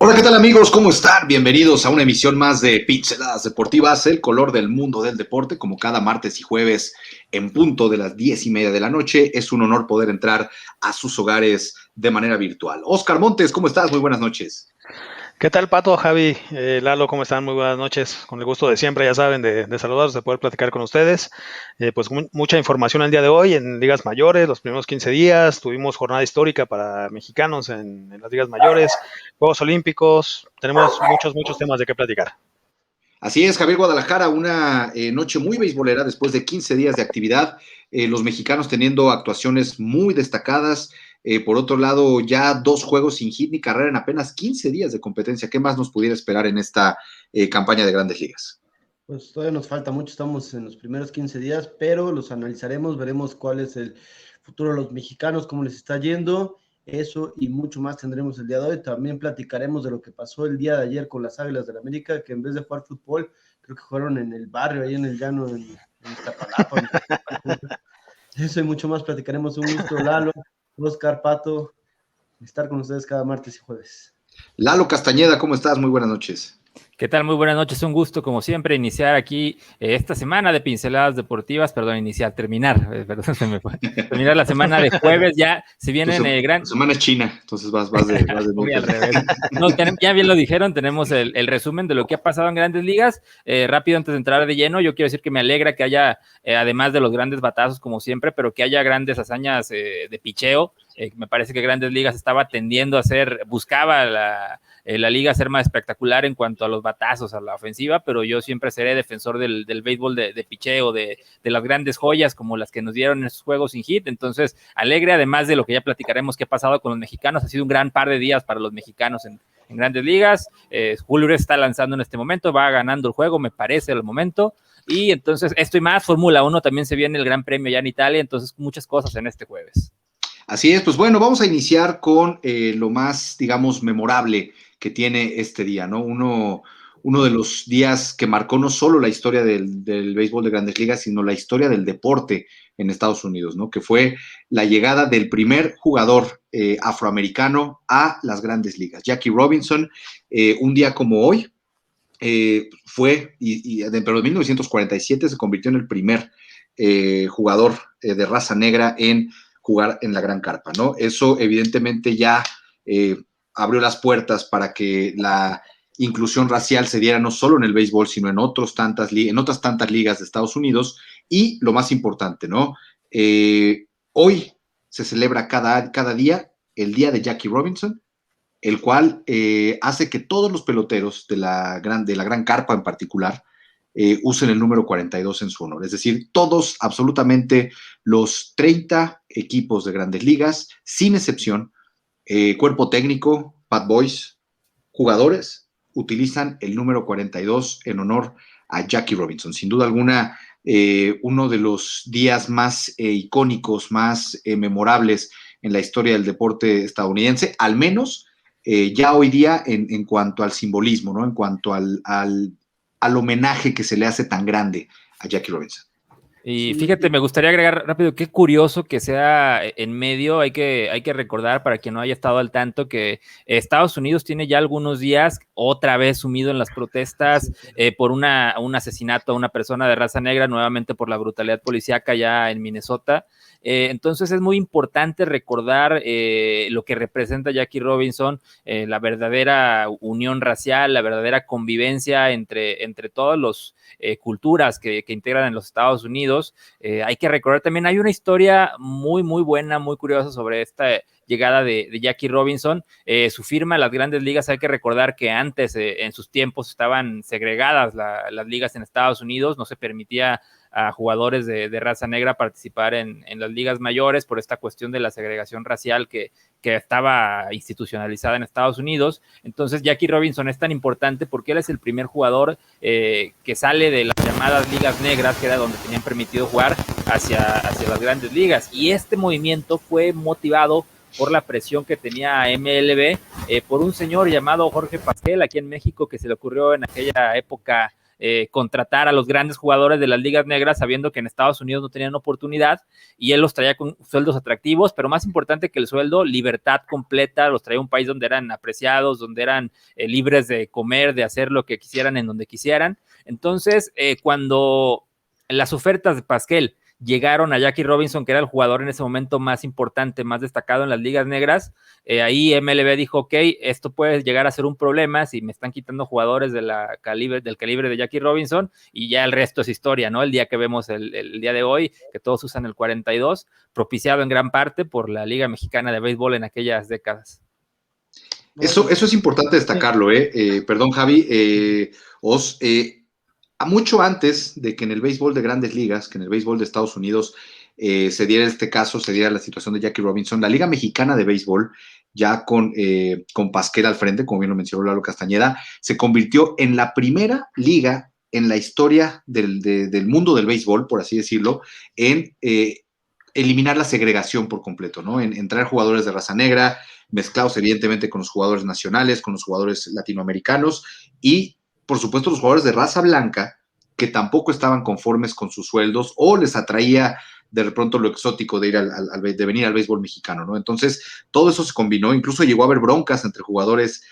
Hola, ¿qué tal amigos? ¿Cómo están? Bienvenidos a una emisión más de Pinceladas Deportivas, el color del mundo del deporte, como cada martes y jueves en punto de las 10:30 de la noche. Es un honor poder entrar a sus hogares de manera virtual. Oscar Montes, ¿cómo estás? Muy buenas noches. ¿Qué tal, Pato, Javi, Lalo? ¿Cómo están? Muy buenas noches. Con el gusto de siempre, ya saben, de saludarlos, de poder platicar con ustedes. Pues mucha información el día de hoy en ligas mayores, los primeros 15 días. Tuvimos jornada histórica para mexicanos en las ligas mayores, Juegos Olímpicos. Tenemos muchos temas de qué platicar. Así es, Javier Guadalajara, una noche muy beisbolera después de 15 días de actividad, los mexicanos teniendo actuaciones muy destacadas. Por otro lado, ya 2 juegos sin hit ni carrera en apenas 15 días de competencia. ¿Qué más nos pudiera esperar en esta campaña de Grandes Ligas? Pues todavía nos falta mucho, estamos en los primeros 15 días, pero los analizaremos, veremos cuál es el futuro de los mexicanos, cómo les está yendo, eso y mucho más tendremos el día de hoy. También platicaremos de lo que pasó el día de ayer con las Águilas del América, que en vez de jugar fútbol, creo que jugaron en el barrio, ahí en el llano, en Iztapalapa. Eso y mucho más platicaremos. Un gusto, Lalo, Oscar, Pato, estar con ustedes cada martes y jueves. Lalo Castañeda, ¿cómo estás? Muy buenas noches. ¿Qué tal? Muy buenas noches, un gusto como siempre iniciar aquí esta semana de Pinceladas Deportivas, terminar, se me fue, terminar la semana de jueves, ya se vienen Tu semana es China, entonces vas de Voy al revés. No, ya bien lo dijeron, tenemos el resumen de lo que ha pasado en Grandes Ligas. Rápido, antes de entrar de lleno, yo quiero decir que me alegra que haya, además de los grandes batazos como siempre, pero que haya grandes hazañas de picheo. Me parece que Grandes Ligas estaba tendiendo a buscaba la liga ser más espectacular en cuanto a los batazos, a la ofensiva, pero yo siempre seré defensor del béisbol de picheo, de las grandes joyas como las que nos dieron en esos juegos sin hit. Entonces, alegre, además de lo que ya platicaremos que ha pasado con los mexicanos. Ha sido un gran par de días para los mexicanos en Grandes Ligas. Julio Urias está lanzando en este momento, va ganando el juego, me parece, al momento. Y entonces, esto y más, Fórmula 1 también se viene el Gran Premio ya en Italia, entonces muchas cosas en este jueves. Así es, pues bueno, vamos a iniciar con lo más, digamos, memorable que tiene este día, ¿no? Uno de los días que marcó no solo la historia del béisbol de Grandes Ligas, sino la historia del deporte en Estados Unidos, ¿no? Que fue la llegada del primer jugador afroamericano a las Grandes Ligas, Jackie Robinson. Un día como hoy pero en 1947 se convirtió en el primer jugador de raza negra en jugar en la Gran Carpa, ¿no? Eso evidentemente ya abrió las puertas para que la inclusión racial se diera no solo en el béisbol, sino en otras tantas ligas de Estados Unidos. Y lo más importante, ¿no? Hoy se celebra cada día el día de Jackie Robinson, el cual hace que todos los peloteros de la Gran Carpa en particular usen el número 42 en su honor. Es decir, todos, absolutamente los 30 equipos de Grandes Ligas, sin excepción, cuerpo técnico, Bad Boys, jugadores, utilizan el número 42 en honor a Jackie Robinson. Sin duda alguna, uno de los días más icónicos, más memorables en la historia del deporte estadounidense, al menos ya hoy día en cuanto al simbolismo, ¿no? En cuanto al homenaje que se le hace tan grande a Jackie Robinson. Y fíjate, me gustaría agregar rápido, qué curioso que sea en medio. Hay que recordar, para quien no haya estado al tanto, que Estados Unidos tiene ya algunos días otra vez sumido en las protestas por un asesinato a una persona de raza negra, nuevamente por la brutalidad policíaca ya en Minnesota. Entonces es muy importante recordar lo que representa Jackie Robinson, la verdadera unión racial, la verdadera convivencia entre todas las culturas que integran en los Estados Unidos. Hay que recordar también, hay una historia muy buena, muy curiosa sobre esta llegada de Jackie Robinson. Su firma en las Grandes Ligas, hay que recordar que antes, en sus tiempos, estaban segregadas las ligas en Estados Unidos, no se permitía a jugadores de raza negra participar en las ligas mayores por esta cuestión de la segregación racial que estaba institucionalizada en Estados Unidos. Entonces Jackie Robinson es tan importante porque él es el primer jugador que sale de las llamadas ligas negras, que era donde tenían permitido jugar, hacia las Grandes Ligas. Y este movimiento fue motivado por la presión que tenía MLB por un señor llamado Jorge Pasquel aquí en México, que se le ocurrió en aquella época contratar a los grandes jugadores de las ligas negras sabiendo que en Estados Unidos no tenían oportunidad, y él los traía con sueldos atractivos, pero más importante que el sueldo, libertad completa, los traía a un país donde eran apreciados, donde eran libres de comer, de hacer lo que quisieran en donde quisieran. Entonces, cuando las ofertas de Pascal llegaron a Jackie Robinson, que era el jugador en ese momento más importante, más destacado en las ligas negras, ahí MLB dijo, ok, esto puede llegar a ser un problema si me están quitando jugadores del calibre de Jackie Robinson, y ya el resto es historia, ¿no? El día que vemos el día de hoy, que todos usan el 42, propiciado en gran parte por la Liga Mexicana de Béisbol en aquellas décadas. Eso es importante destacarlo, perdón, Javi, mucho antes de que en el béisbol de grandes ligas, que en el béisbol de Estados Unidos se diera este caso, se diera la situación de Jackie Robinson, la Liga Mexicana de Béisbol, ya con Pasquel al frente, como bien lo mencionó Lalo Castañeda, se convirtió en la primera liga en la historia del mundo del béisbol, por así decirlo, en eliminar la segregación por completo, ¿no? En traer jugadores de raza negra, mezclados evidentemente con los jugadores nacionales, con los jugadores latinoamericanos y por supuesto los jugadores de raza blanca que tampoco estaban conformes con sus sueldos o les atraía de pronto lo exótico de ir de venir al béisbol mexicano, ¿no? Entonces todo eso se combinó, incluso llegó a haber broncas entre jugadores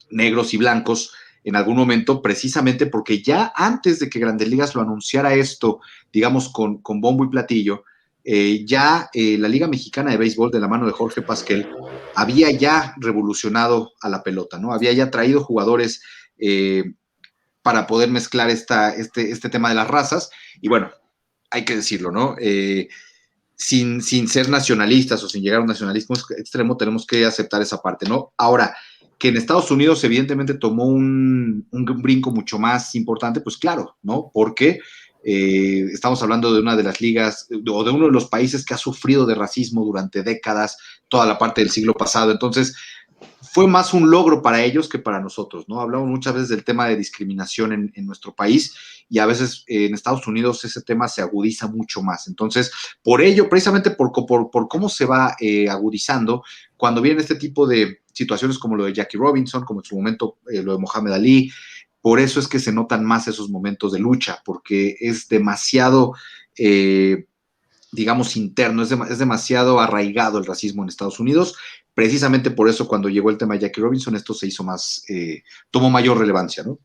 negros y blancos en algún momento, precisamente porque ya antes de que Grandes Ligas lo anunciara esto, digamos con bombo y platillo, la Liga Mexicana de Béisbol, de la mano de Jorge Pasquel, había ya revolucionado a la pelota, ¿no? Había ya traído jugadores para poder mezclar este tema de las razas, y bueno, hay que decirlo, ¿no? Sin ser nacionalistas o sin llegar a un nacionalismo extremo, tenemos que aceptar esa parte, ¿no? Ahora, que en Estados Unidos evidentemente tomó un brinco mucho más importante, pues claro, ¿no? Porque estamos hablando de una de las ligas o de uno de los países que ha sufrido de racismo durante décadas, toda la parte del siglo pasado. Entonces, fue más un logro para ellos que para nosotros, ¿no? Hablamos muchas veces del tema de discriminación en nuestro país y a veces en Estados Unidos ese tema se agudiza mucho más. Entonces, por ello, precisamente por cómo se va agudizando, cuando vienen este tipo de situaciones como lo de Jackie Robinson, como en su momento lo de Muhammad Ali, por eso es que se notan más esos momentos de lucha, porque es demasiado, digamos, interno, es demasiado arraigado el racismo en Estados Unidos. Precisamente por eso, cuando llegó el tema de Jackie Robinson, esto se hizo más, tomó mayor relevancia, ¿no?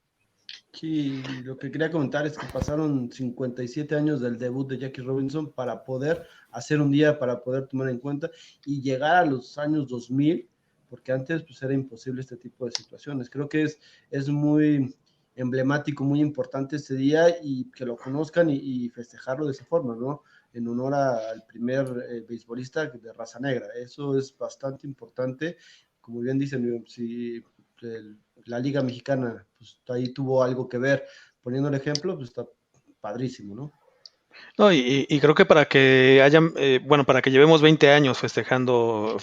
Sí, lo que quería comentar es que pasaron 57 años del debut de Jackie Robinson para poder hacer un día, para poder tomar en cuenta y llegar a los años 2000, porque antes pues era imposible este tipo de situaciones. Creo que es muy emblemático, muy importante este día y que lo conozcan y festejarlo de esa forma, ¿no? En honor al primer beisbolista de raza negra. Eso es bastante importante. Como bien dicen, si la Liga Mexicana pues ahí tuvo algo que ver, poniendo el ejemplo, pues está padrísimo, ¿no? No, y creo que para que hayan, para que llevemos 20 años festejando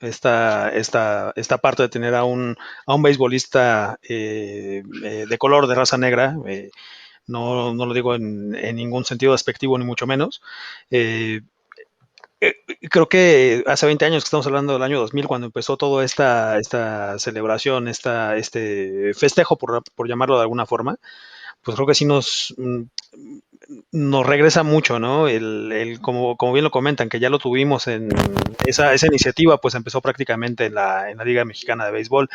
esta parte de tener a un beisbolista de color, de raza negra, no lo digo en ningún sentido despectivo ni mucho menos. Creo que hace 20 años que estamos hablando del año 2000, cuando empezó toda esta celebración, este festejo, por llamarlo de alguna forma, pues creo que sí nos regresa mucho, ¿no? Como bien lo comentan, que ya lo tuvimos en esa iniciativa, pues empezó prácticamente en la Liga Mexicana de Béisbol,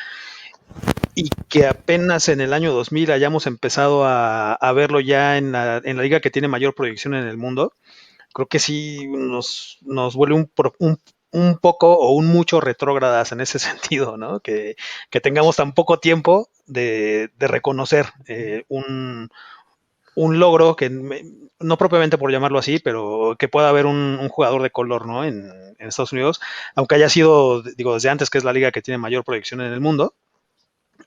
y que apenas en el año 2000 hayamos empezado a verlo ya en la liga que tiene mayor proyección en el mundo. Creo que sí nos vuelve un poco o un mucho retrógradas en ese sentido, ¿no? Que tengamos tan poco tiempo de reconocer un logro que, no propiamente por llamarlo así, pero que pueda haber un jugador de color, ¿no? En Estados Unidos, aunque haya sido, digo, desde antes, que es la liga que tiene mayor proyección en el mundo,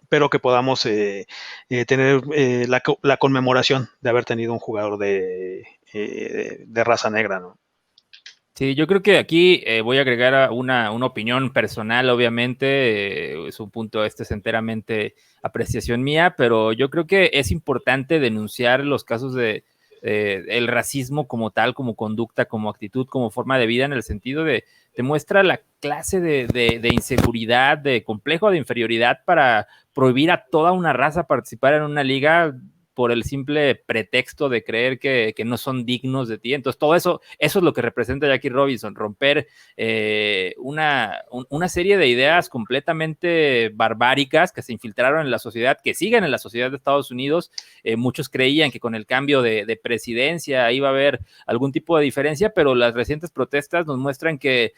pero que podamos tener la conmemoración de haber tenido un jugador de raza negra, ¿no? Sí, yo creo que aquí voy a agregar una opinión personal, obviamente, es un punto, es enteramente apreciación mía, pero yo creo que es importante denunciar los casos de el racismo como tal, como conducta, como actitud, como forma de vida, en el sentido de te muestra la clase de inseguridad, de complejo de inferioridad para prohibir a toda una raza participar en una liga por el simple pretexto de creer que no son dignos de ti. Entonces, todo eso es lo que representa Jackie Robinson, romper una serie de ideas completamente barbáricas que se infiltraron en la sociedad, que siguen en la sociedad de Estados Unidos. Muchos creían que con el cambio de presidencia iba a haber algún tipo de diferencia, pero las recientes protestas nos muestran que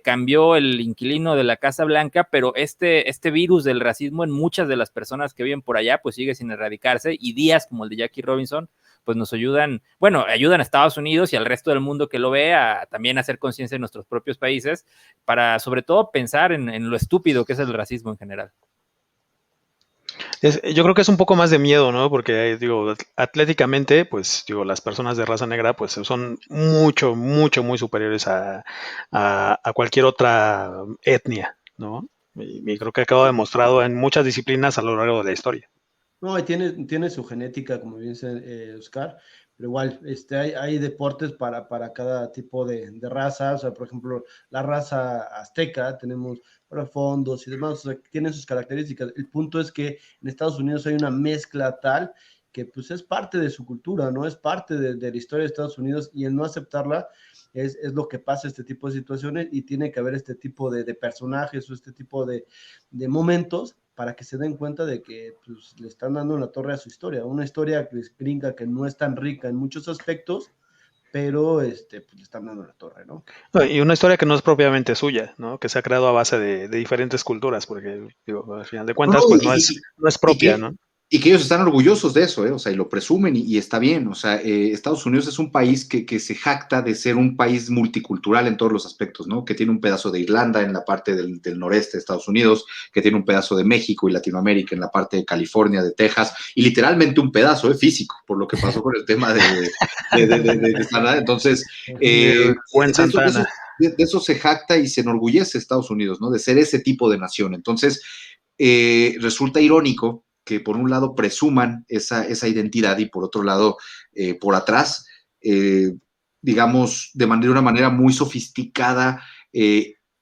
cambió el inquilino de la Casa Blanca, pero este virus del racismo en muchas de las personas que viven por allá, pues sigue sin erradicarse, y días como el de Jackie Robinson, pues nos ayudan a Estados Unidos y al resto del mundo que lo ve a también hacer conciencia en nuestros propios países, para sobre todo pensar en lo estúpido que es el racismo en general. Yo creo que es un poco más de miedo, ¿no? Porque, digo, atléticamente, pues, digo, las personas de raza negra, pues, son mucho, mucho, muy superiores a cualquier otra etnia, ¿no? Y creo que ha quedado demostrado en muchas disciplinas a lo largo de la historia. No, y tiene su genética, como bien dice Oscar, pero igual, hay deportes para cada tipo de raza. O sea, por ejemplo, la raza azteca, tenemos para fondos y demás, o sea, tienen sus características. El punto es que en Estados Unidos hay una mezcla tal que pues es parte de su cultura, ¿no? Es parte de la historia de Estados Unidos, y el no aceptarla es lo que pasa este tipo de situaciones, y tiene que haber este tipo de personajes o este tipo de momentos para que se den cuenta de que pues, le están dando la torre a su historia, una historia gringa que no es tan rica en muchos aspectos, pero pues, le están dando la torre, ¿no? Y una historia que no es propiamente suya, ¿no? Que se ha creado a base de diferentes culturas, porque, digo, al final de No, cuentas, pues no es y propia, que, ¿no? y que ellos están orgullosos de eso, ¿eh? O sea, y lo presumen y está bien. O sea, Estados Unidos es un país que se jacta de ser un país multicultural en todos los aspectos, ¿no? Que tiene un pedazo de Irlanda en la parte del noreste de Estados Unidos, que tiene un pedazo de México y Latinoamérica en la parte de California, de Texas, y literalmente un pedazo físico, por lo que pasó con el tema de Canadá. Entonces, Buen Santana. de eso se jacta y se enorgullece Estados Unidos, ¿no? De ser ese tipo de nación. Entonces, resulta irónico que por un lado presuman esa identidad y por otro lado, por atrás, digamos, de una manera muy sofisticada,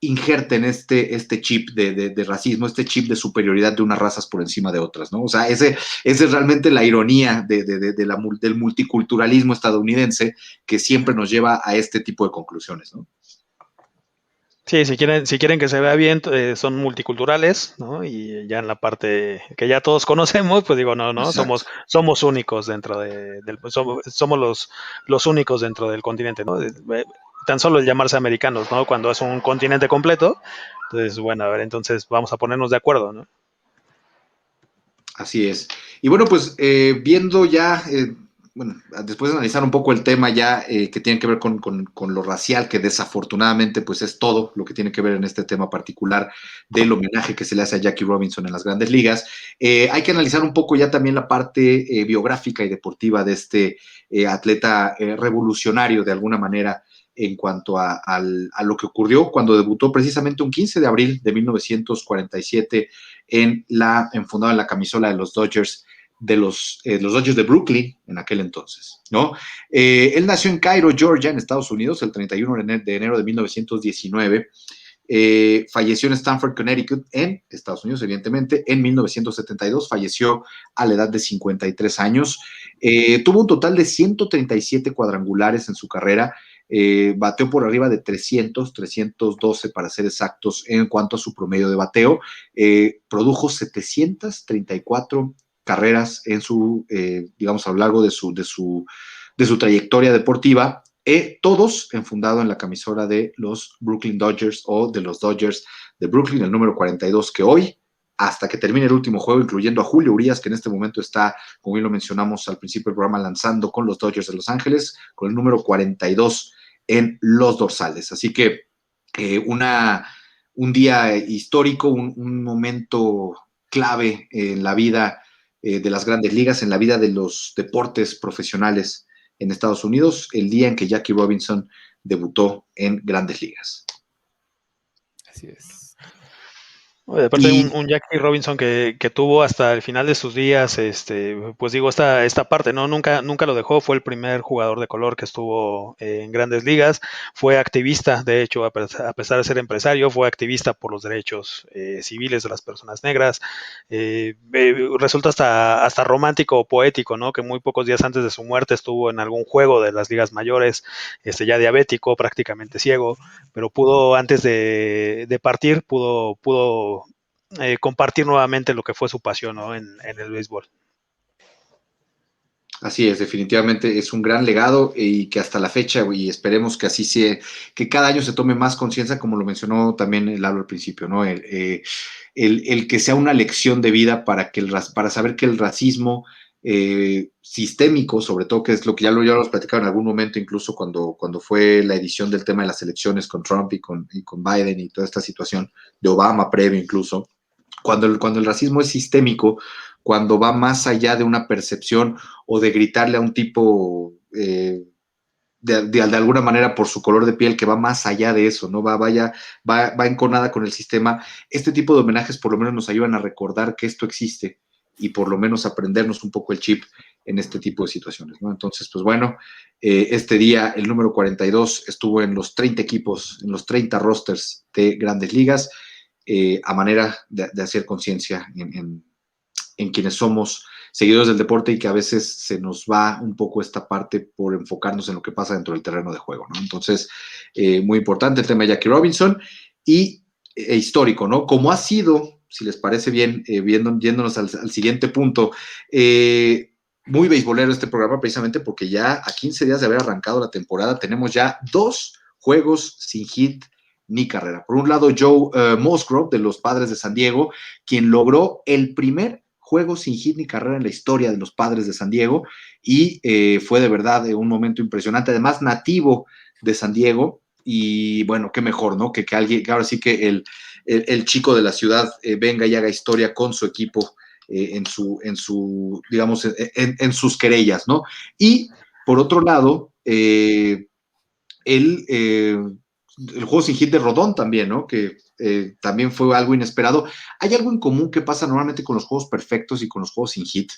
injerten este chip de racismo, este chip de superioridad de unas razas por encima de otras, ¿no? O sea, esa es realmente la ironía del multiculturalismo estadounidense, que siempre nos lleva a este tipo de conclusiones, ¿no? Sí, si quieren que se vea bien, son multiculturales, ¿no? Y ya en la parte que ya todos conocemos, pues digo, no, Exacto. somos únicos dentro somos los únicos dentro del continente, ¿no? Tan solo el llamarse americanos, ¿no? Cuando es un continente completo, entonces, bueno, a ver, entonces vamos a ponernos de acuerdo, ¿no? Así es. Y bueno, pues viendo ya, bueno, después de analizar un poco el tema ya que tiene que ver con lo racial, que desafortunadamente pues es todo lo que tiene que ver en este tema particular del homenaje que se le hace a Jackie Robinson en las Grandes Ligas, hay que analizar un poco ya también la parte biográfica y deportiva de este atleta revolucionario de alguna manera en cuanto a lo que ocurrió cuando debutó precisamente un 15 de abril de 1947 enfundado en la camisola de los Dodgers los Dodgers de Brooklyn en aquel entonces, ¿no? Él nació en Cairo, Georgia, en Estados Unidos, el 31 de enero de 1919. Falleció en Stamford, Connecticut, en Estados Unidos, evidentemente, en 1972. Falleció a la edad de 53 años. Tuvo un total de 137 cuadrangulares en su carrera. Bateó por arriba de 312 para ser exactos en cuanto a su promedio de bateo. Produjo 734 carreras en digamos, a lo largo de su trayectoria deportiva, todos enfundados en la camisora de los Brooklyn Dodgers o de los Dodgers de Brooklyn, el número 42, que hoy, hasta que termine el último juego, incluyendo a Julio Urias, que en este momento está, como bien lo mencionamos al principio del programa, lanzando con los Dodgers de Los Ángeles, con el número 42 en los dorsales. Así que un día histórico, un momento clave en la vida de las Grandes Ligas, en la vida de los deportes profesionales en Estados Unidos, el día en que Jackie Robinson debutó en Grandes Ligas. Así es. Aparte, Y un Jackie Robinson que tuvo hasta el final de sus días, pues digo, esta parte, ¿no? Nunca lo dejó, fue el primer jugador de color que estuvo en grandes ligas, fue activista, de hecho, a pesar de ser empresario, fue activista por los derechos civiles de las personas negras. Resulta hasta romántico o poético, ¿no? Que muy pocos días antes de su muerte estuvo en algún juego de las ligas mayores, ya diabético, prácticamente ciego, pero pudo, antes de partir, pudo compartir nuevamente lo que fue su pasión, ¿no? en el béisbol. así es, definitivamente es un gran legado y que hasta la fecha, y esperemos que así sea, que cada año se tome más conciencia, como lo mencionó también Lalo al principio, ¿no? El que sea una lección de vida para saber que el racismo sistémico, sobre todo, que es lo que ya lo hemos platicado en algún momento, incluso cuando fue la edición del tema de las elecciones con Trump y con Biden y toda esta situación de Obama previo incluso, cuando el racismo es sistémico, cuando va más allá de una percepción o de gritarle a un tipo de alguna manera por su color de piel, que va más allá de eso, ¿no? Va enconada con el sistema. Este tipo de homenajes por lo menos nos ayudan a recordar que esto existe y por lo menos aprendernos un poco el chip en este tipo de situaciones, ¿no? Entonces, pues bueno, este día el número 42 estuvo en los 30 equipos, en los 30 rosters de Grandes Ligas, a manera de hacer conciencia en quienes somos seguidores del deporte y que a veces se nos va un poco esta parte por enfocarnos en lo que pasa dentro del terreno de juego, ¿no? Entonces, muy importante el tema de Jackie Robinson y histórico, ¿no? Como ha sido, si les parece bien, yéndonos al siguiente punto, muy beisbolero este programa precisamente porque ya a 15 días de haber arrancado la temporada tenemos ya 2 juegos sin hit ni carrera. Por un lado, Joe Musgrove de los Padres de San Diego, quien logró el primer juego sin hit ni carrera en la historia de los Padres de San Diego y fue de verdad un momento impresionante, además nativo de San Diego y bueno, qué mejor, ¿no? Que alguien, que ahora sí que el chico de la ciudad venga y haga historia con su equipo en su digamos, en sus querellas, ¿no? Y por otro lado, el juego sin hit de Rodón también, ¿no? Que también fue algo inesperado. Hay algo en común que pasa normalmente con los juegos perfectos y con los juegos sin hit.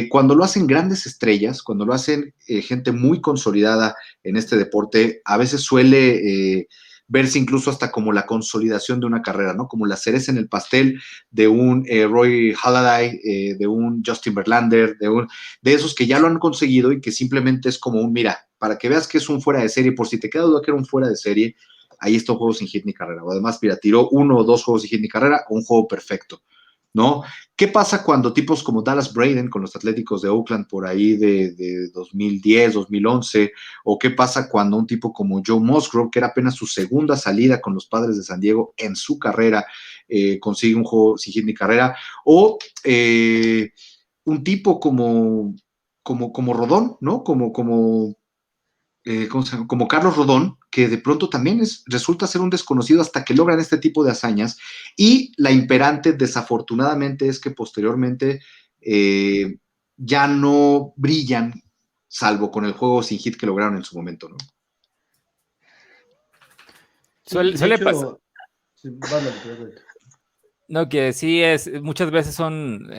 Cuando lo hacen grandes estrellas, cuando lo hacen gente muy consolidada en este deporte, a veces suele verse incluso hasta como la consolidación de una carrera, ¿no? Como la cereza en el pastel de un Roy Halladay, de un Justin Verlander, de esos que ya lo han conseguido y que simplemente es como un, mira, para que veas que es un fuera de serie, por si te queda duda que era un fuera de serie, ahí está un juego sin hit ni carrera. O además, mira, tiró 1 o 2 juegos sin hit ni carrera, un juego perfecto, ¿no? ¿Qué pasa cuando tipos como Dallas Braden con los Atléticos de Oakland por ahí de 2010, 2011, o qué pasa cuando un tipo como Joe Musgrove, que era apenas su segunda salida con los Padres de San Diego en su carrera, consigue un juego sin hit ni carrera, o un tipo como Rodón, ¿no? Como Carlos Rodón, que de pronto también resulta ser un desconocido hasta que logran este tipo de hazañas. Y la imperante, desafortunadamente, es que posteriormente ya no brillan, salvo con el juego sin hit que lograron en su momento, ¿no? Sí, de Suele pasar. hecho, sí, vale, perfecto. No, que sí muchas veces son,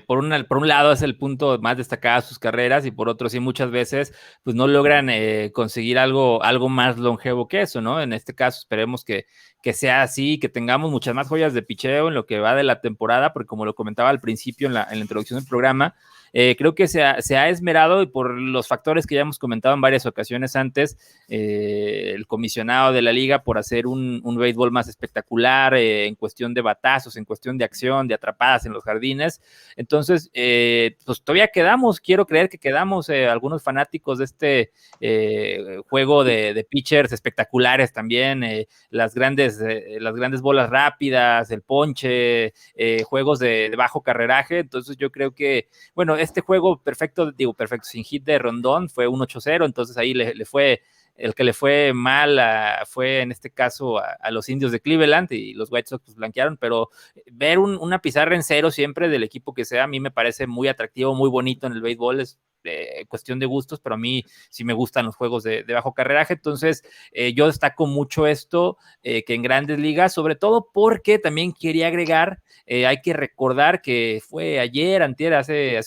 por un lado es el punto más destacado de sus carreras y por otro sí muchas veces pues no logran conseguir algo más longevo que eso, ¿no? En este caso esperemos que sea así, que tengamos muchas más joyas de picheo en lo que va de la temporada, porque como lo comentaba al principio en la introducción del programa, creo que se ha esmerado y por los factores que ya hemos comentado en varias ocasiones antes, el comisionado de la liga por hacer un béisbol más espectacular en cuestión de batazos, en cuestión de acción, de atrapadas en los jardines. Entonces, pues todavía quiero creer que quedamos algunos fanáticos de este juego de pitchers espectaculares también, las grandes bolas rápidas, el ponche, juegos de bajo carreraje. Entonces yo creo que, bueno, este juego perfecto sin hit de Rondón fue un 8-0, entonces ahí le fue, el que le fue mal fue en este caso a los Indios de Cleveland y los White Sox pues blanquearon, pero ver una pizarra en cero siempre del equipo que sea, a mí me parece muy atractivo, muy bonito en el béisbol, es cuestión de gustos, pero a mí sí me gustan los juegos de bajo carreraje. Entonces, yo destaco mucho esto, que en Grandes Ligas, sobre todo porque también quería agregar, hay que recordar que fue ayer, antier, hace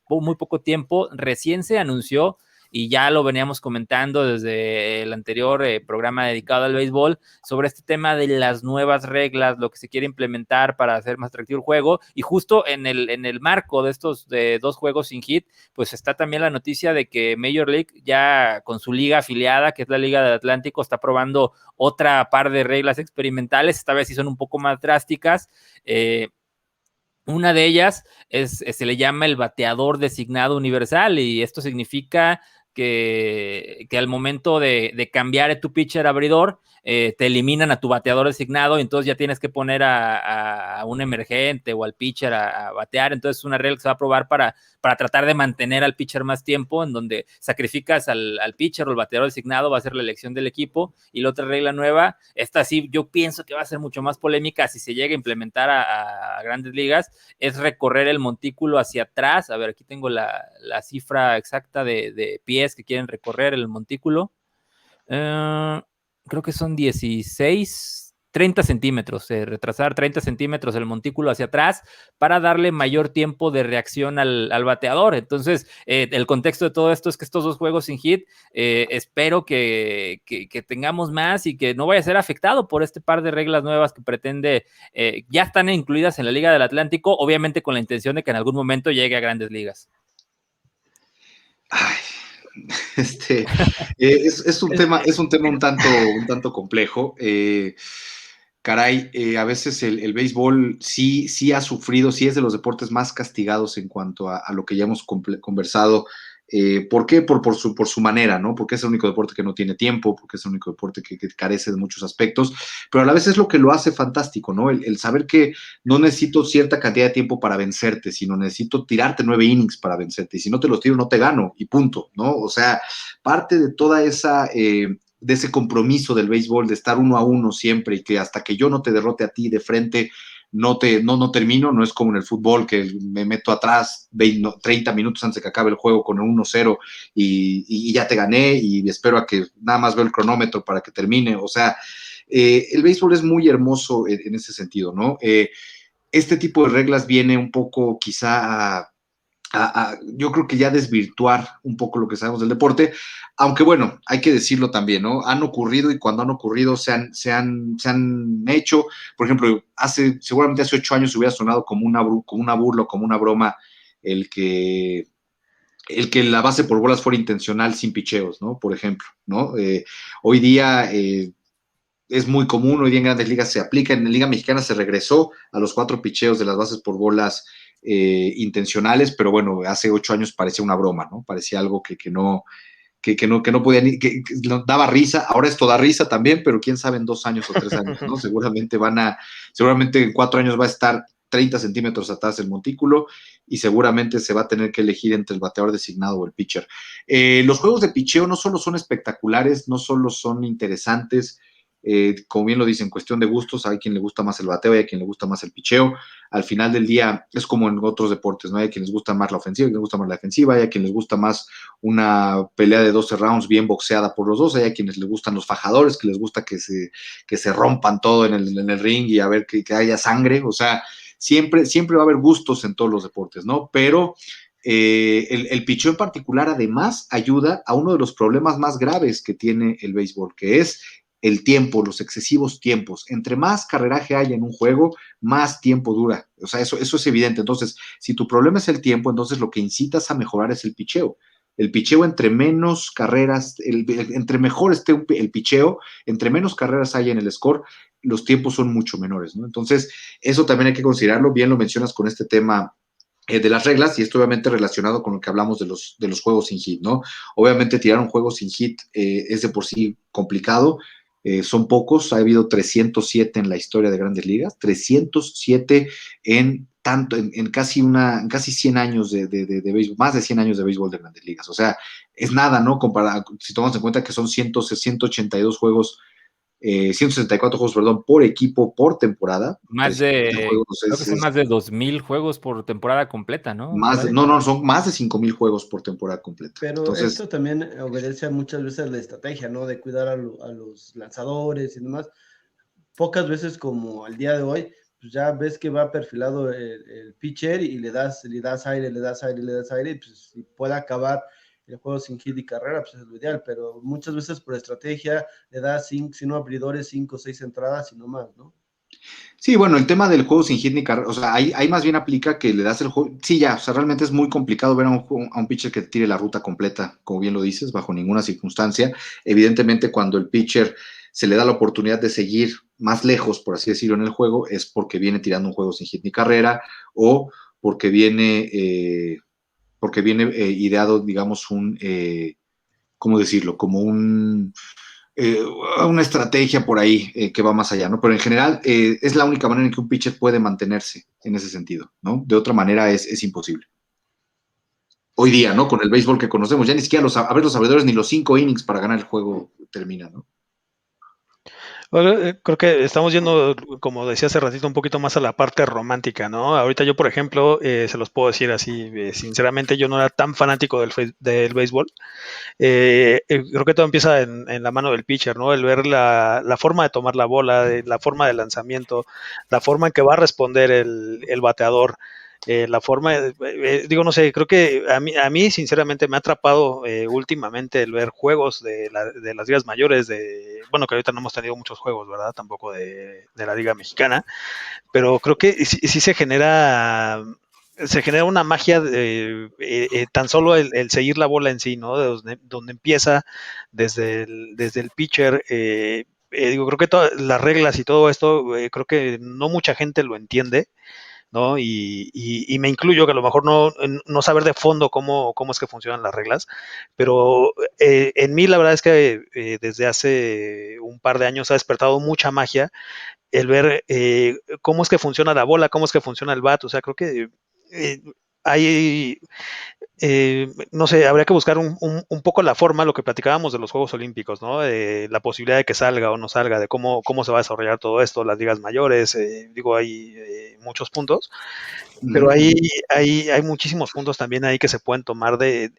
muy poco tiempo, recién se anunció, y ya lo veníamos comentando desde el anterior programa dedicado al béisbol, sobre este tema de las nuevas reglas, lo que se quiere implementar para hacer más atractivo el juego, y justo en el marco de estos de 2 juegos sin hit, pues está también la noticia de que Major League, ya con su liga afiliada, que es la Liga del Atlántico, está probando otra par de reglas experimentales, esta vez sí son un poco más drásticas. Una de ellas se le llama el bateador designado universal, y esto significa que al momento de cambiar tu pitcher abridor, te eliminan a tu bateador designado, y entonces ya tienes que poner a un emergente o al pitcher a batear. Entonces es una regla que se va a probar para tratar de mantener al pitcher más tiempo, en donde sacrificas al pitcher o el bateador designado, va a ser la elección del equipo. Y la otra regla nueva, esta sí yo pienso que va a ser mucho más polémica si se llega a implementar a Grandes Ligas, es recorrer el montículo hacia atrás. A ver, aquí tengo la cifra exacta de pies que quieren recorrer el montículo. Creo que son 30 centímetros, retrasar 30 centímetros el montículo hacia atrás para darle mayor tiempo de reacción al bateador. Entonces, el contexto de todo esto es que estos 2 juegos sin hit, espero que tengamos más y que no vaya a ser afectado por este par de reglas nuevas que pretende, ya están incluidas en la Liga del Atlántico, obviamente con la intención de que en algún momento llegue a Grandes Ligas. Ay, es un tema un tanto complejo. Caray, a veces el béisbol sí ha sufrido, sí es de los deportes más castigados en cuanto a lo que ya hemos conversado. ¿Por qué? Por su manera, ¿no? Porque es el único deporte que no tiene tiempo, porque es el único deporte que carece de muchos aspectos, pero a la vez es lo que lo hace fantástico, ¿no? El saber que no necesito cierta cantidad de tiempo para vencerte, sino necesito tirarte 9 innings para vencerte, y si no te los tiro no te gano, y punto, ¿no? O sea, parte de toda esa... de ese compromiso del béisbol, de estar 1-1 siempre, y que hasta que yo no te derrote a ti de frente, no termino. No es como en el fútbol, que me meto atrás 30 minutos antes de que acabe el juego con el 1-0 y ya te gané, y espero a que nada más veo el cronómetro para que termine. O sea, el béisbol es muy hermoso en ese sentido, ¿no? Este tipo de reglas viene un poco quizá yo creo que ya desvirtuar un poco lo que sabemos del deporte, aunque bueno, hay que decirlo también, ¿no? Han ocurrido, y cuando han ocurrido se han hecho. Por ejemplo, seguramente hace 8 años hubiera sonado como una burla, como una broma, el que la base por bolas fuera intencional sin picheos, ¿no? Por ejemplo, ¿no? Hoy día es muy común, hoy día en Grandes Ligas se aplica, en la Liga Mexicana se regresó a los 4 picheos de las bases por bolas intencionales, pero bueno, hace 8 años parecía una broma, ¿no? Parecía algo que no podía ni, que daba risa. Ahora esto da risa también, pero quién sabe en 2 años o 3 años, ¿no? Seguramente en 4 años va a estar 30 centímetros atrás del montículo, y seguramente se va a tener que elegir entre el bateador designado o el pitcher. Los juegos de picheo no solo son espectaculares, no solo son interesantes, como bien lo dicen, cuestión de gustos. Hay quien le gusta más el bateo, hay quien le gusta más el picheo. Al final del día es como en otros deportes, ¿no? Hay quien les gusta más la ofensiva, hay quien les gusta más la defensiva, hay quien les gusta más una pelea de 12 rounds bien boxeada por los dos, hay quienes les gustan los fajadores, que les gusta que se rompan todo en el ring y a ver que haya sangre. O sea, siempre va a haber gustos en todos los deportes, ¿no? Pero el picheo en particular además ayuda a uno de los problemas más graves que tiene el béisbol, que es el tiempo, los excesivos tiempos. Entre más carreraje haya en un juego, más tiempo dura. O sea, eso es evidente. Entonces, si tu problema es el tiempo, entonces lo que incitas a mejorar es el picheo. El picheo, entre menos carreras, entre mejor esté el picheo, entre menos carreras haya en el score, los tiempos son mucho menores, ¿no? Entonces, eso también hay que considerarlo. Bien lo mencionas con este tema de las reglas, y esto obviamente relacionado con lo que hablamos de los juegos sin hit, ¿no? Obviamente tirar un juego sin hit es de por sí complicado. Son pocos, ha habido 307 en la historia de Grandes Ligas, 307 en casi 100 años de béisbol, más de 100 años de béisbol de Grandes Ligas. O sea, es nada, ¿no? Comparado, si tomamos en cuenta que son 182 juegos 164 juegos, perdón, por equipo por temporada. Creo que son más de 2,000 juegos por temporada completa, ¿no? Son más de 5,000 juegos por temporada completa. Pero entonces, esto también obedece muchas veces a la estrategia, ¿no? De cuidar a los lanzadores y demás. Pocas veces como al día de hoy, pues ya ves que va perfilado el pitcher y le das aire, y pues si puede acabar el juego sin hit y carrera, pues es lo ideal, pero muchas veces por estrategia le das si no abridores, 5 o 6 entradas y no más, ¿no? Sí, bueno, el tema del juego sin hit ni carrera, o sea, ahí más bien aplica que le das el juego, sí, ya, o sea, realmente es muy complicado ver a un pitcher que tire la ruta completa, como bien lo dices, bajo ninguna circunstancia. Evidentemente, cuando el pitcher se le da la oportunidad de seguir más lejos, por así decirlo, en el juego, es porque viene tirando un juego sin hit ni carrera, o porque viene ideado, digamos, ¿cómo decirlo? Como una estrategia por ahí que va más allá, ¿no? Pero en general es la única manera en que un pitcher puede mantenerse en ese sentido, ¿no? De otra manera es imposible. Hoy día, ¿no? Con el béisbol que conocemos, ya ni siquiera los abridores ni los 5 innings para ganar el juego terminan, ¿no? Bueno, creo que estamos yendo, como decía hace ratito, un poquito más a la parte romántica, ¿no? Ahorita yo, por ejemplo, se los puedo decir así, sinceramente yo no era tan fanático del béisbol. Creo que todo empieza en la mano del pitcher, ¿no? El ver la forma de tomar la bola, la forma de lanzamiento, la forma en que va a responder el bateador. La forma, digo, no sé, creo que a mí sinceramente me ha atrapado últimamente el ver juegos de las ligas mayores, bueno, que ahorita no hemos tenido muchos juegos, ¿verdad? Tampoco de la Liga Mexicana, pero creo que sí se genera una magia tan solo el seguir la bola en sí, ¿no? Donde empieza desde el pitcher. Digo, creo que todas las reglas y todo esto, creo que no mucha gente lo entiende, ¿no? Y me incluyo, que a lo mejor no saber de fondo cómo es que funcionan las reglas, pero en mí la verdad es que desde hace un par de años ha despertado mucha magia el ver cómo es que funciona la bola, cómo es que funciona el bat. O sea, creo que hay, no sé, habría que buscar un poco la forma, lo que platicábamos de los Juegos Olímpicos, ¿no? La posibilidad de que salga o no salga, de cómo se va a desarrollar todo esto, las ligas mayores, digo, hay muchos puntos, pero hay muchísimos puntos también ahí que se pueden tomar de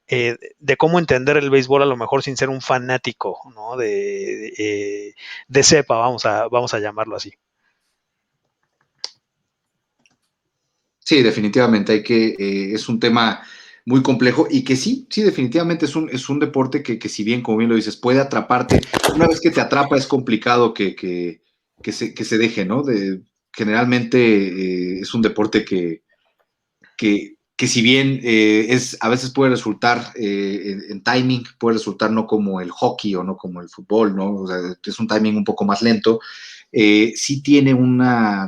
cómo entender el béisbol, a lo mejor sin ser un fanático, ¿no? De cepa, vamos a llamarlo así. Sí, definitivamente es un tema muy complejo y que sí, definitivamente es un deporte que si bien, como bien lo dices, puede atraparte. Una vez que te atrapa es complicado que se deje, ¿no? Generalmente es un deporte que si bien a veces puede resultar en timing, puede resultar no como el hockey o no como el fútbol, ¿no? O sea, es un timing un poco más lento. Sí tiene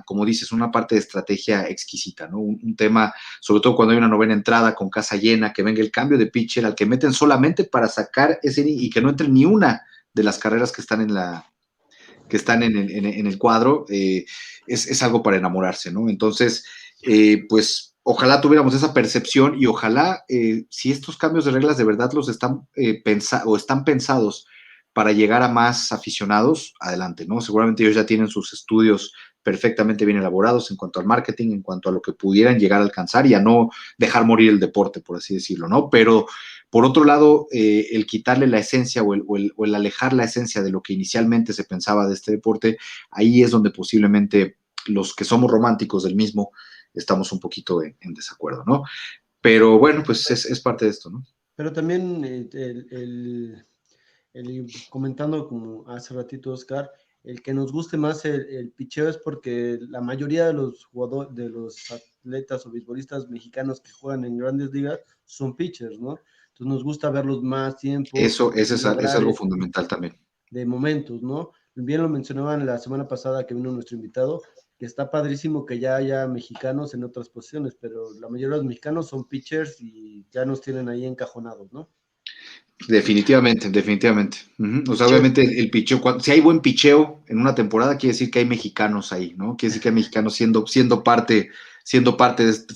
como dices, una parte de estrategia exquisita, ¿no? Un tema, sobre todo cuando hay una novena entrada con casa llena, que venga el cambio de pitcher al que meten solamente para sacar ese y que no entre ni una de las carreras que están en el cuadro, es algo para enamorarse, ¿no? Entonces, pues ojalá tuviéramos esa percepción y ojalá si estos cambios de reglas de verdad los están pensados para llegar a más aficionados, adelante, ¿no? Seguramente ellos ya tienen sus estudios perfectamente bien elaborados en cuanto al marketing, en cuanto a lo que pudieran llegar a alcanzar y a no dejar morir el deporte, por así decirlo, ¿no? Pero por otro lado, el quitarle la esencia o el alejar la esencia de lo que inicialmente se pensaba de este deporte, ahí es donde posiblemente los que somos románticos del mismo estamos un poquito en desacuerdo, ¿no? Pero bueno, pues es parte de esto, ¿no? Pero también comentando como hace ratito Oscar, el que nos guste más el picheo es porque la mayoría de los jugadores, de los atletas o beisbolistas mexicanos que juegan en grandes ligas son pitchers, ¿no? Entonces nos gusta verlos más tiempo. Eso es algo fundamental también. De momentos, ¿no? Bien lo mencionaban la semana pasada que vino nuestro invitado, que está padrísimo que ya haya mexicanos en otras posiciones, pero la mayoría de los mexicanos son pitchers y ya nos tienen ahí encajonados, ¿no? Definitivamente. O sea, obviamente el picheo, si hay buen picheo en una temporada, quiere decir que hay mexicanos ahí, ¿no? Quiere decir que hay mexicanos siendo parte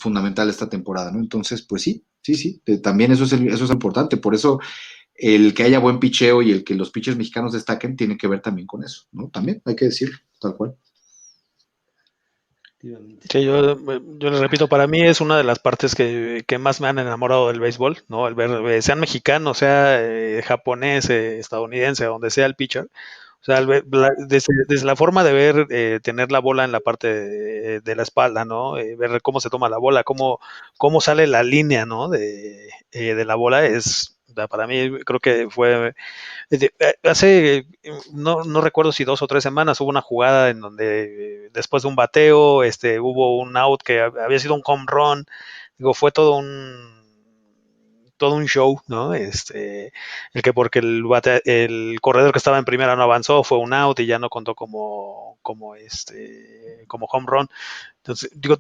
fundamental de esta temporada, ¿no? Entonces, pues sí, también eso es importante. Por eso el que haya buen picheo y el que los pitchers mexicanos destaquen tiene que ver también con eso, ¿no? También hay que decirlo, tal cual. Sí, yo le repito, para mí es una de las partes que más me han enamorado del béisbol, ¿no? El ver, sean mexicanos, sea japonés, estadounidense, donde sea el pitcher. O sea, desde la forma de ver, tener la bola en la parte de la espalda, ¿no? Ver cómo se toma la bola, cómo sale la línea, ¿no? De la bola o sea, para mí creo que fue hace, no recuerdo si 2 o 3 semanas hubo una jugada en donde después de un bateo, hubo un out que había sido un home run. Digo, fue todo un show, ¿no? El que porque el corredor que estaba en primera no avanzó, fue un out y ya no contó como home run. Entonces, digo,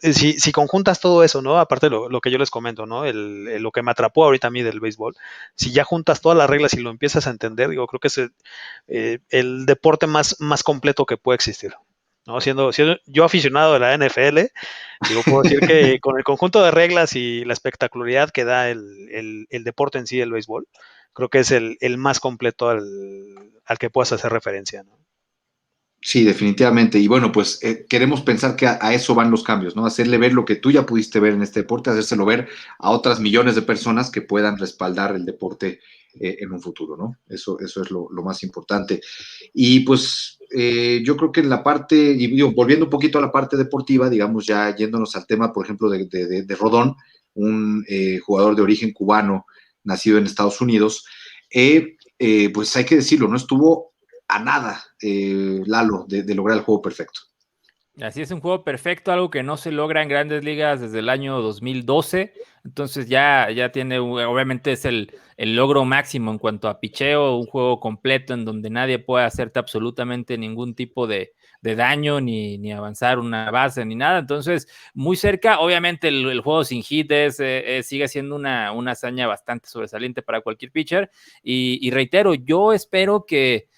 si conjuntas todo eso, ¿no? Aparte lo que yo les comento, ¿no? Lo que me atrapó ahorita a mí del béisbol, si ya juntas todas las reglas y lo empiezas a entender, digo, creo que es el deporte más completo que puede existir, ¿no? Siendo yo aficionado de la NFL, digo, puedo decir que con el conjunto de reglas y la espectacularidad que da el deporte en sí, el béisbol, creo que es el más completo al que puedas hacer referencia, ¿no? Sí, definitivamente. Y bueno, pues queremos pensar que a eso van los cambios, ¿no? Hacerle ver lo que tú ya pudiste ver en este deporte, hacérselo ver a otras millones de personas que puedan respaldar el deporte en un futuro, ¿no? Eso es lo más importante. Y pues yo creo que en la parte, y digo, volviendo un poquito a la parte deportiva, digamos, ya yéndonos al tema, por ejemplo, de Rodón, un jugador de origen cubano, nacido en Estados Unidos, pues hay que decirlo, no estuvo a nada, Lalo, de lograr el juego perfecto. Así es, un juego perfecto, algo que no se logra en Grandes Ligas desde el año 2012. Entonces ya tiene, obviamente es el logro máximo en cuanto a picheo, un juego completo en donde nadie puede hacerte absolutamente ningún tipo de daño, ni avanzar una base, ni nada. Entonces, muy cerca, obviamente el juego sin hit sigue siendo una hazaña bastante sobresaliente para cualquier pitcher. Y reitero, yo espero que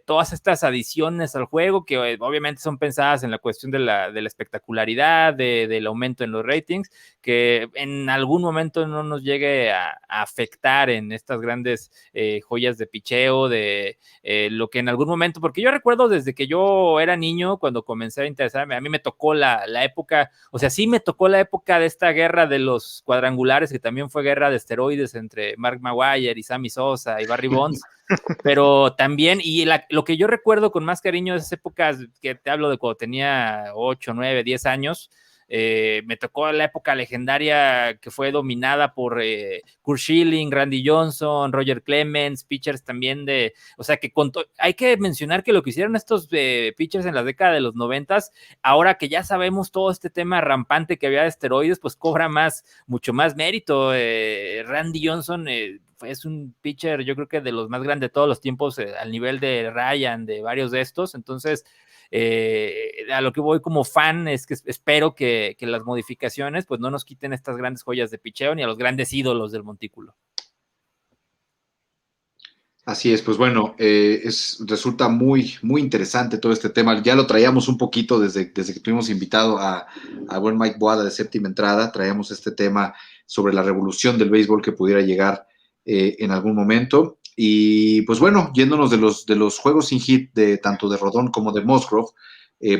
todas estas adiciones al juego, que obviamente son pensadas en la cuestión de la espectacularidad, del aumento en los ratings, que en algún momento no nos llegue a afectar en estas grandes joyas de picheo, de lo que en algún momento, porque yo recuerdo desde que yo era niño, cuando comencé a interesarme, a mí me tocó la época, o sea, sí me tocó la época de esta guerra de los cuadrangulares, que también fue guerra de esteroides entre Mark Maguire y Sammy Sosa y Barry Bonds, pero también, y lo que yo recuerdo con más cariño de esas épocas, que te hablo de cuando tenía 8, 9, 10 años, me tocó la época legendaria que fue dominada por Curt Schilling, Randy Johnson, Roger Clemens, pitchers también o sea que hay que mencionar que lo que hicieron estos pitchers en la década de los 90s, ahora que ya sabemos todo este tema rampante que había de esteroides, pues cobra mucho más mérito. Randy Johnson es un pitcher, yo creo que de los más grandes de todos los tiempos, al nivel de Ryan, de varios de estos. Entonces, a lo que voy como fan es que espero que las modificaciones pues no nos quiten estas grandes joyas de picheo ni a los grandes ídolos del montículo. Así es, pues bueno, resulta muy, muy interesante todo este tema. Ya lo traíamos un poquito desde que tuvimos invitado a buen Mike Boada de Séptima Entrada. Traíamos este tema sobre la revolución del béisbol que pudiera llegar en algún momento. Y pues bueno, yéndonos de los juegos sin hit, tanto de Rodón como de Musgrove,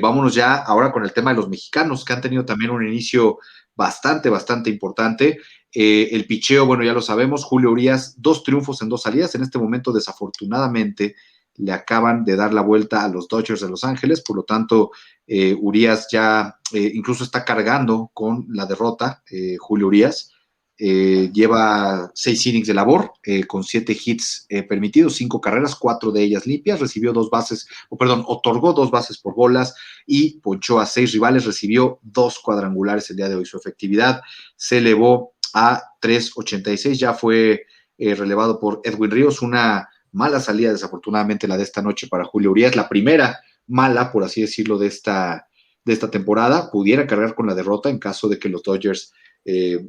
vámonos ya ahora con el tema de los mexicanos, que han tenido también un inicio bastante, bastante importante. El picheo, bueno, ya lo sabemos, Julio Urias, 2 triunfos en 2 salidas. En este momento, desafortunadamente, le acaban de dar la vuelta a los Dodgers de Los Ángeles, por lo tanto, Urias ya incluso está cargando con la derrota, Julio Urias. Lleva 6 innings de labor, con 7 hits permitidos, 5 carreras, 4 de ellas limpias, recibió 2 bases, otorgó 2 bases por bolas y ponchó a 6 rivales, recibió 2 cuadrangulares el día de hoy. Su efectividad se elevó a 3.86, ya fue relevado por Edwin Ríos. Una mala salida, desafortunadamente, la de esta noche para Julio Urias, la primera mala, por así decirlo, de esta temporada. Pudiera cargar con la derrota en caso de que los Dodgers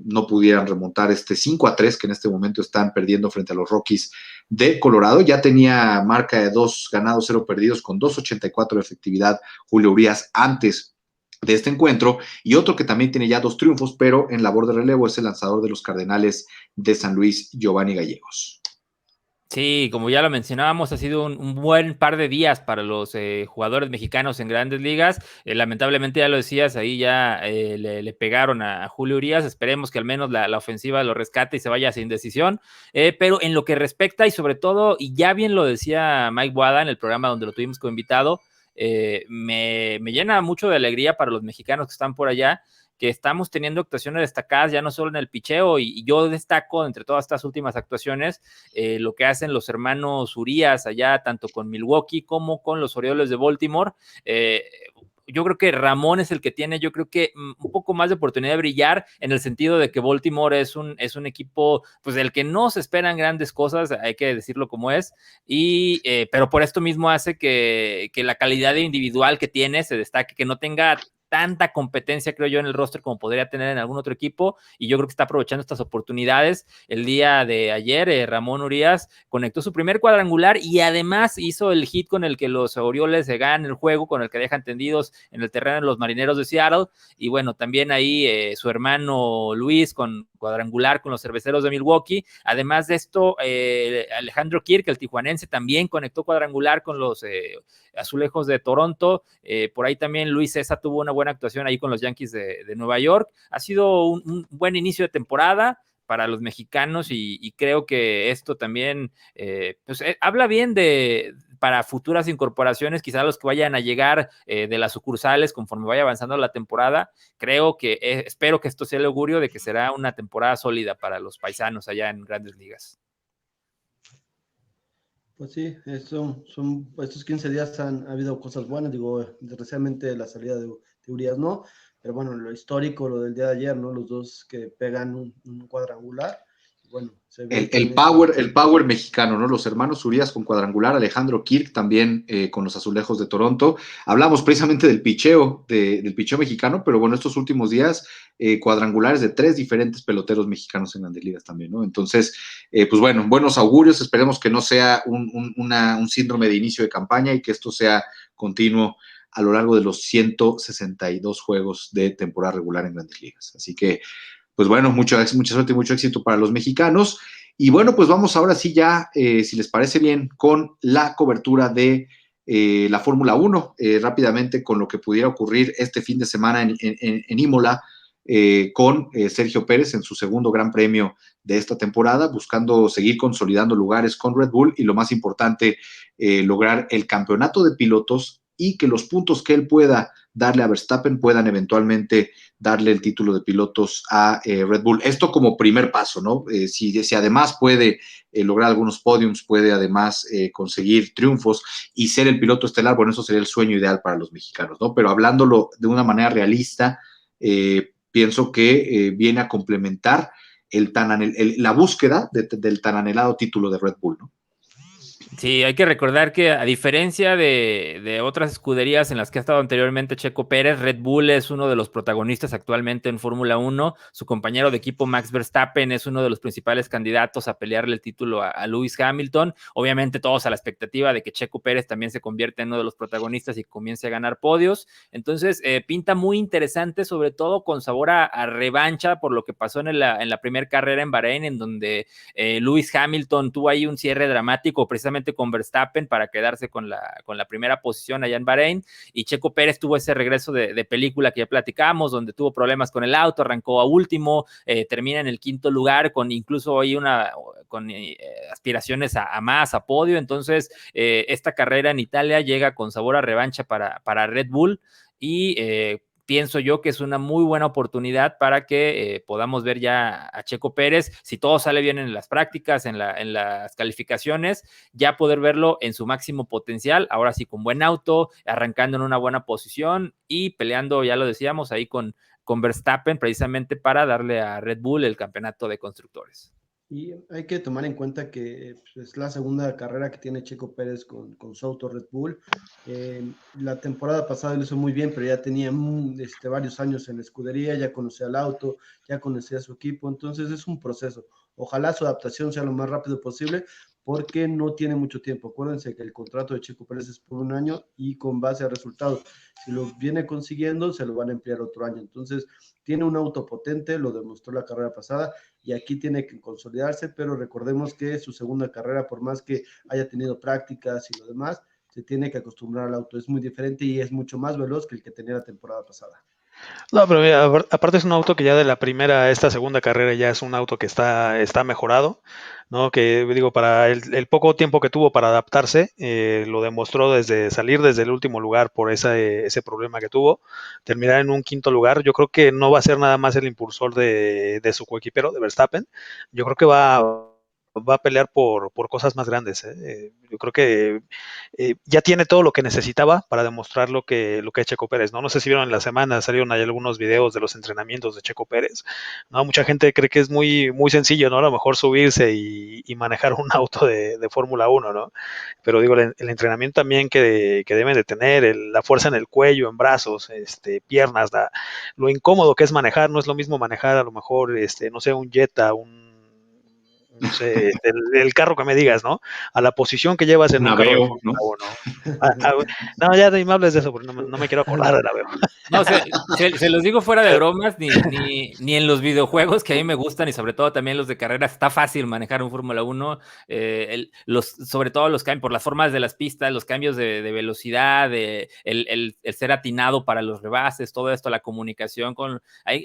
no pudieran remontar este 5-3 que en este momento están perdiendo frente a los Rockies de Colorado. Ya tenía marca de 2 ganados, 0 perdidos, con 2.84 de efectividad Julio Urias antes de este encuentro. Y otro que también tiene ya 2 triunfos, pero en labor de relevo, es el lanzador de los Cardenales de San Luis, Giovanny Gallegos. Sí, como ya lo mencionábamos, ha sido un buen par de días para los jugadores mexicanos en Grandes Ligas. Lamentablemente, ya lo decías, ahí ya le pegaron a Julio Urias. Esperemos que al menos la ofensiva lo rescate y se vaya sin decisión. Pero en lo que respecta y sobre todo, y ya bien lo decía Mike Boada en el programa donde lo tuvimos como invitado, me llena mucho de alegría para los mexicanos que están por allá, que estamos teniendo actuaciones destacadas ya no solo en el picheo, y yo destaco entre todas estas últimas actuaciones lo que hacen los hermanos Urias allá, tanto con Milwaukee como con los Orioles de Baltimore. Yo creo que Ramón es el que tiene, yo creo que un poco más de oportunidad de brillar, en el sentido de que Baltimore es un equipo, pues del que no se esperan grandes cosas, hay que decirlo como es, pero por esto mismo hace que la calidad individual que tiene se destaque, que no tenga tanta competencia, creo yo, en el roster como podría tener en algún otro equipo, y yo creo que está aprovechando estas oportunidades. El día de ayer, Ramón Urias conectó su primer cuadrangular y además hizo el hit con el que los Orioles se ganan el juego, con el que dejan tendidos en el terreno de los Marineros de Seattle. Y bueno, también ahí su hermano Luis con cuadrangular con los Cerveceros de Milwaukee. Además de esto, Alejandro Kirk, el tijuanense, también conectó cuadrangular con los Azulejos de Toronto. Por ahí también Luis César tuvo una buena actuación ahí con los Yankees de Nueva York. Ha sido un buen inicio de temporada para los mexicanos, y creo que esto también pues, habla bien para futuras incorporaciones, quizás los que vayan a llegar de las sucursales conforme vaya avanzando la temporada. Creo que espero que esto sea el augurio de que será una temporada sólida para los paisanos allá en Grandes Ligas. Pues sí, estos 15 días ha habido cosas buenas, digo, desgraciadamente la salida de Urias no, pero bueno, lo histórico, lo del día de ayer, ¿no? Los dos que pegan un cuadrangular, bueno, se ve El quién es. el power mexicano, ¿no? Los hermanos Urias con cuadrangular, Alejandro Kirk también con los Azulejos de Toronto. Hablamos precisamente del picheo, del picheo mexicano, pero bueno, estos últimos días cuadrangulares de 3 diferentes peloteros mexicanos en Grandes Ligas también, ¿no? Entonces, pues bueno, buenos augurios, esperemos que no sea un síndrome de inicio de campaña y que esto sea continuo a lo largo de los 162 juegos de temporada regular en Grandes Ligas. Así que, pues bueno, mucha suerte y mucho éxito para los mexicanos. Y bueno, pues vamos ahora sí ya, si les parece bien, con la cobertura de la Fórmula 1, rápidamente con lo que pudiera ocurrir este fin de semana en Imola, con Sergio Pérez en su segundo gran premio de esta temporada, buscando seguir consolidando lugares con Red Bull y lo más importante, lograr el campeonato de pilotos y que los puntos que él pueda darle a Verstappen puedan eventualmente darle el título de pilotos a Red Bull. Esto como primer paso, ¿no? Si además puede lograr algunos podiums, puede además conseguir triunfos y ser el piloto estelar, bueno, eso sería el sueño ideal para los mexicanos, ¿no? Pero hablándolo de una manera realista, pienso que viene a complementar la búsqueda del tan anhelado título de Red Bull, ¿no? Sí, hay que recordar que a diferencia de otras escuderías en las que ha estado anteriormente Checo Pérez, Red Bull es uno de los protagonistas actualmente en Fórmula 1. Su compañero de equipo Max Verstappen es uno de los principales candidatos a pelearle el título a Lewis Hamilton. Obviamente todos a la expectativa de que Checo Pérez también se convierta en uno de los protagonistas y comience a ganar podios. Entonces pinta muy interesante, sobre todo con sabor a revancha por lo que pasó en la primera carrera en Bahrein, en donde Lewis Hamilton tuvo ahí un cierre dramático precisamente con Verstappen para quedarse con la primera posición allá en Bahrein, y Checo Pérez tuvo ese regreso de película que ya platicamos, donde tuvo problemas con el auto, arrancó a último, termina en el quinto lugar con incluso ahí con aspiraciones a más, a podio. Entonces esta carrera en Italia llega con sabor a revancha para Red Bull, y pienso yo que es una muy buena oportunidad para que podamos ver ya a Checo Pérez, si todo sale bien en las prácticas, en las calificaciones, ya poder verlo en su máximo potencial, ahora sí con buen auto, arrancando en una buena posición y peleando, ya lo decíamos, ahí con Verstappen, precisamente para darle a Red Bull el campeonato de constructores. Y hay que tomar en cuenta que pues, es la segunda carrera que tiene Checo Pérez con su auto Red Bull. La temporada pasada lo hizo muy bien, pero ya tenía varios años en la escudería, ya conocía el auto, ya conocía a su equipo, entonces es un proceso. Ojalá su adaptación sea lo más rápido posible, porque no tiene mucho tiempo. Acuérdense que el contrato de Checo Pérez es por 1 año y con base a resultados. Si lo viene consiguiendo, se lo van a emplear otro año. Entonces, tiene un auto potente, lo demostró la carrera pasada, y aquí tiene que consolidarse, pero recordemos que su segunda carrera, por más que haya tenido prácticas y lo demás, se tiene que acostumbrar al auto. Es muy diferente y es mucho más veloz que el que tenía la temporada pasada. No, pero mira, aparte es un auto que ya de la primera a esta segunda carrera ya es un auto que está mejorado, ¿no? Que digo, para el poco tiempo que tuvo para adaptarse, lo demostró desde salir desde el último lugar por ese problema que tuvo, terminar en un quinto lugar. Yo creo que no va a ser nada más el impulsor de su coequipero, de Verstappen. Yo creo que va a pelear por cosas más grandes. Yo creo que ya tiene todo lo que necesitaba para demostrar lo que es Checo Pérez, ¿no? No sé si vieron en la semana, salieron ahí algunos videos de los entrenamientos de Checo Pérez, ¿no? Mucha gente cree que es muy, muy sencillo, ¿no? A lo mejor subirse y manejar un auto de Fórmula 1, ¿no? Pero digo, el entrenamiento también que deben de tener, la fuerza en el cuello, en brazos, piernas, lo incómodo que es manejar, no es lo mismo manejar a lo mejor, no sé, un Jetta, no sé, el carro que me digas, ¿no? A la posición que llevas en Un un carro de Aveo, Fórmula ¿no? 1. No, ya ni me hables de eso, porque no me quiero acordar de la Aveo. No, se los digo fuera de bromas, ni en los videojuegos que a mí me gustan y sobre todo también los de carreras, está fácil manejar un Fórmula 1, sobre todo los cambios, por las formas de las pistas, los cambios de velocidad, el ser atinado para los rebases, todo esto, la comunicación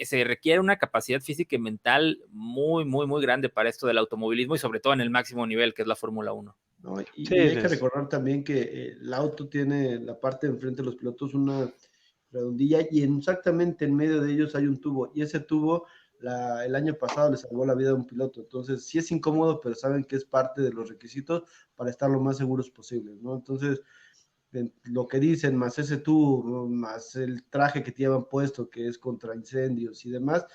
se requiere una capacidad física y mental muy, muy, muy grande para esto del automovilismo y sobre todo en el máximo nivel que es la Fórmula 1. ¿No? Y Sí, hay que recordar también que el auto tiene la parte de enfrente de los pilotos una redondilla y exactamente en medio de ellos hay un tubo y ese tubo el año pasado le salvó la vida a un piloto. Entonces sí es incómodo, pero saben que es parte de los requisitos para estar lo más seguros posibles, ¿no? Entonces lo que dicen, más ese tubo, más el traje que te llevan puesto, que es contra incendios y demás,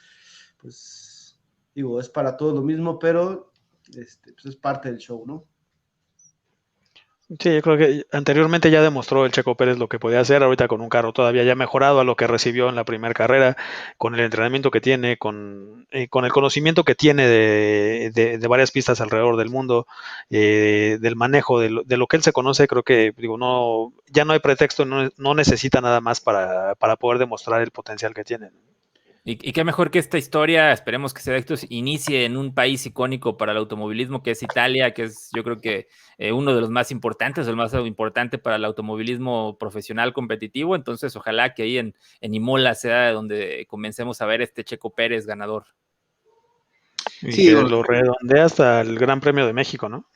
pues digo, es para todo lo mismo, pero pues es parte del show, ¿no? sí, yo creo que anteriormente ya demostró el Checo Pérez lo que podía hacer, ahorita con un carro todavía ya mejorado a lo que recibió en la primera carrera, con el entrenamiento que tiene, con el conocimiento que tiene de varias pistas alrededor del mundo, del manejo de lo que él se conoce, creo que digo, no, ya no hay pretexto, no necesita nada más para poder demostrar el potencial que tiene. Y qué mejor que esta historia, esperemos que se inicie en un país icónico para el automovilismo, que es Italia, que es yo creo que uno de los más importantes, el más importante para el automovilismo profesional competitivo. Entonces, ojalá que ahí en Imola sea donde comencemos a ver este Checo Pérez ganador. Y Sí, que lo redondea hasta el Gran Premio de México, ¿no?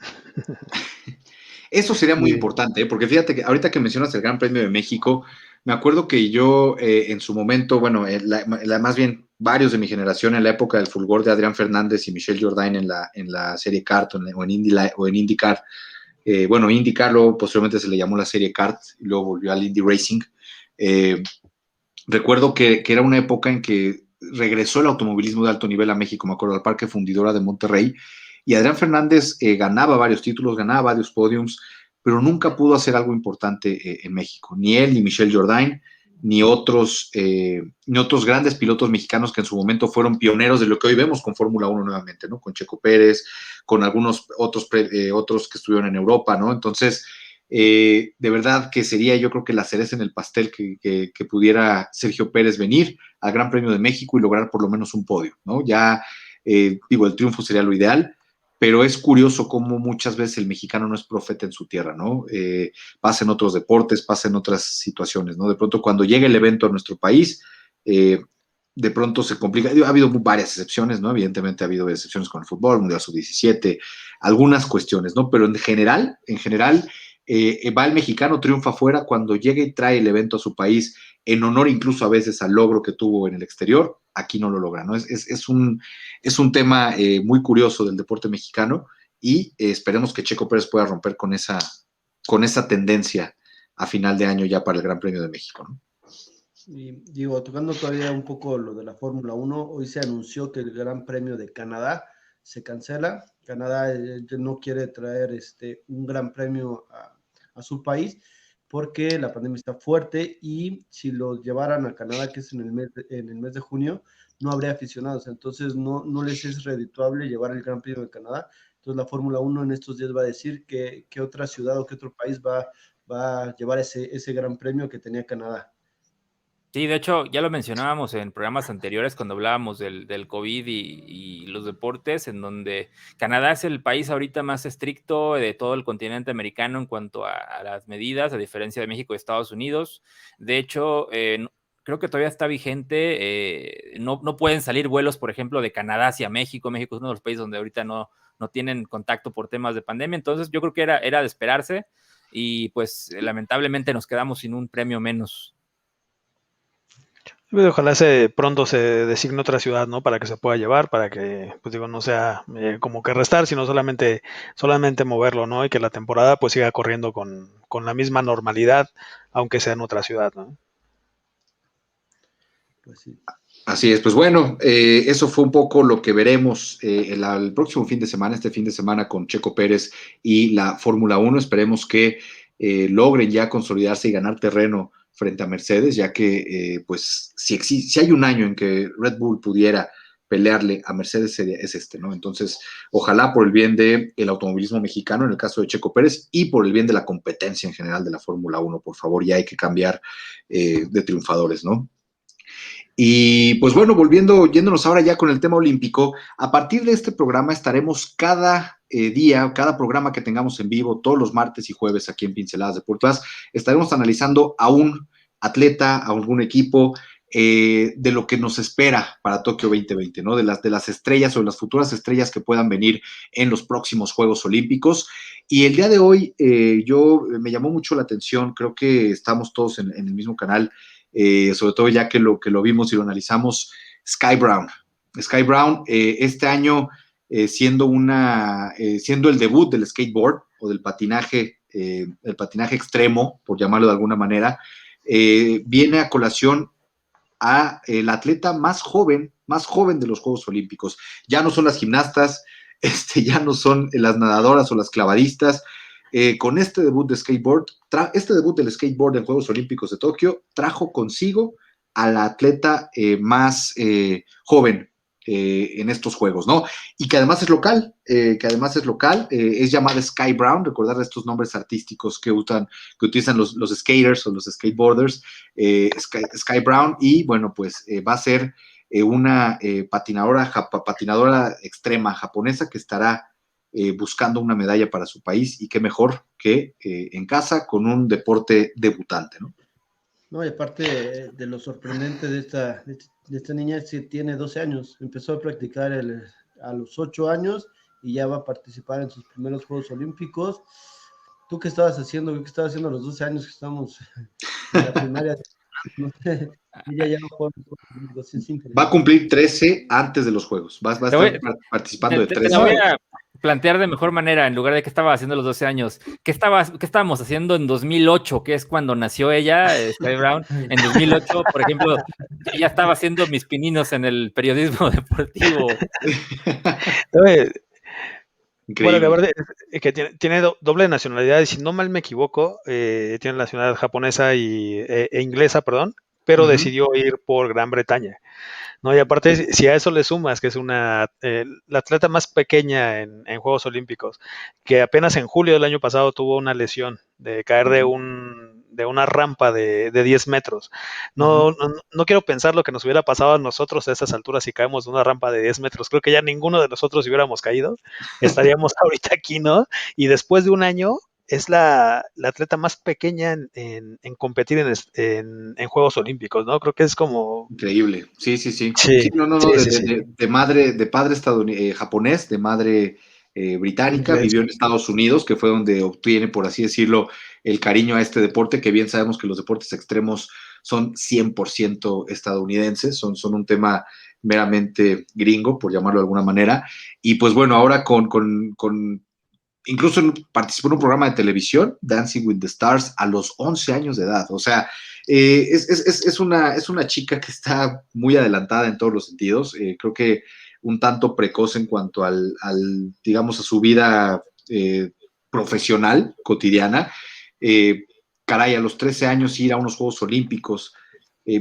eso sería muy Sí. importante, porque fíjate que ahorita que mencionas el Gran Premio de México, me acuerdo que yo en su momento, bueno, más bien varios de mi generación en la época del fulgor de Adrián Fernández y Michel Jourdain en la serie Kart o en IndyCar, bueno, IndyCar luego posteriormente se le llamó la serie Kart y luego volvió al Indy Racing. Recuerdo que era una época en que regresó el automovilismo de alto nivel a México, me acuerdo, al Parque Fundidora de Monterrey, y Adrián Fernández ganaba varios títulos, ganaba varios podiums, pero nunca pudo hacer algo importante en México. Ni él, ni Michel Jourdain, ni otros grandes pilotos mexicanos que en su momento fueron pioneros de lo que hoy vemos con Fórmula 1 nuevamente, ¿no? Con Checo Pérez, con algunos otros que estuvieron en Europa, ¿no? Entonces, de verdad que sería yo creo que la cereza en el pastel que pudiera Sergio Pérez venir al Gran Premio de México y lograr por lo menos un podio, ¿no? Ya, digo, el triunfo sería lo ideal, pero es curioso cómo muchas veces el mexicano no es profeta en su tierra, ¿no? Pasa en otros deportes, pasa en otras situaciones, ¿no? De pronto cuando llega el evento a nuestro país, de pronto se complica. Ha habido varias excepciones, ¿no? Evidentemente ha habido excepciones con el fútbol, Mundial Sub-17, algunas cuestiones, ¿no? Pero en general, va el mexicano, triunfa afuera, cuando llega y trae el evento a su país, en honor incluso a veces al logro que tuvo en el exterior, aquí no lo logra, ¿no? Es un tema muy curioso del deporte mexicano y esperemos que Checo Pérez pueda romper con esa tendencia a final de año ya para el Gran Premio de México, ¿no? Y digo, tocando todavía un poco lo de la Fórmula 1, hoy se anunció que el Gran Premio de Canadá se cancela. Canadá no quiere traer un Gran Premio a su país porque la pandemia está fuerte y si lo llevaran a Canadá, que es en el mes de junio, no habría aficionados. Entonces no les es redituable llevar el Gran Premio de Canadá. Entonces la Fórmula 1 en estos días va a decir qué otra ciudad o qué otro país va a llevar ese gran premio que tenía Canadá. Sí, de hecho, ya lo mencionábamos en programas anteriores cuando hablábamos del COVID y los deportes, en donde Canadá es el país ahorita más estricto de todo el continente americano en cuanto a las medidas, a diferencia de México y Estados Unidos. De hecho, creo que todavía está vigente, no pueden salir vuelos, por ejemplo, de Canadá hacia México. México es uno de los países donde ahorita no tienen contacto por temas de pandemia, entonces yo creo que era de esperarse y pues lamentablemente nos quedamos sin un premio menos. Ojalá pronto se designe otra ciudad, ¿no? Para que se pueda llevar, para que, pues digo, no sea como que restar, sino solamente moverlo, ¿no? Y que la temporada pues siga corriendo con la misma normalidad, aunque sea en otra ciudad, ¿no? Pues sí. Así es, pues bueno, eso fue un poco lo que veremos el próximo fin de semana, este fin de semana con Checo Pérez y la Fórmula 1. Esperemos que logren ya consolidarse y ganar terreno frente a Mercedes, ya que pues si hay un año en que Red Bull pudiera pelearle a Mercedes es este, ¿no? Entonces, ojalá por el bien del automovilismo mexicano, en el caso de Checo Pérez, y por el bien de la competencia en general de la Fórmula 1, por favor, ya hay que cambiar de triunfadores, ¿no? Y pues bueno, yéndonos ahora ya con el tema olímpico, a partir de este programa estaremos cada día, cada programa que tengamos en vivo, todos los martes y jueves aquí en Pinceladas Deportivas, estaremos analizando a un atleta, a algún equipo, de lo que nos espera para Tokio 2020, ¿no? De las estrellas o de las futuras estrellas que puedan venir en los próximos Juegos Olímpicos. Y el día de hoy me llamó mucho la atención, creo que estamos todos en el mismo canal, sobre todo ya que lo vimos y lo analizamos, Sky Brown. Sky Brown, este año siendo el debut del skateboard o del patinaje, el patinaje extremo, por llamarlo de alguna manera, viene a colación a el atleta más joven de los Juegos Olímpicos. Ya no son las gimnastas, ya no son las nadadoras o las clavadistas. Con este debut de skateboard, este debut del skateboard en Juegos Olímpicos de Tokio trajo consigo a la atleta más joven en estos Juegos, ¿no? Y que además es local, es llamada Sky Brown, recordar estos nombres artísticos que utilizan los skaters o los skateboarders, Sky Brown, y bueno, pues va a ser una patinadora extrema japonesa que estará buscando una medalla para su país, y qué mejor que en casa con un deporte debutante, ¿no? No, y aparte de lo sorprendente de esta niña, es que tiene 12 años, empezó a practicar a los 8 años y ya va a participar en sus primeros Juegos Olímpicos. ¿Tú qué estabas haciendo? ¿Qué estabas haciendo a los 12 años que estamos en la primaria? No sé, ella ya no juega en los Juegos Olímpicos, es increíble. Va a cumplir 13 antes de los Juegos, va a estar participando de 13. Te voy a plantear de mejor manera, en lugar de qué estaba haciendo a los 12 años. ¿Qué estábamos haciendo en 2008, que es cuando nació ella, Sky Brown? En 2008, por ejemplo, yo ya estaba haciendo mis pininos en el periodismo deportivo. Bueno, la verdad es que tiene doble nacionalidad, y si no mal me equivoco, tiene nacionalidad japonesa e inglesa, perdón, pero decidió ir por Gran Bretaña, ¿no? Y aparte, si a eso le sumas que es la atleta más pequeña en Juegos Olímpicos, que apenas en julio del año pasado tuvo una lesión de caer de una rampa de 10 metros. No quiero pensar lo que nos hubiera pasado a nosotros a esas alturas si caemos de una rampa de 10 metros. Creo que ya ninguno de nosotros hubiéramos caído. Estaríamos ahorita aquí, ¿no? Y después de un año es la atleta más pequeña en competir en Juegos Olímpicos, ¿no? Creo que es como... Increíble, sí. Sí, de padre japonés, de madre británica, vivió en Estados Unidos, que fue donde obtiene, por así decirlo, el cariño a este deporte, que bien sabemos que los deportes extremos son 100% estadounidenses, son un tema meramente gringo, por llamarlo de alguna manera, y pues bueno, ahora incluso participó en un programa de televisión, Dancing with the Stars, a los 11 años de edad. O sea, es una chica que está muy adelantada en todos los sentidos. Creo que un tanto precoz en cuanto digamos, a su vida profesional, cotidiana. Caray, a los 13 años ir a unos Juegos Olímpicos,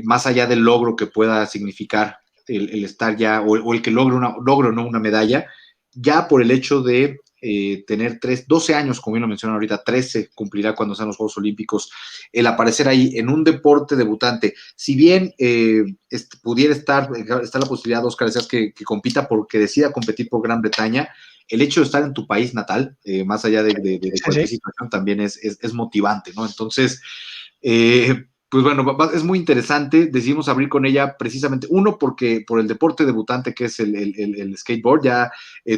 más allá del logro que pueda significar el estar ya, o el que logre una medalla, ya por el hecho de tener 12 años, como bien lo mencionaron ahorita, 13 cumplirá cuando sean los Juegos Olímpicos, el aparecer ahí en un deporte debutante. Si bien pudiera estar la posibilidad, Oscar, decías que compita porque decida competir por Gran Bretaña, el hecho de estar en tu país natal, más allá de cualquier situación, también es motivante, ¿no? Entonces, pues bueno, es muy interesante. Decidimos abrir con ella precisamente, uno, porque por el deporte debutante que es el skateboard. Ya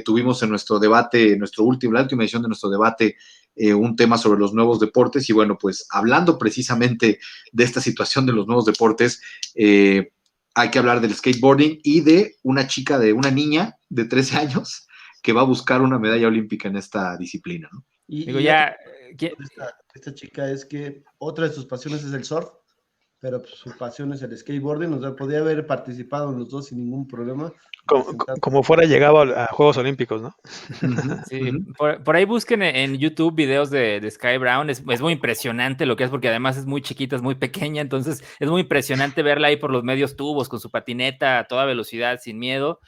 tuvimos en nuestro debate, la última edición de nuestro debate, un tema sobre los nuevos deportes. Y bueno, pues hablando precisamente de esta situación de los nuevos deportes, hay que hablar del skateboarding y de una niña de 13 años que va a buscar una medalla olímpica en esta disciplina, ¿no? Digo, ya... Esta chica es que otra de sus pasiones es el surf, pero pues, su pasión es el skateboarding. O sea, podía haber participado en los dos sin ningún problema. Como fuera llegaba a Juegos Olímpicos, ¿no? Sí, por ahí busquen en YouTube videos de Sky Brown. Es muy impresionante lo que es, porque además es muy chiquita, es muy pequeña, entonces es muy impresionante verla ahí por los medios tubos con su patineta a toda velocidad, sin miedo.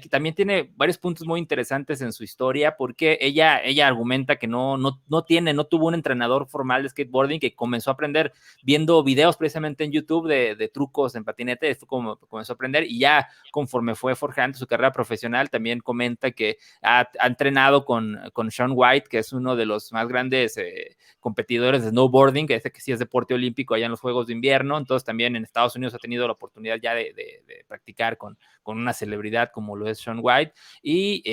También tiene varios puntos muy interesantes en su historia, porque ella argumenta que no tuvo un entrenador formal de skateboarding, que comenzó a aprender viendo videos precisamente en YouTube de trucos en patinete. Esto como comenzó a aprender, y ya conforme fue forjando su carrera profesional, también comenta que ha entrenado con Shaun White, que es uno de los más grandes competidores de snowboarding, que sí es deporte olímpico allá en los Juegos de Invierno. Entonces también en Estados Unidos ha tenido la oportunidad ya de practicar con una celebridad como lo es Shaun White. Y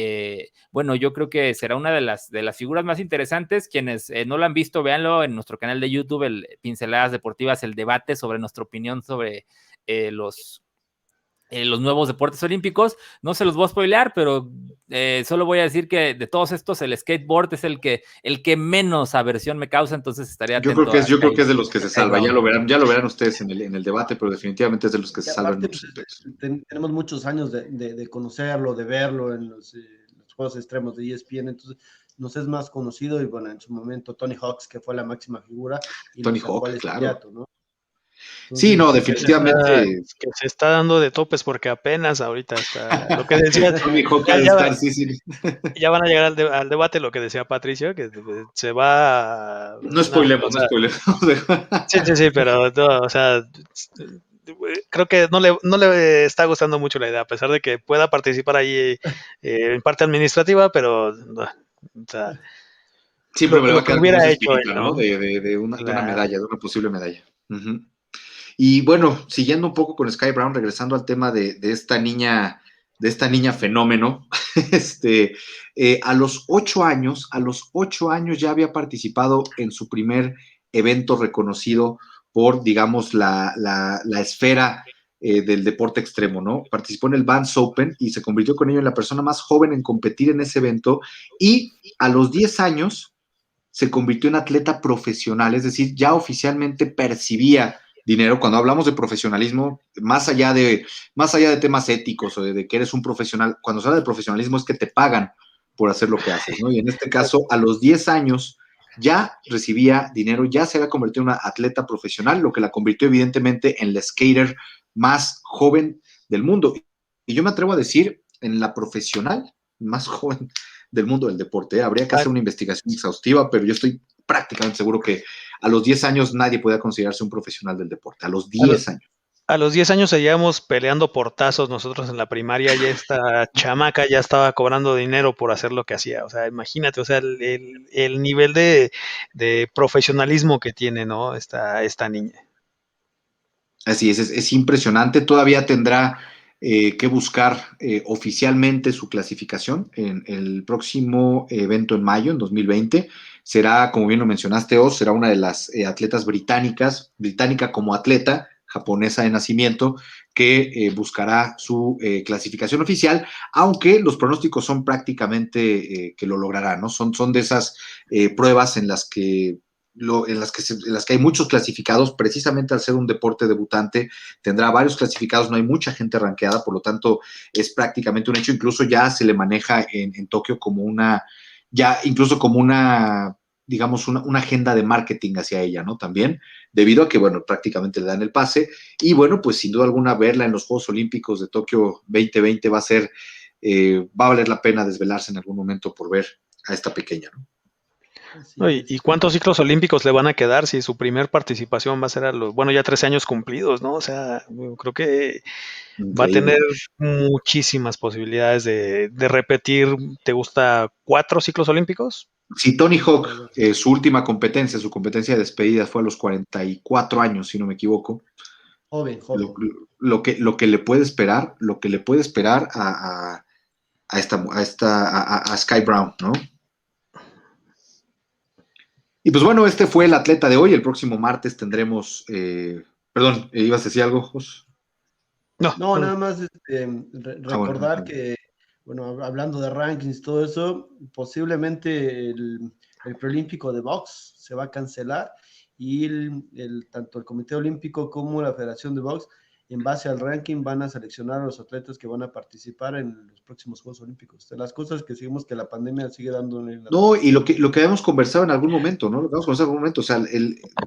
bueno, yo creo que será una de las figuras más interesantes. Quienes no lo han visto, véanlo en nuestro canal de YouTube, el Pinceladas Deportivas, el debate sobre nuestra opinión sobre los nuevos deportes olímpicos. No se los voy a spoilear, pero solo voy a decir que de todos estos, el skateboard es el que menos aversión me causa, entonces estaré atento. Yo creo que es de los que se salva. Ya lo verán ustedes en el debate, pero definitivamente es de los que se salvan. Tenemos muchos años de conocerlo, de verlo en los juegos extremos de ESPN, entonces nos es más conocido. Y bueno, en su momento Tony Hawks, que fue la máxima figura, y Tony Hawk, claro. ¿no? Entonces, sí, no, definitivamente. Que se está dando de topes, porque apenas ahorita está lo que decía. Ya van a llegar al debate, lo que decía Patricio, que se va. No spoilemos. Sí, pero no, o sea, creo que no le está gustando mucho la idea, a pesar de que pueda participar ahí en parte administrativa, pero no, o sea, siempre me va a quedar hubiera como hecho espinita, ¿no? De una medalla, de una posible medalla. Y bueno, siguiendo un poco con Sky Brown, regresando al tema de esta niña fenómeno, a los 8 años ya había participado en su primer evento reconocido por, digamos, la esfera del deporte extremo, ¿no? Participó en el Vans Open y se convirtió con ello en la persona más joven en competir en ese evento, y a los 10 años se convirtió en atleta profesional, es decir, ya oficialmente percibía dinero. Cuando hablamos de profesionalismo, más allá de temas éticos o de que eres un profesional, cuando se habla de profesionalismo es que te pagan por hacer lo que haces, ¿no? Y en este caso, a los 10 años ya recibía dinero, ya se había convertido en una atleta profesional, lo que la convirtió evidentemente en la skater más joven del mundo. Y yo me atrevo a decir, en la profesional más joven del mundo del deporte. Habría que hacer una investigación exhaustiva, pero yo estoy prácticamente seguro que a los 10 años nadie podía considerarse un profesional del deporte. A los 10 años. A los 10 años seguíamos peleando portazos nosotros en la primaria, y esta chamaca ya estaba cobrando dinero por hacer lo que hacía. O sea, imagínate, o sea, el nivel de profesionalismo que tiene, ¿no? Esta niña. Así es impresionante. Todavía tendrá que buscar oficialmente su clasificación en el próximo evento en mayo, en 2020. Será, como bien lo mencionaste, Oz, será una de las atletas británica como atleta, japonesa de nacimiento, que buscará su clasificación oficial, aunque los pronósticos son prácticamente que lo logrará, ¿no? Son de esas pruebas en las que hay muchos clasificados. Precisamente al ser un deporte debutante, tendrá varios clasificados, no hay mucha gente rankeada, por lo tanto es prácticamente un hecho. Incluso ya se le maneja en Tokio como digamos, una agenda de marketing hacia ella, ¿no? También, debido a que, bueno, prácticamente le dan el pase. Y bueno, pues sin duda alguna, verla en los Juegos Olímpicos de Tokio 2020 va a valer la pena desvelarse en algún momento por ver a esta pequeña, ¿no? ¿Y cuántos ciclos olímpicos le van a quedar si su primer participación va a ser ya 13 años cumplidos, ¿no? O sea, creo que va a Increíble. tener muchísimas posibilidades de repetir, ¿te gusta 4 ciclos olímpicos? Sí, Tony Hawk, su última competencia, su competencia de despedida fue a los 44 años, si no me equivoco. Joven. Lo que le puede esperar, a Sky Brown, ¿no? Y pues bueno, este fue el atleta de hoy. El próximo martes tendremos, perdón, ¿ibas a decir algo, Jos? No, nada más recordar Bueno. que, bueno, hablando de rankings y todo eso, posiblemente el preolímpico de box se va a cancelar y tanto el Comité Olímpico como la Federación de Box, en base al ranking, van a seleccionar a los atletas que van a participar en los próximos Juegos Olímpicos. De las cosas que seguimos que la pandemia sigue dando en la... No, y lo que habíamos conversado en algún momento, ¿no? Lo que habíamos conversado en algún momento, o sea,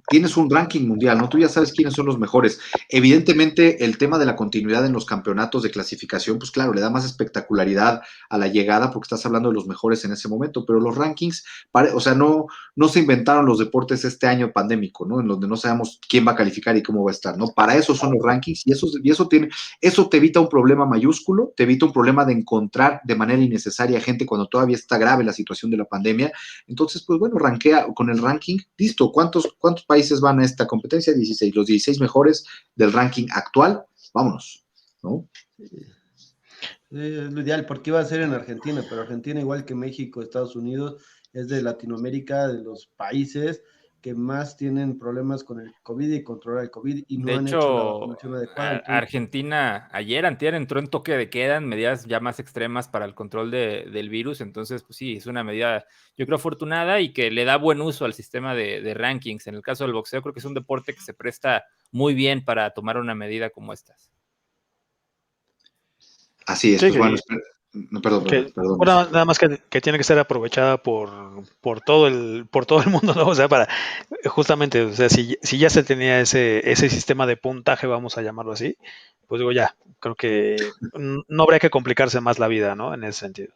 tienes un ranking mundial, ¿no? Tú ya sabes quiénes son los mejores. Evidentemente, el tema de la continuidad en los campeonatos de clasificación, pues claro, le da más espectacularidad a la llegada porque estás hablando de los mejores en ese momento, pero los rankings, o sea, no se inventaron los deportes este año pandémico, ¿no? En donde no sabemos quién va a calificar y cómo va a estar, ¿no? Para eso son los rankings y eso te evita un problema mayúsculo, te evita un problema de encontrar de manera innecesaria gente cuando todavía está grave la situación de la pandemia. Entonces, pues bueno, rankea con el ranking, listo. ¿Cuántos países van a esta competencia? 16, los 16 mejores del ranking actual, vámonos, ¿no? Es lo ideal, porque iba a ser en Argentina, pero Argentina, igual que México, Estados Unidos, es de Latinoamérica, de los países que más tienen problemas con el COVID y controlar el COVID y no De han hecho la hecho, vacunación adecuada. Entonces, Argentina antier entró en toque de queda, en medidas ya más extremas para el control del virus. Entonces, pues sí, es una medida, yo creo, afortunada y que le da buen uso al sistema de rankings. En el caso del boxeo, creo que es un deporte que se presta muy bien para tomar una medida como estas. Así es, Sí, pues bueno, no, perdón. bueno, nada más que tiene que ser aprovechada por todo el mundo, ¿no? O sea, para justamente, o sea, si ya se tenía ese sistema de puntaje, vamos a llamarlo así, pues digo, ya, creo que no habría que complicarse más la vida, ¿no? En ese sentido.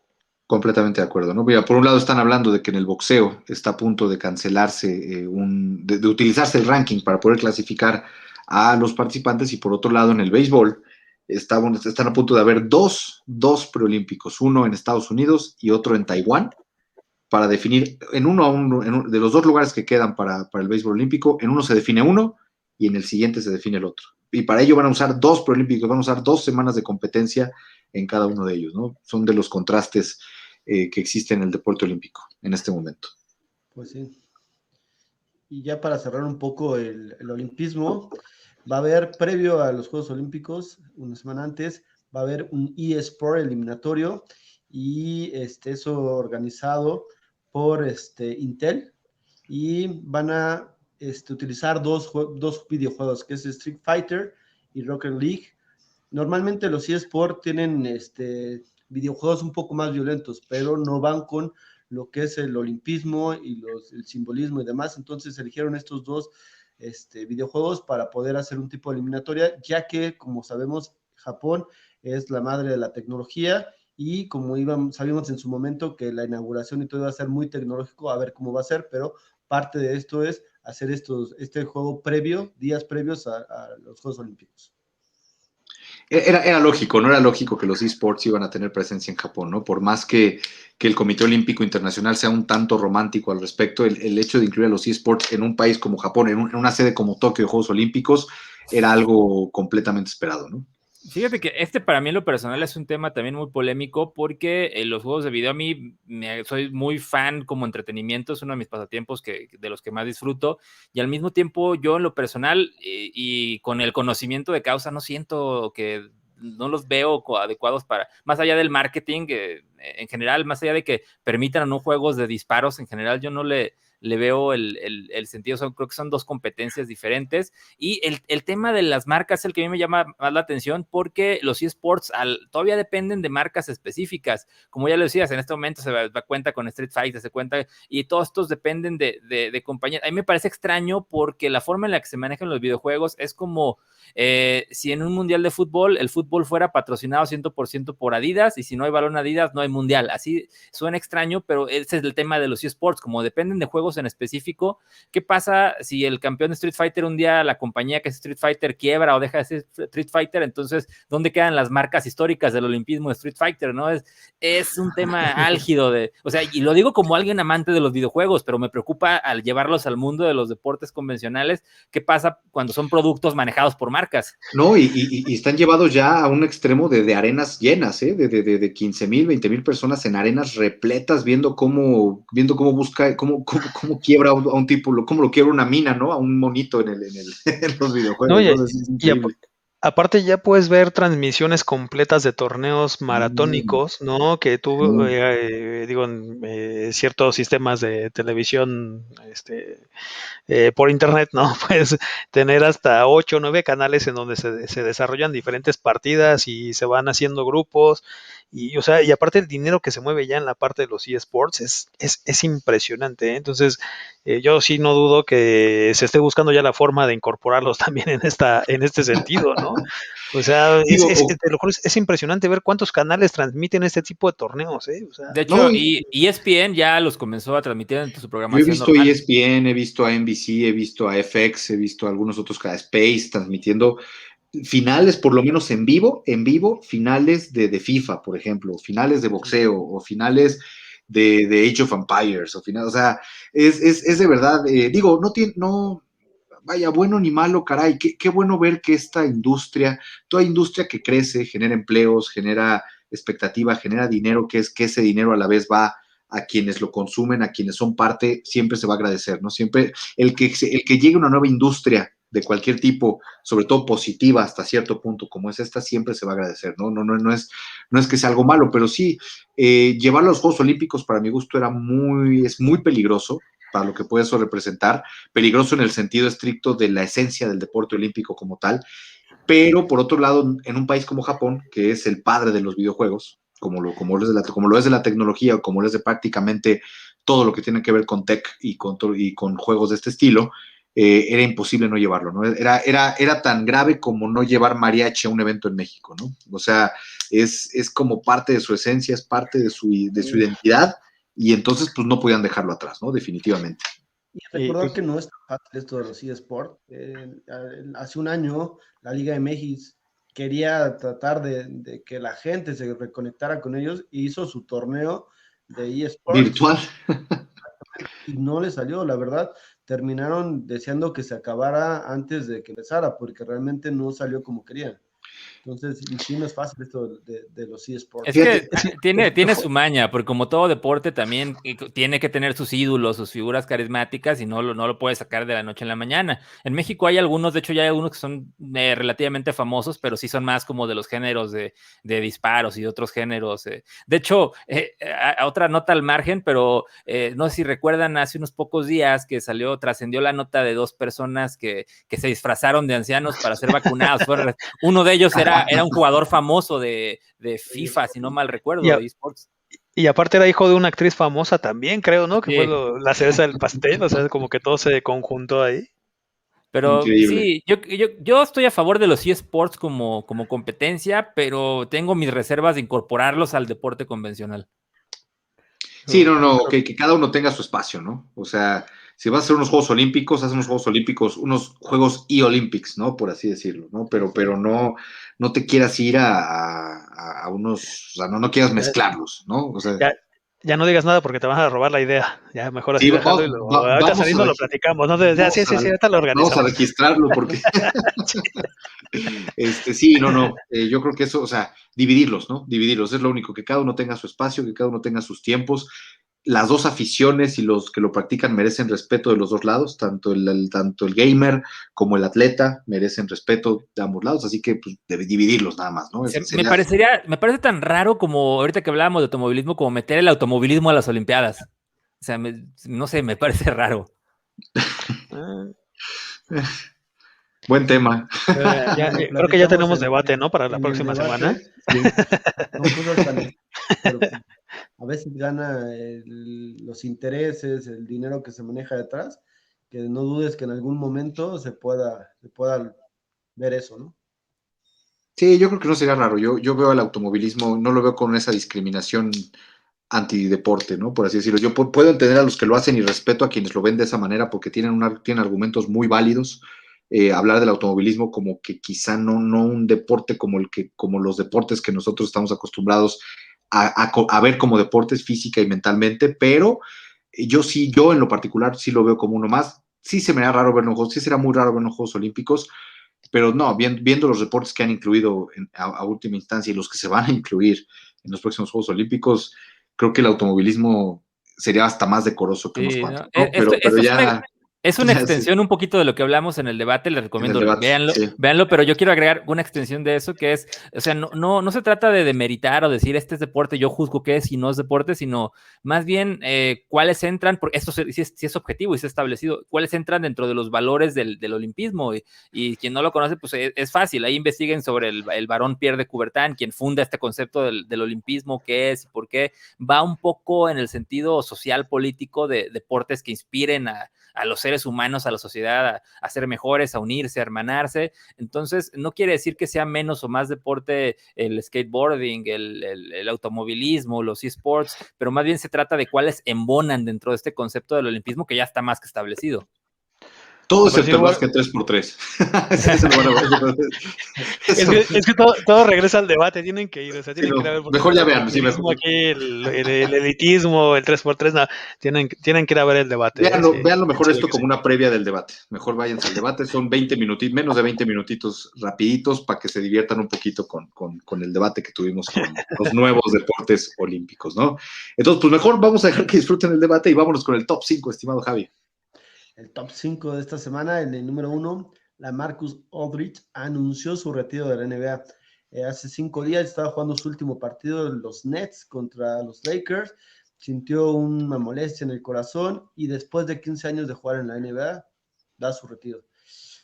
Completamente de acuerdo, ¿no? Mira, por un lado están hablando de que en el boxeo está a punto de cancelarse, de utilizarse el ranking para poder clasificar a los participantes y por otro lado en el béisbol están a punto de haber dos preolímpicos, uno en Estados Unidos y otro en Taiwán, para definir de los dos lugares que quedan para el béisbol olímpico, en uno se define uno y en el siguiente se define el otro. Y para ello van a usar dos preolímpicos, van a usar 2 semanas de competencia en cada uno de ellos, ¿no? Son de los contrastes que existen en el deporte olímpico en este momento. pues sí. Y ya para cerrar un poco el olimpismo, va a haber, previo a los Juegos Olímpicos, una semana antes, va a haber un eSport eliminatorio y eso organizado por Intel y van a utilizar dos videojuegos, que es Street Fighter y Rocket League. Normalmente los eSports tienen videojuegos un poco más violentos, pero no van con lo que es el olimpismo y el simbolismo y demás. Entonces eligieron estos dos videojuegos para poder hacer un tipo de eliminatoria, ya que, como sabemos, Japón es la madre de la tecnología y como sabíamos en su momento que la inauguración y todo iba a ser muy tecnológico, a ver cómo va a ser, pero parte de esto es hacer este juego días previos a los Juegos Olímpicos. Era lógico, no era lógico que los esports iban a tener presencia en Japón, ¿no? Por más que el Comité Olímpico Internacional sea un tanto romántico al respecto, el hecho de incluir a los esports en un país como Japón, en una sede como Tokio de Juegos Olímpicos, era algo completamente esperado, ¿no? Fíjate que para mí en lo personal es un tema también muy polémico porque los juegos de video a mí soy muy fan como entretenimiento, es uno de mis pasatiempos de los que más disfruto y al mismo tiempo yo en lo personal y con el conocimiento de causa no siento que no los veo adecuados para, más allá del marketing en general, más allá de que permitan o no juegos de disparos en general, yo no le le veo el sentido. Creo que son dos competencias diferentes. Y el tema de las marcas es el que a mí me llama más la atención, porque los eSports todavía dependen de marcas específicas. Como ya lo decías, en este momento se da cuenta con Street Fighter, se cuenta, y todos estos dependen de compañías. A mí me parece extraño porque la forma en la que se manejan los videojuegos es como si en un mundial de fútbol el fútbol fuera patrocinado 100% por Adidas, y si no hay balón Adidas no hay mundial. Así suena extraño, pero ese es el tema de los eSports. Como dependen de juegos en específico, ¿qué pasa si el campeón de Street Fighter un día, la compañía que es Street Fighter, quiebra o deja de ser Street Fighter? Entonces, ¿dónde quedan las marcas históricas del olimpismo de Street Fighter? ¿No? Es un tema álgido o sea, y lo digo como alguien amante de los videojuegos, pero me preocupa al llevarlos al mundo de los deportes convencionales. ¿Qué pasa cuando son productos manejados por marcas? No, y están llevados ya a un extremo de arenas llenas, de 15,000, 20,000 personas en arenas repletas, viendo cómo busca, cómo quiebra a un tipo, cómo lo quiebra una mina, ¿no? A un monito en los videojuegos. No, Entonces, es increíble. Aparte ya puedes ver transmisiones completas de torneos maratónicos, ¿no? Que tú, digo, en ciertos sistemas de televisión, por internet, ¿no? Puedes tener hasta 8 o 9 canales en donde se desarrollan diferentes partidas y se van haciendo grupos. Y, o sea, y aparte el dinero que se mueve ya en la parte de los eSports es impresionante, ¿eh? Entonces, yo sí no dudo que se esté buscando ya la forma de incorporarlos también en este sentido, ¿no? O sea, Digo, te lo juro, es impresionante ver cuántos canales transmiten este tipo de torneos, ¿eh? O sea, De hecho, no, y ESPN ya los comenzó a transmitir en su yo he programación visto normal. ESPN, he visto a NBC, he visto a FX, he visto a algunos otros, a Space, transmitiendo finales, por lo menos en vivo, finales de FIFA, por ejemplo, finales de boxeo, o finales de Age of Empires, o sea, es de verdad, digo, vaya, bueno ni malo, caray, qué bueno ver que esta industria, toda industria que crece, genera empleos, genera expectativa, genera dinero, que ese dinero a la vez va a quienes lo consumen, a quienes son parte, siempre se va a agradecer, ¿no? Siempre el que llegue una nueva industria de cualquier tipo, sobre todo positiva hasta cierto punto, como es esta, siempre se va a agradecer, ¿no? No es que sea algo malo, pero sí, llevar los Juegos Olímpicos para mi gusto es muy peligroso para lo que puede eso representar, peligroso en el sentido estricto de la esencia del deporte olímpico como tal, pero por otro lado, en un país como Japón, que es el padre de los videojuegos, como lo es de la tecnología, o como lo es de prácticamente todo lo que tiene que ver con tech y con juegos de este estilo, era imposible no llevarlo, ¿no? Era tan grave como no llevar mariachi a un evento en México, ¿no? O sea, es como parte de su esencia, es parte de su identidad, y entonces pues no podían dejarlo atrás, ¿no? Definitivamente. Y recordar que no es tan fácil esto de los eSports. Hace un año la Liga MX quería tratar de que la gente se reconectara con ellos y hizo su torneo de eSports. Virtual. Y no le salió, la verdad. Terminaron deseando que se acabara antes de que empezara, porque realmente no salió como querían. Entonces, sí, no es fácil esto de los eSports. Es que tiene su maña, porque como todo deporte también tiene que tener sus ídolos, sus figuras carismáticas, y no lo puede sacar de la noche en la mañana. En México hay algunos, de hecho ya hay algunos que son relativamente famosos, pero sí son más como de los géneros de disparos y de otros géneros. De hecho, a otra nota al margen, pero no sé si recuerdan, hace unos pocos días que trascendió la nota de 2 personas que se disfrazaron de ancianos para ser vacunados. Uno de ellos era un jugador famoso de FIFA, si no mal recuerdo, de eSports. Y aparte era hijo de una actriz famosa también, creo, ¿no? Que Sí. fue la cereza del pastel, o sea, como que todo se conjuntó ahí. Pero Increíble. sí, yo estoy a favor de los eSports como competencia, pero tengo mis reservas de incorporarlos al deporte convencional. Sí, no, que cada uno tenga su espacio, ¿no? O sea, si vas a hacer unos Juegos Olímpicos, haz unos Juegos Olímpicos, unos Juegos e-Olympics, ¿no? Por así decirlo, ¿no? Pero no te quieras ir a unos, o sea, no quieras mezclarlos, ¿no? O sea, ya no digas nada porque te van a robar la idea. Ya mejor así sí, déjalo y ahorita saliendo lo platicamos, ¿no? Sí, ahorita lo organizamos. Vamos a registrarlo porque sí, yo creo que eso, o sea, dividirlos, ¿no? Dividirlos, es lo único, que cada uno tenga su espacio, que cada uno tenga sus tiempos. Las dos aficiones y los que lo practican merecen respeto de los dos lados, tanto el gamer como el atleta merecen respeto de ambos lados, así que pues debe dividirlos nada más, ¿no? Me parece tan raro como ahorita que hablábamos de automovilismo, como meter el automovilismo a las Olimpiadas. sea, no sé, me parece raro. Buen tema. Creo que ya tenemos debate, ¿no? Para la próxima semana. Sí, son cosas tan... Pero a veces gana los intereses, el dinero que se maneja detrás, que no dudes que en algún momento se pueda ver eso, ¿no? Sí, yo creo que no sería raro. Yo veo el automovilismo, no lo veo con esa discriminación antideporte, ¿no? Por así decirlo. Yo puedo entender a los que lo hacen y respeto a quienes lo ven de esa manera porque tienen argumentos muy válidos. Hablar del automovilismo como que quizá no un deporte como los deportes que nosotros estamos acostumbrados a ver como deportes física y mentalmente, pero yo en lo particular sí lo veo como uno más. Sí se me hará raro ver unos Juegos, sí será muy raro ver unos Juegos Olímpicos, pero no, viendo los reportes que han incluido a última instancia y los que se van a incluir en los próximos Juegos Olímpicos, creo que el automovilismo sería hasta más decoroso que unos Sí, cuantos, ¿no? ¿no? Pero ya... Es una extensión un poquito de lo que hablamos en el debate, les recomiendo, véanlo, pero yo quiero agregar una extensión de eso que es, o sea, no se trata de demeritar o decir este es deporte, yo juzgo que es y no es deporte, sino más bien cuáles entran, porque esto sí es objetivo y se ha establecido, cuáles entran dentro de los valores del olimpismo y quien no lo conoce, pues es fácil, ahí investiguen sobre el varón Pierre de Coubertin, quien funda este concepto del olimpismo, qué es y por qué, va un poco en el sentido social político de deportes que inspiren a los seres humanos, a la sociedad, a ser mejores, a unirse, a hermanarse. Entonces, no quiere decir que sea menos o más deporte el skateboarding, el automovilismo, los esports, pero más bien se trata de cuáles embonan dentro de este concepto del olimpismo que ya está más que establecido. Todo excepto el básquet 3x3. Es que todo regresa al debate, tienen que ir, o sea, tienen que ir a ver. Mejor ya vean. Sí, aquí el elitismo, el 3x3, no, tienen que ir a ver el debate. Veanlo mejor esto como una previa del debate. Mejor váyanse al debate, son 20 minutitos, menos de 20 minutitos rapiditos para que se diviertan un poquito con el debate que tuvimos con los nuevos deportes olímpicos, ¿no? Entonces, pues mejor vamos a dejar que disfruten el debate y vámonos con el top 5, estimado Javi. El top 5 de esta semana, en el número 1, la Marcus Aldridge anunció su retiro de la NBA. Hace 5 días estaba jugando su último partido en los Nets contra los Lakers, sintió una molestia en el corazón y después de 15 años de jugar en la NBA, da su retiro.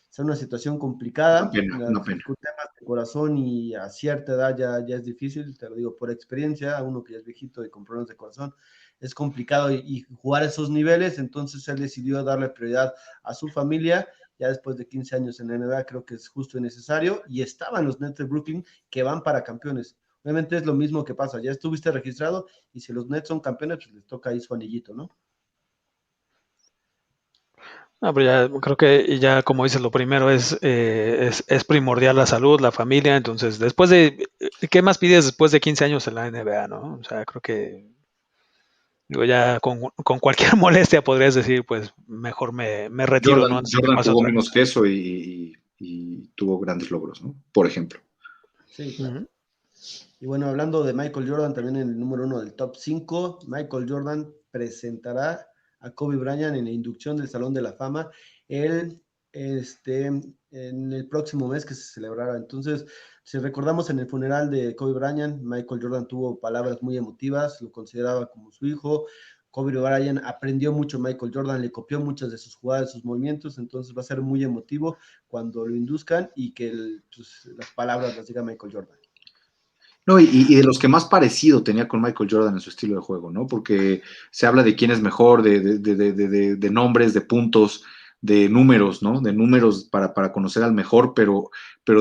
Es una situación complicada, una pena. Temas de corazón y a cierta edad ya es difícil, te lo digo por experiencia, a uno que ya es viejito y con problemas de corazón, es complicado y jugar esos niveles, entonces él decidió darle prioridad a su familia, ya después de 15 años en la NBA creo que es justo y necesario, y estaban los Nets de Brooklyn que van para campeones. Obviamente es lo mismo que pasa, ya estuviste registrado y si los Nets son campeones, pues les toca ahí su anillito, ¿no? No, pero ya creo que ya como dices, lo primero es primordial la salud, la familia, entonces ¿qué más pides después de 15 años en la NBA, no? O sea, creo que digo, ya con cualquier molestia podrías decir, pues mejor me retiro, ¿no? Jordan jugó menos que eso y tuvo grandes logros, ¿no? Por ejemplo. Sí, claro. Y bueno, hablando de Michael Jordan, también en el número 1 del top 5, Michael Jordan presentará a Kobe Bryant en la inducción del Salón de la Fama en el próximo mes que se celebrará. Entonces, si recordamos en el funeral de Kobe Bryant, Michael Jordan tuvo palabras muy emotivas, lo consideraba como su hijo. Kobe Bryant aprendió mucho a Michael Jordan, le copió muchas de sus jugadas, sus movimientos, entonces va a ser muy emotivo cuando lo induzcan y que las palabras las diga Michael Jordan. No, y de los que más parecido tenía con Michael Jordan en su estilo de juego, ¿no? Porque se habla de quién es mejor, de nombres, de puntos, de números, ¿no? De números para conocer al mejor, pero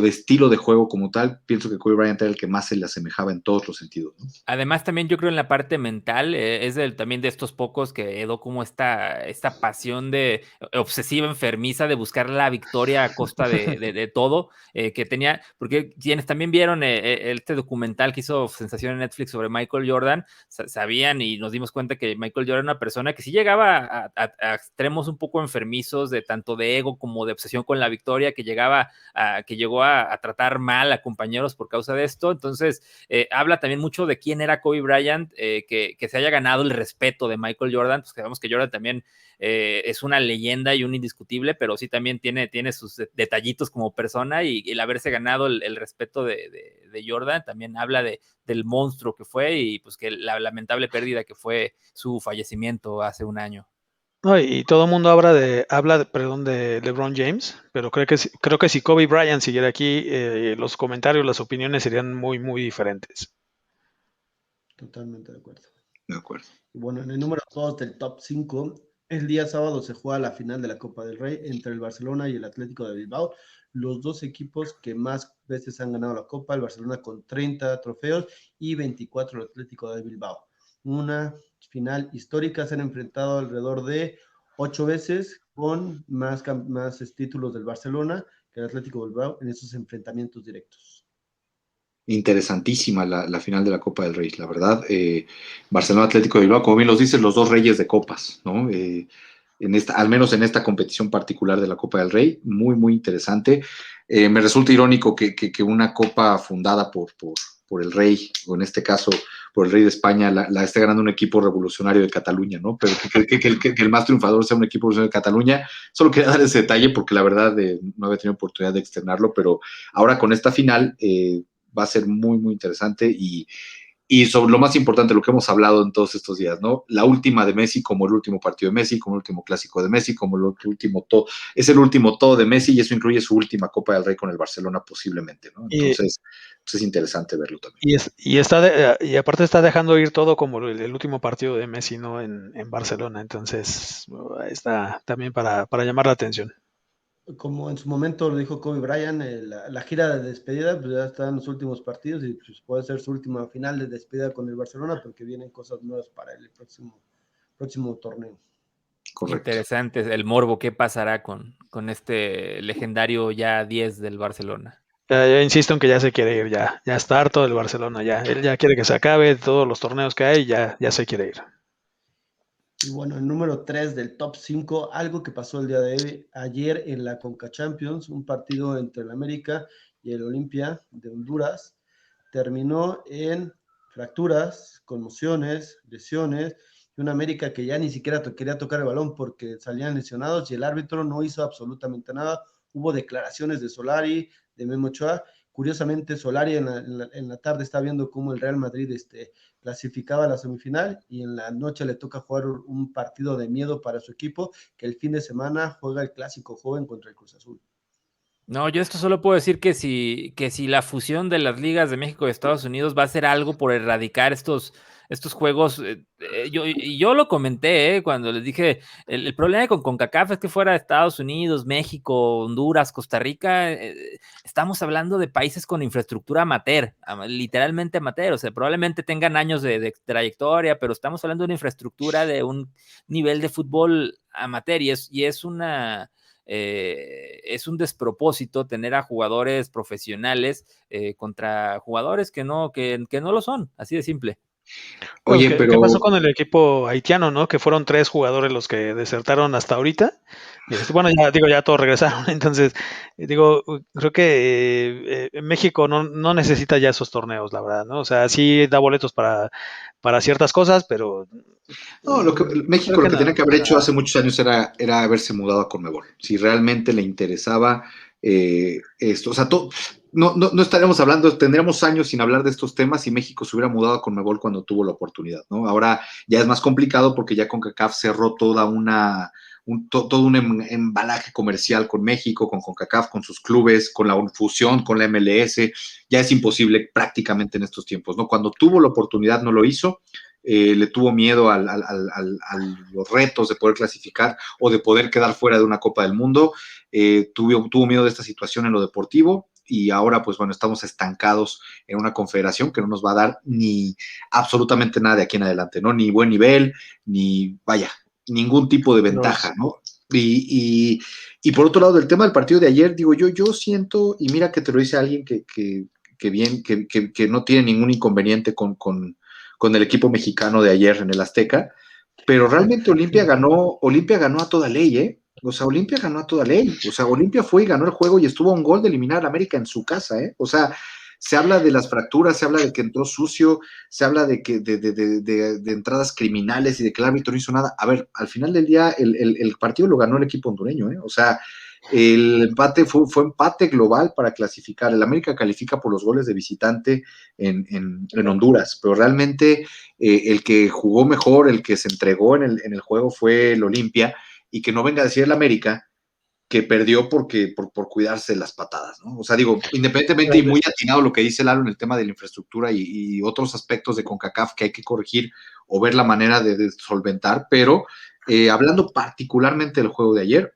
de estilo de juego como tal, pienso que Kobe Bryant era el que más se le asemejaba en todos los sentidos, ¿no? Además, también yo creo en la parte mental, es también de estos pocos que heredó como esta pasión de obsesiva, enfermiza de buscar la victoria a costa de todo, que tenía, porque quienes también vieron este documental que hizo sensación en Netflix sobre Michael Jordan, sabían y nos dimos cuenta que Michael Jordan era una persona que sí llegaba a extremos un poco enfermizos, de tanto de ego como de obsesión con la victoria, que llegó llegó a tratar mal a compañeros por causa de esto. Entonces, habla también mucho de quién era Kobe Bryant, que se haya ganado el respeto de Michael Jordan. Pues sabemos que Jordan también es una leyenda y un indiscutible, pero sí también tiene sus detallitos como persona, y el haberse ganado el respeto de Jordan también habla del monstruo que fue, y pues que la lamentable pérdida que fue su fallecimiento hace un año. No, y todo el mundo habla de LeBron James, pero creo que si Kobe Bryant siguiera aquí, los comentarios, las opiniones serían muy, muy diferentes. Totalmente de acuerdo. De acuerdo. Y bueno, en el número 2 del top 5, el día sábado se juega la final de la Copa del Rey entre el Barcelona y el Atlético de Bilbao, los dos equipos que más veces han ganado la Copa, el Barcelona con 30 trofeos y 24 el Atlético de Bilbao. Una final histórica, se han enfrentado alrededor de 8 veces con más títulos del Barcelona que el Atlético de Bilbao en esos enfrentamientos directos. Interesantísima la final de la Copa del Rey, la verdad. Barcelona Atlético de Bilbao, como bien los dices, los dos reyes de copas, ¿no? Al menos en esta competición particular de la Copa del Rey, muy, muy interesante. Me resulta irónico que una copa fundada por el rey, o en este caso por el rey de España, la esté ganando un equipo revolucionario de Cataluña, ¿no? Pero que el más triunfador sea un equipo revolucionario de Cataluña. Solo quería dar ese detalle porque la verdad no había tenido oportunidad de externarlo, pero ahora con esta final va a ser muy, muy interesante y sobre lo más importante, lo que hemos hablado en todos estos días, ¿no? La última de Messi como el último partido de Messi, como el último clásico de Messi, como el último todo, es el último todo de Messi y eso incluye su última Copa del Rey con el Barcelona posiblemente, ¿no? Entonces, pues es interesante verlo también. Y aparte está dejando ir todo como el último partido de Messi, ¿no? En Barcelona, entonces está también para llamar la atención. Como en su momento lo dijo Kobe Bryant, la gira de despedida, pues ya está en los últimos partidos y pues puede ser su última final de despedida con el Barcelona porque vienen cosas nuevas para el próximo torneo. Correcto. Interesante el morbo, ¿qué pasará con este legendario ya 10 del Barcelona? Ya insisto en que ya se quiere ir, ya está harto del Barcelona, él ya quiere que se acabe todos los torneos que hay, ya se quiere ir. Y bueno, el número 3 del top 5, algo que pasó el día de ayer en la Conca Champions, un partido entre el América y el Olimpia de Honduras, terminó en fracturas, conmociones, lesiones, y un América que ya ni siquiera quería tocar el balón porque salían lesionados y el árbitro no hizo absolutamente nada. Hubo declaraciones de Solari, de Memo Ochoa. Curiosamente, Solari en la tarde está viendo cómo el Real Madrid clasificaba a la semifinal y en la noche le toca jugar un partido de miedo para su equipo, que el fin de semana juega el clásico joven contra el Cruz Azul. No, yo esto solo puedo decir que si la fusión de las ligas de México y Estados Unidos va a hacer algo por erradicar estos juegos. Yo lo comenté cuando les dije, el problema con CONCACAF es que fuera de Estados Unidos, México, Honduras, Costa Rica, estamos hablando de países con infraestructura amateur, literalmente amateur, o sea, probablemente tengan años de trayectoria, pero estamos hablando de una infraestructura de un nivel de fútbol amateur y es un despropósito tener a jugadores profesionales contra jugadores que no lo son, así de simple. Oye, ¿Qué pasó con el equipo haitiano, no? Que fueron 3 jugadores los que desertaron hasta ahorita. Bueno, ya todos regresaron. Entonces, creo que México no necesita ya esos torneos, la verdad, ¿no? O sea, sí da boletos para ciertas cosas, pero No, México lo que tenía que haber hecho hace muchos años era haberse mudado a Conmebol. Si realmente le interesaba esto, o sea, no estaríamos hablando, tendríamos años sin hablar de estos temas si México se hubiera mudado a Conmebol cuando tuvo la oportunidad, ¿no? Ahora ya es más complicado porque ya CONCACAF cerró todo un embalaje comercial con México, con CONCACAF, con sus clubes, con la fusión, con la MLS. Ya es imposible prácticamente en estos tiempos, ¿no? Cuando tuvo la oportunidad no lo hizo. Le tuvo miedo a los retos de poder clasificar o de poder quedar fuera de una Copa del Mundo, tuvo miedo de esta situación en lo deportivo y ahora pues bueno, estamos estancados en una confederación que no nos va a dar ni absolutamente nada de aquí en adelante, ¿no? Ni buen nivel, ni vaya, ningún tipo de ventaja, ¿no? Y por otro lado, del tema del partido de ayer, digo, yo siento, y mira que te lo dice alguien que no tiene ningún inconveniente con el equipo mexicano de ayer en el Azteca, pero realmente Olimpia ganó a toda ley, ¿eh? O sea, Olimpia ganó a toda ley. O sea, Olimpia fue y ganó el juego y estuvo a un gol de eliminar al América en su casa, ¿eh? O sea, se habla de las fracturas, se habla de que entró sucio, se habla de que de entradas criminales y de que el árbitro no hizo nada. A ver, al final del día el partido lo ganó el equipo hondureño, ¿eh? O sea, el empate fue empate global para clasificar. El América califica por los goles de visitante en Honduras, pero realmente el que jugó mejor, el que se entregó en el juego fue el Olimpia, y que no venga a decir el América que perdió por cuidarse las patadas, ¿no? O sea, digo, independientemente y muy atinado lo que dice Lalo en el tema de la infraestructura y otros aspectos de CONCACAF que hay que corregir o ver la manera de solventar, pero hablando particularmente del juego de ayer,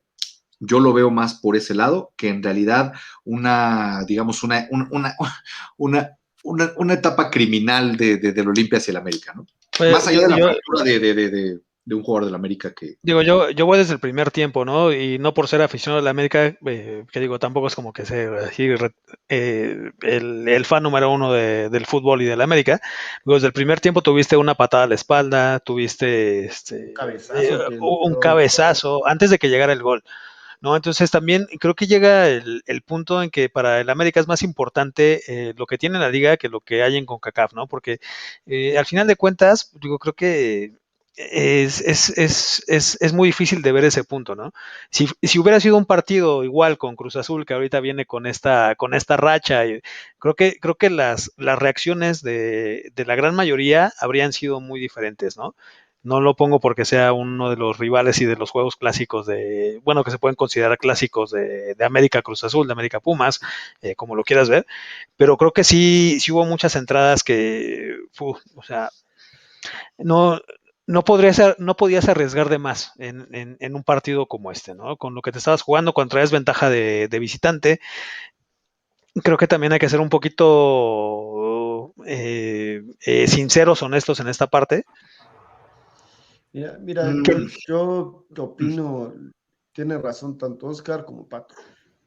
yo lo veo más por ese lado, que en realidad digamos, una etapa criminal del Olimpia hacia el América, ¿no? Pues, Más allá de la fractura de un jugador del América que... Digo, yo voy desde el primer tiempo, ¿no? Y no por ser aficionado de la América, que digo, tampoco es como que sea así el fan número uno del fútbol y de la América. Digo, desde el primer tiempo tuviste una patada a la espalda, tuviste Cabezazo que un cabezazo antes de que llegara el gol, ¿no? Entonces también creo que llega el punto en que para el América es más importante lo que tiene la liga que lo que hay en CONCACAF, ¿no? Porque al final de cuentas, digo, creo que es muy difícil de ver ese punto, ¿no? Si hubiera sido un partido igual con Cruz Azul, que ahorita viene con esta racha, creo que las reacciones de la gran mayoría habrían sido muy diferentes, ¿no? No lo pongo porque sea uno de los rivales y de los juegos clásicos bueno, que se pueden considerar clásicos de América Cruz Azul, de América Pumas, como lo quieras ver, pero creo que sí hubo muchas entradas que, o sea, no, no podías arriesgar de más en un partido como este, ¿no? Con lo que te estabas jugando, cuando traes ventaja de visitante, creo que también hay que ser un poquito sinceros, honestos en esta parte. Mira, yo opino, tiene razón tanto Oscar como Pato,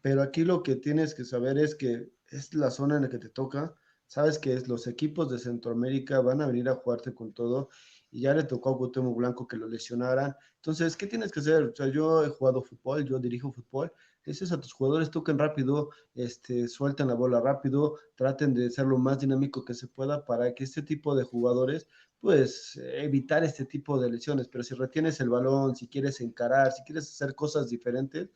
pero aquí lo que tienes que saber es que es la zona en la que te toca, sabes que los equipos de Centroamérica van a venir a jugarte con todo y ya le tocó a Cuauhtémoc Blanco que lo lesionaran. Entonces, ¿qué tienes que hacer? O sea, yo he jugado fútbol, yo dirijo fútbol, dices a tus jugadores toquen rápido, suelten la bola rápido, traten de ser lo más dinámico que se pueda para que este tipo de jugadores pues evitar este tipo de lesiones, pero si retienes el balón, si quieres encarar, si quieres hacer cosas diferentes,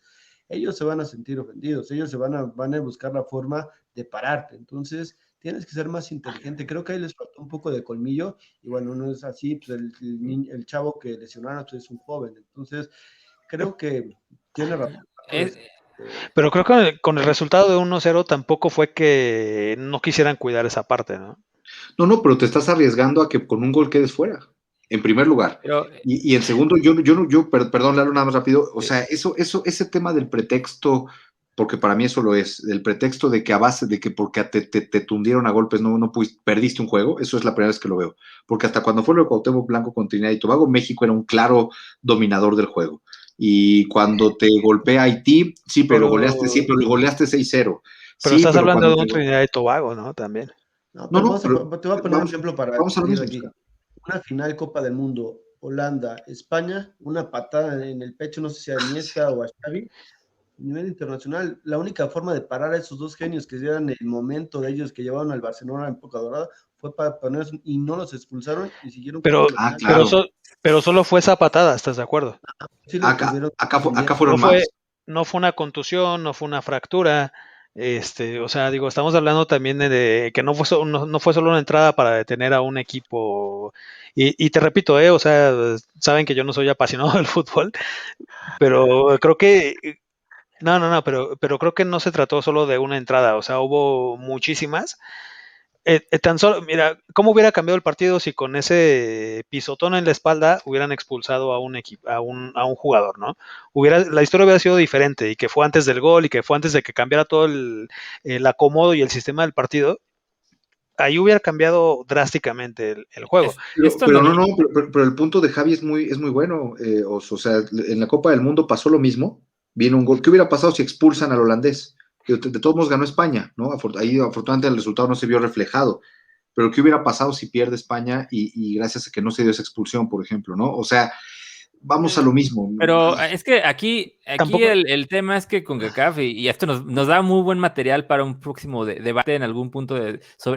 ellos se van a sentir ofendidos, ellos van a buscar la forma de pararte, entonces tienes que ser más inteligente, creo que ahí les faltó un poco de colmillo, y bueno, no es así, pues el chavo que lesionaron pues, es un joven, entonces creo que tiene razón. Pero creo que con el resultado de 1-0 tampoco fue que no quisieran cuidar esa parte, ¿no? No, pero te estás arriesgando a que con un gol quedes fuera, en primer lugar. Pero, y en segundo, perdón, Lalo, nada más rápido, o sea, ese tema del pretexto, porque para mí eso lo es, del pretexto de que a base de que porque te tundieron a golpes no perdiste un juego, eso es la primera vez que lo veo. Porque hasta cuando fue lo de Cuauhtémoc Blanco con Trinidad y Tobago, México era un claro dominador del juego. Y cuando te golpea Haití, sí, pero lo goleaste 6-0. Pero Sí, estás pero hablando cuando de un Trinidad y Tobago, ¿no? También. No, No, pero pero te voy a poner un ejemplo para vamos a lo salir de mismo. aquí. Una final Copa del Mundo, Holanda, España, una patada en el pecho, no sé si a Iniesta o a Xavi, a nivel internacional, la única forma de parar a esos dos genios que eran el momento de ellos que llevaron al Barcelona en época dorada fue para poner y no los expulsaron y siguieron Pero, jugando la final. Claro. pero solo fue esa patada, ¿estás de acuerdo? Sí lo tuvieron Acá fueron No fue, más. no fue una contusión, no fue una fractura. O sea, digo, estamos hablando también de que no fue solo una entrada para detener a un equipo. Y te repito, o sea, saben que yo no soy apasionado del fútbol, pero creo que no, pero creo que no se trató solo de una entrada, o sea, hubo muchísimas. Tan solo, mira, ¿cómo hubiera cambiado el partido si con ese pisotón en la espalda hubieran expulsado a un equipo, a un jugador, ¿no? La historia hubiera sido diferente y que fue antes del gol y que fue antes de que cambiara todo el acomodo y el sistema del partido. Ahí hubiera cambiado drásticamente el juego. Pero el punto de Javi es muy bueno. O sea, en la Copa del Mundo pasó lo mismo. Viene un gol. ¿Qué hubiera pasado si expulsan al holandés? De todos modos ganó España, ¿no? Ahí afortunadamente el resultado no se vio reflejado. Pero ¿qué hubiera pasado si pierde España y gracias a que no se dio esa expulsión, por ejemplo, ¿no? O sea, vamos a lo mismo. Pero es que aquí Tampoco- el tema es que CONCACAF, y esto nos da muy buen material para un próximo debate en algún punto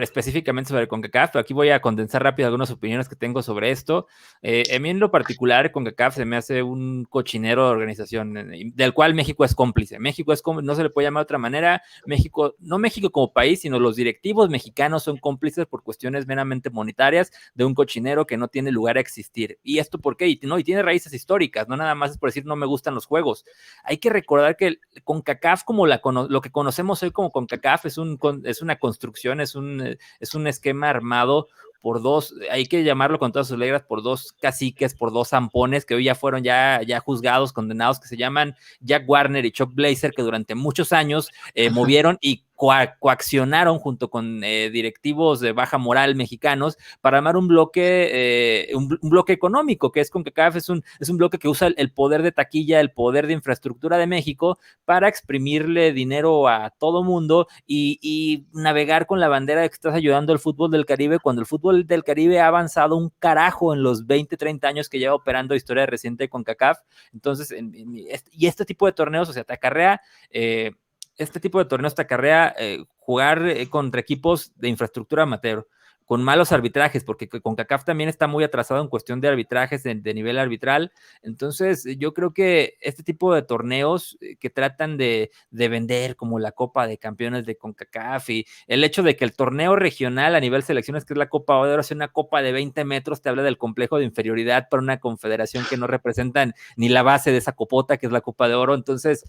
específicamente sobre CONCACAF, pero aquí voy a condensar rápido algunas opiniones que tengo sobre esto. A mí en lo particular, CONCACAF se me hace un cochinero de organización, del cual México es cómplice. México es no se le puede llamar de otra manera. México, no México como país, sino los directivos mexicanos son cómplices por cuestiones meramente monetarias de un cochinero que no tiene lugar a existir. ¿Y esto por qué? Y tiene raíces históricas, no nada más es por decir no me gustan los juegos. Hay que recordar que CONCACAF, como lo que conocemos hoy como CONCACAF, es una construcción, es un esquema armado por dos, hay que llamarlo con todas sus letras, por dos caciques, por dos zampones que hoy ya fueron ya juzgados, condenados, que se llaman Jack Warner y Chuck Blazer, que durante muchos años movieron y coaccionaron junto con directivos de baja moral mexicanos para armar un bloque económico, que es CONCACAF, es un bloque que usa el poder de taquilla, el poder de infraestructura de México para exprimirle dinero a todo mundo y navegar con la bandera de que estás ayudando al fútbol del Caribe, cuando el fútbol del Caribe ha avanzado un carajo en los 20, 30 años que lleva operando historia reciente de CONCACAF. Entonces, y este tipo de torneos, o sea, te acarrea jugar contra equipos de infraestructura amateur, con malos arbitrajes, porque CONCACAF también está muy atrasado en cuestión de arbitrajes de nivel arbitral. Entonces, yo creo que este tipo de torneos que tratan de vender como la Copa de Campeones de CONCACAF y el hecho de que el torneo regional a nivel selecciones, que es la Copa Oro, sea una copa de 20 metros, te habla del complejo de inferioridad para una confederación que no representan ni la base de esa copota, que es la Copa de Oro. Entonces,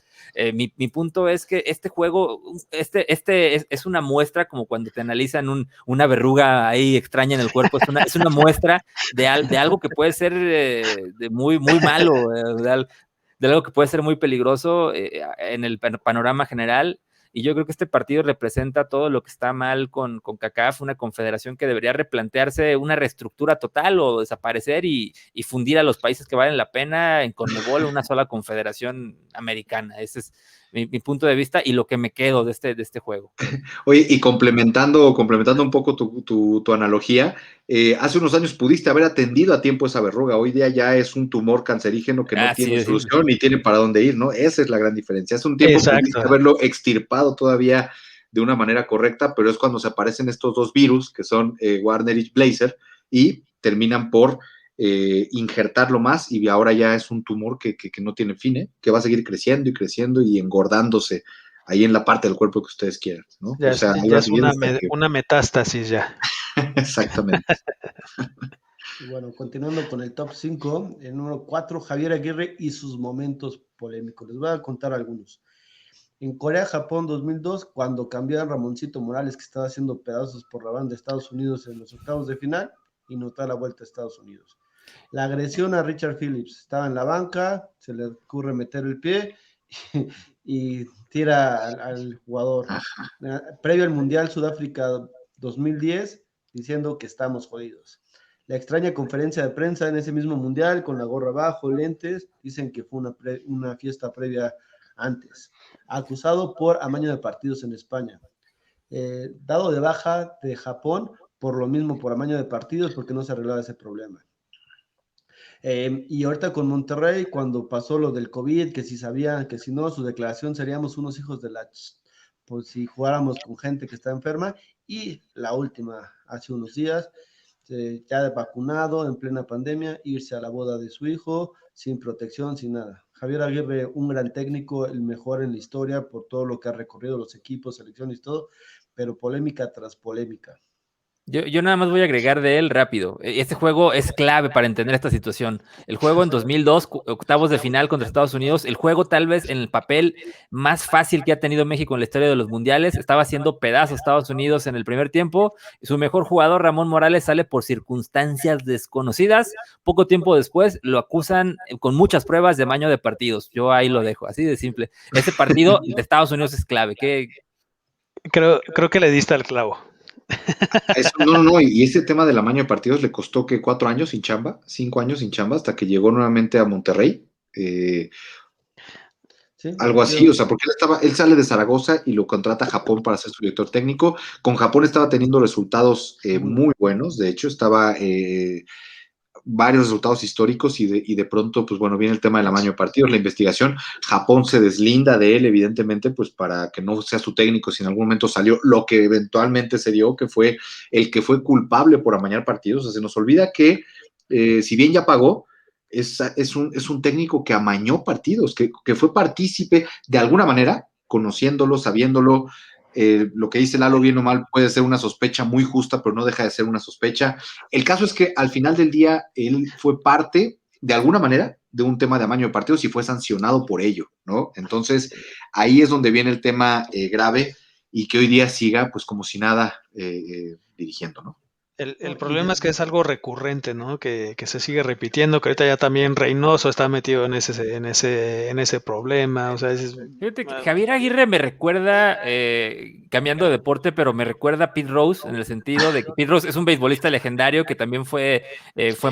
mi punto es que este juego, es una muestra, como cuando te analizan una verruga ahí extraña en el cuerpo, es una muestra de algo que puede ser de muy, muy malo, de algo que puede ser muy peligroso en el panorama general. Y yo creo que este partido representa todo lo que está mal con CONCACAF, una confederación que debería replantearse una reestructura total o desaparecer y fundir a los países que valen la pena en CONMEBOL, una sola confederación americana. Ese es mi punto de vista y lo que me quedo de este juego. Oye, y complementando un poco tu analogía, hace unos años pudiste haber atendido a tiempo esa verruga, hoy día ya es un tumor cancerígeno que no tiene solución ni tiene para dónde ir, ¿no? Esa es la gran diferencia. Hace un tiempo pudiste haberlo extirpado todavía de una manera correcta, pero es cuando se aparecen estos dos virus, que son Warner y Blazer, y terminan por injertarlo más, y ahora ya es un tumor que no tiene fin, que va a seguir creciendo y creciendo y engordándose ahí en la parte del cuerpo que ustedes quieran, ¿no? Ya, ya es una metástasis ya. Exactamente. Y bueno, continuando con el top 5, el número 4, Javier Aguirre y sus momentos polémicos. Les voy a contar algunos. En Corea-Japón 2002, cuando cambió a Ramoncito Morales, que estaba haciendo pedazos por la banda de Estados Unidos en los octavos de final, y no da la vuelta a Estados Unidos. La agresión a Richard Phillips, estaba en la banca, se le ocurre meter el pie y tira al jugador. Previo al Mundial Sudáfrica 2010, diciendo que estamos jodidos. La extraña conferencia de prensa en ese mismo Mundial, con la gorra abajo, lentes, dicen que fue una fiesta previa antes. Acusado por amaño de partidos en España. Dado de baja de Japón, por lo mismo, por amaño de partidos, porque no se arreglaba ese problema. Y ahorita con Monterrey, cuando pasó lo del COVID, que si sabían, que si no, su declaración seríamos unos hijos de la... Pues si jugáramos con gente que está enferma. Y la última, hace unos días, ya vacunado, en plena pandemia, irse a la boda de su hijo, sin protección, sin nada. Javier Aguirre, un gran técnico, el mejor en la historia, por todo lo que ha recorrido los equipos, selecciones y todo, pero polémica tras polémica. Yo nada más voy a agregar de él rápido. Este juego es clave para entender esta situación. El juego en 2002, octavos de final contra Estados Unidos, el juego tal vez en el papel más fácil que ha tenido México en la historia de los mundiales, estaba haciendo pedazos a Estados Unidos en el primer tiempo. Su mejor jugador, Ramón Morales, sale por circunstancias desconocidas. Poco tiempo después lo acusan con muchas pruebas de amaño de partidos. Yo ahí lo dejo, así de simple. Este partido de Estados Unidos es clave. Creo que le diste al clavo. Eso, no, y ese tema del amaño de partidos le costó que 4 años sin chamba, 5 años sin chamba, hasta que llegó nuevamente a Monterrey. Sí, algo así, o sea, porque él sale de Zaragoza y lo contrata a Japón para ser su director técnico. Con Japón estaba teniendo resultados muy buenos, de hecho, estaba varios resultados históricos y de pronto, pues bueno, viene el tema del amaño de partidos, la investigación. Japón se deslinda de él, evidentemente, pues para que no sea su técnico, si en algún momento salió lo que eventualmente se dio, que fue el que fue culpable por amañar partidos. O sea, se nos olvida que, si bien ya pagó, es un técnico que amañó partidos, que fue partícipe de alguna manera, conociéndolo, sabiéndolo. Lo que dice Lalo, bien o mal, puede ser una sospecha muy justa, pero no deja de ser una sospecha. El caso es que al final del día él fue parte, de alguna manera, de un tema de amaño de partidos y fue sancionado por ello, ¿no? Entonces, ahí es donde viene el tema grave y que hoy día siga, pues como si nada, dirigiendo, ¿no? El problema es que es algo recurrente, ¿no? Que se sigue repitiendo, que ahorita ya también Reynoso está metido en ese problema. O sea, Fíjate que Javier Aguirre me recuerda, cambiando de deporte, pero me recuerda a Pete Rose, en el sentido de que Pete Rose es un beisbolista legendario que también fue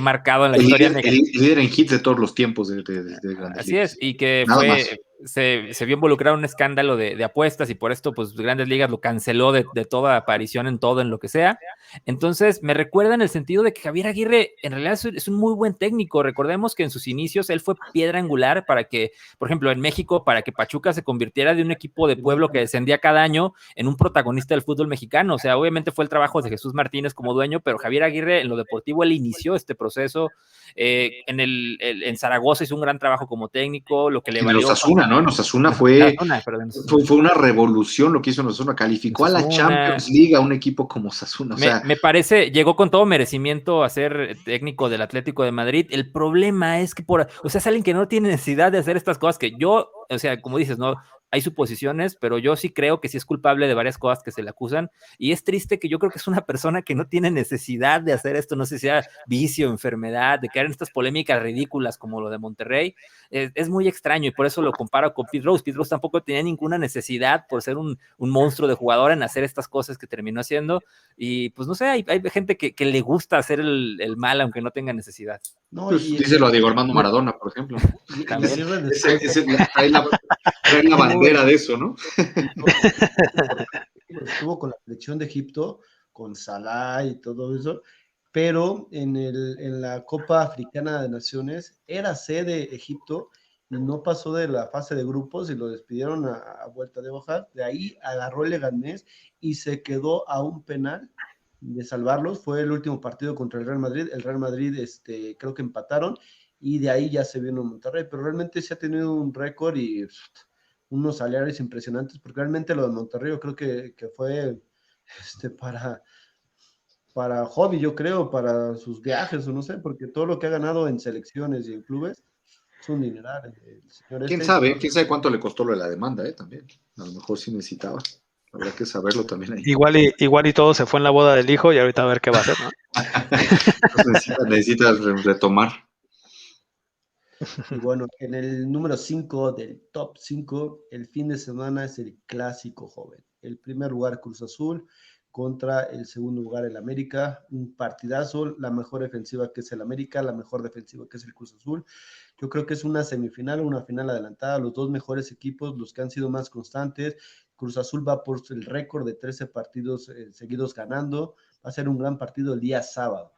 marcado en la historia el líder en hits de todos los tiempos de Grandes Así Ligas. es, y que Nada más. se vio involucrado en un escándalo de apuestas y por esto, pues, Grandes Ligas lo canceló de toda aparición en todo, en lo que sea. Entonces, me recuerda en el sentido de que Javier Aguirre en realidad es un muy buen técnico. Recordemos que en sus inicios él fue piedra angular para que, por ejemplo, en México, para que Pachuca se convirtiera de un equipo de pueblo que descendía cada año en un protagonista del fútbol mexicano. O sea, obviamente fue el trabajo de Jesús Martínez como dueño, pero Javier Aguirre en lo deportivo él inició este proceso. En Zaragoza hizo un gran trabajo como técnico, lo que le valió. En Osasuna, ¿no? En Osasuna fue una revolución lo que hizo en Osasuna. Calificó a la Champions League a un equipo como Osasuna. Me parece, llegó con todo merecimiento a ser técnico del Atlético de Madrid. El problema es que es alguien que no tiene necesidad de hacer estas cosas que yo, o sea, como dices, no, hay suposiciones, pero yo sí creo que sí es culpable de varias cosas que se le acusan, y es triste que yo creo que es una persona que no tiene necesidad de hacer esto, no sé si sea vicio, enfermedad, de caer en estas polémicas ridículas como lo de Monterrey. Es muy extraño y por eso lo comparo con Pete Rose. Pete Rose tampoco tenía ninguna necesidad por ser un monstruo de jugador en hacer estas cosas que terminó haciendo, y pues no sé, hay gente que le gusta hacer el mal aunque no tenga necesidad. No, pues, díselo a Diego Armando Maradona, por ejemplo. Trae la bandera de eso, ¿no? Estuvo con la selección de Egipto, con Salah y todo eso, pero en la Copa Africana de Naciones era sede Egipto y no pasó de la fase de grupos y lo despidieron a vuelta de hoja. De ahí agarró el Leganés y se quedó a un penal de salvarlos. Fue el último partido contra el Real Madrid. El Real Madrid creo que empataron y de ahí ya se vino Monterrey, pero realmente se ha tenido un récord y unos salarios impresionantes, porque realmente lo de Monterrey yo creo que fue para hobby, yo creo, para sus viajes o no sé, porque todo lo que ha ganado en selecciones y en clubes es un dineral. ¿Quién sabe cuánto le costó lo de la demanda, también? A lo mejor sí necesitaba. Habrá que saberlo también ahí. Igual y todo se fue en la boda del hijo y ahorita a ver qué va a hacer, ¿no? necesitas retomar. Y bueno, en el número 5 del top 5, el fin de semana es el clásico joven. El primer lugar Cruz Azul contra el segundo lugar el América. Un partidazo, la mejor defensiva que es el América, la mejor defensiva que es el Cruz Azul. Yo creo que es una semifinal o una final adelantada. Los dos mejores equipos, los que han sido más constantes. Cruz Azul va por el récord de 13 partidos seguidos ganando. Va a ser un gran partido el día sábado.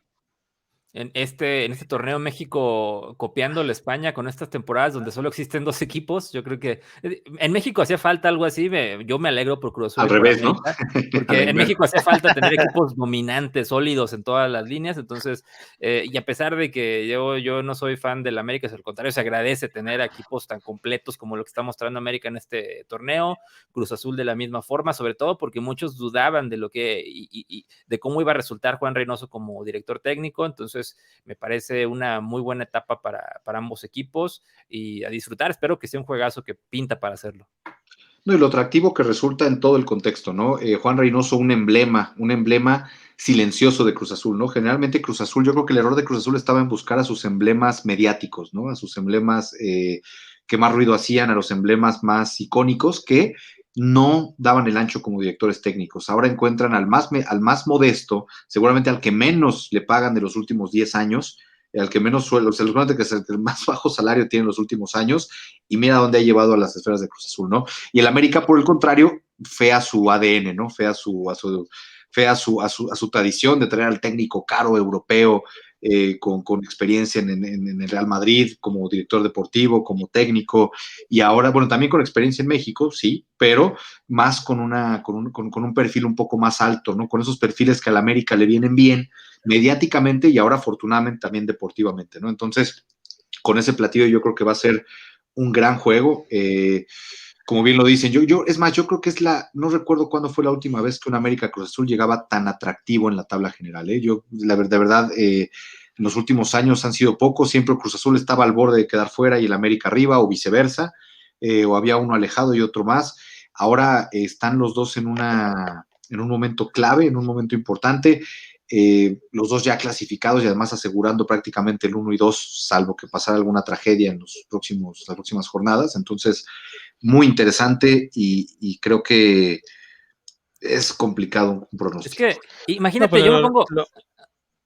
En este torneo México copiando la España con estas temporadas donde solo existen 2 equipos, yo creo que en México hacía falta algo así. Yo me alegro por Cruz Azul. Al revés, ¿no? Porque en México hacía falta tener equipos dominantes, sólidos en todas las líneas. Entonces, y a pesar de que yo no soy fan del América, es al contrario, se agradece tener equipos tan completos como lo que está mostrando América en este torneo. Cruz Azul de la misma forma, sobre todo porque muchos dudaban de lo que y de cómo iba a resultar Juan Reynoso como director técnico. Entonces me parece una muy buena etapa para ambos equipos y a disfrutar. Espero que sea un juegazo que pinta para hacerlo. No, y lo atractivo que resulta en todo el contexto, ¿no? Juan Reynoso, un emblema silencioso de Cruz Azul, ¿no? Generalmente Cruz Azul, yo creo que el error de Cruz Azul estaba en buscar a sus emblemas mediáticos, ¿no? A sus emblemas que más ruido hacían, a los emblemas más icónicos que no daban el ancho como directores técnicos. Ahora encuentran al más modesto, seguramente al que menos le pagan de los últimos 10 años, al que menos sueldo, se los que es el más bajo salario tiene en los últimos años, y mira dónde ha llevado a las esferas de Cruz Azul, ¿no? Y el América, por el contrario, fea su ADN, ¿no? Fea su tradición de traer al técnico caro europeo, con experiencia en el Real Madrid, como director deportivo, como técnico, y ahora, bueno, también con experiencia en México, sí, pero más con un perfil un poco más alto, ¿no? Con esos perfiles que a la América le vienen bien mediáticamente y ahora afortunadamente también deportivamente, ¿no? Entonces, con ese platillo yo creo que va a ser un gran juego. Como bien lo dicen, es más, yo creo que no recuerdo cuándo fue la última vez que un América Cruz Azul llegaba tan atractivo en la tabla general. Yo, de verdad, en los últimos años han sido pocos, siempre Cruz Azul estaba al borde de quedar fuera y el América arriba, o viceversa, o había uno alejado y otro más. Ahora están los dos en un momento clave, en un momento importante. Los dos ya clasificados y además asegurando prácticamente el 1 y 2, salvo que pasara alguna tragedia en las próximas jornadas. Entonces, muy interesante y creo que es complicado un pronóstico. Es que, imagínate, No, yo pero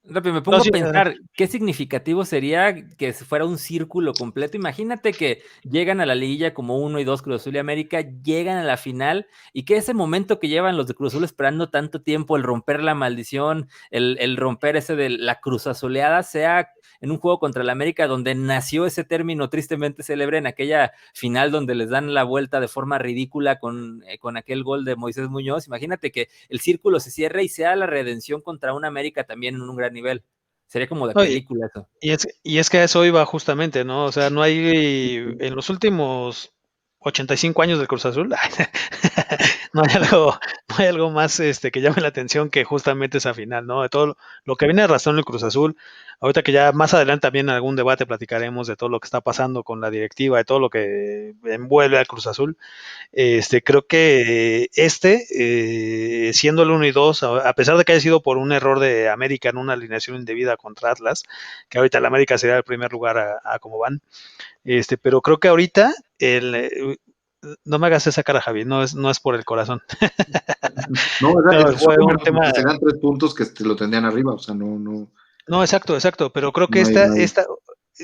rápido, me no, pongo a sí, pensar qué significativo sería que fuera un círculo completo. Imagínate que llegan a la liguilla como 1 y 2 Cruz Azul y América, llegan a la final y que ese momento que llevan los de Cruz Azul esperando tanto tiempo, el romper la maldición, el romper ese de la Cruz Azuleada, sea en un juego contra la América donde nació ese término tristemente célebre en aquella final donde les dan la vuelta de forma ridícula con aquel gol de Moisés Muñoz. Imagínate que el círculo se cierre y sea la redención contra una América también en un gran nivel. Sería como de no, película eso. y es que a eso iba justamente, ¿no? O sea, no hay, en los últimos 85 años del Cruz Azul, no hay algo, no hay algo más que llame la atención que justamente esa final, ¿no? De todo lo que viene arrastrando el Cruz Azul, ahorita que ya más adelante también en algún debate platicaremos de todo lo que está pasando con la directiva, de todo lo que envuelve al Cruz Azul. Creo que siendo el 1 y 2, a pesar de que haya sido por un error de América en una alineación indebida contra Atlas, que ahorita el América sería el primer lugar a cómo van, pero creo que ahorita no me hagas esa cara, Javi, no es por el corazón. No, No, es fue un súper, tema. porque serían 3 puntos que lo tendrían arriba, o sea, No, exacto, pero creo que no hay, no hay.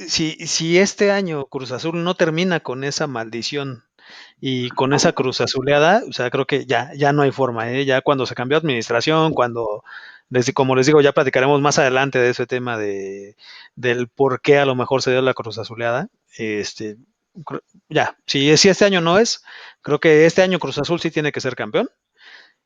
si este año Cruz Azul no termina con esa maldición y con esa Cruz Azuleada, o sea, creo que ya no hay forma, ¿eh? Ya cuando se cambió administración, como les digo, ya platicaremos más adelante de ese tema del por qué a lo mejor se dio la Cruz Azuleada, si este año no es, creo que este año Cruz Azul sí tiene que ser campeón,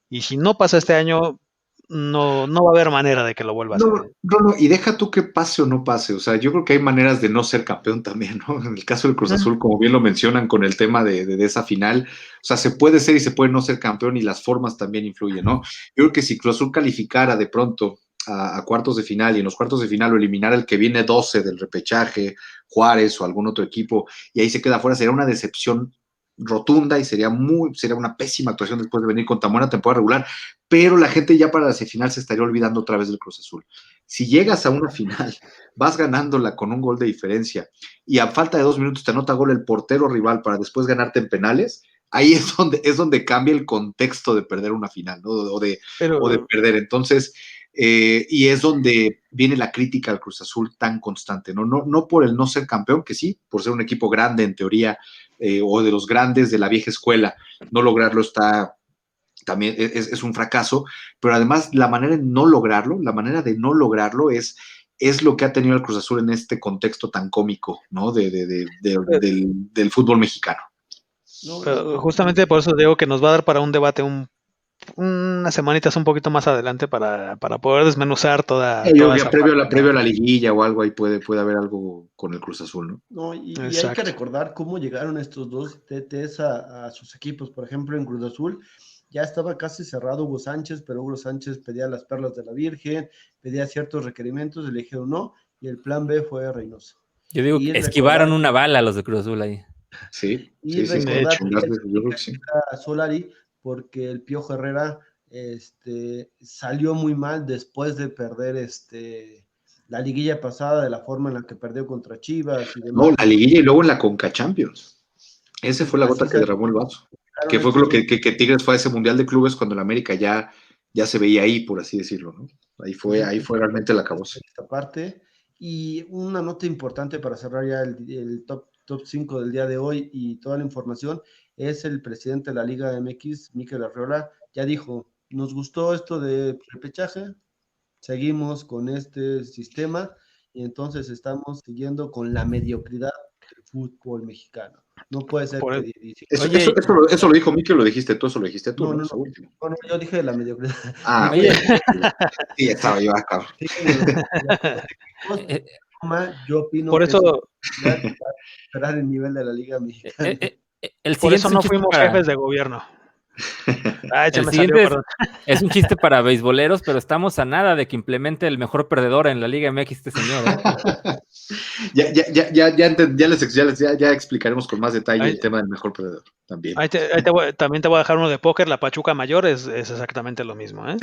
y si no pasa este año, no va a haber manera de que lo vuelva a hacer, No, ¿eh? no, y deja tú que pase o no pase, o sea, yo creo que hay maneras de no ser campeón también, ¿no? En el caso del Cruz Azul, como bien lo mencionan con el tema de esa final, o sea, se puede ser y se puede no ser campeón y las formas también influyen, ¿no? Yo creo que si Cruz Azul calificara de pronto a cuartos de final y en los cuartos de final lo eliminara el que viene 12 del repechaje, Juárez o algún otro equipo, y ahí se queda fuera, sería una decepción rotunda y sería una pésima actuación después de venir con tan buena temporada regular, pero la gente ya para la final se estaría olvidando otra vez del Cruz Azul. Si llegas a una final, vas ganándola con un gol de diferencia y a falta de 2 minutos te anota gol el portero rival para después ganarte en penales, ahí es donde cambia el contexto de perder una final, ¿no? o de Pero perder. Entonces, y es donde viene la crítica al Cruz Azul tan constante, ¿no? No por el no ser campeón, que sí, por ser un equipo grande en teoría, o de los grandes de la vieja escuela, no lograrlo está también es un fracaso, pero además la manera de no lograrlo es lo que ha tenido el Cruz Azul en este contexto tan cómico, ¿no? Del fútbol mexicano. No, justamente por eso digo que nos va a dar para un debate unas semanitas un poquito más adelante para poder desmenuzar Yo toda creo que esa parte, previo ¿no? a la liguilla o algo ahí puede haber algo con el Cruz Azul, ¿no? no, y hay que Exacto. recordar cómo llegaron estos dos DTs a sus equipos. Por ejemplo, en Cruz Azul ya estaba casi cerrado Hugo Sánchez, pero Hugo Sánchez pedía las perlas de la Virgen, pedía ciertos requerimientos, y le dijeron no, y el plan B fue Reynoso. Yo digo que Y esquivaron recordar, una bala los de Cruz Azul ahí. y De recordar hecho, que Yo creo que sí. a Solari, porque el Piojo Herrera salió muy mal después de perder la liguilla pasada, de la forma en la que perdió contra Chivas y No, demás. la liguilla y luego en la Conca Champions. Esa fue la Así gota que derramó el vaso. Que fue estos lo dos. que Tigres fue a ese Mundial de Clubes cuando el América ya se veía ahí, por así decirlo, ¿no? Ahí fue realmente la acabose. Esta parte. Y una nota importante para cerrar ya el top 5 del día de hoy y toda la información es el presidente de la Liga MX, Mikel Arriola, ya dijo, nos gustó esto de repechaje, seguimos con este sistema y entonces estamos siguiendo con la mediocridad del fútbol mexicano. No puede ser Por que el- 17. Oye, Eso lo dijo Miki, lo dijiste tú, eso lo dijiste tú, No, ¿no? no, Eso no, último. no, no, yo dije de la mediocridad. Ah, Dije, Oye, sí, estaba yo acá. dije de los equipos, eh, yo opino por que es una eso, mediocridad que va a superar el nivel de la Liga Mexicana. el por siguiente eso es un no chiste fuimos jefes de gobierno. Ay, se el me salió, siguiente perdón. es un chiste para beisboleros, pero estamos a nada de que implemente el mejor perdedor en la Liga MX este señor, ¿eh? Ya explicaremos con más detalle Ahí, el tema del mejor perdedor también. también te voy a dejar uno de póker. La Pachuca Mayor es exactamente lo mismo, ¿eh?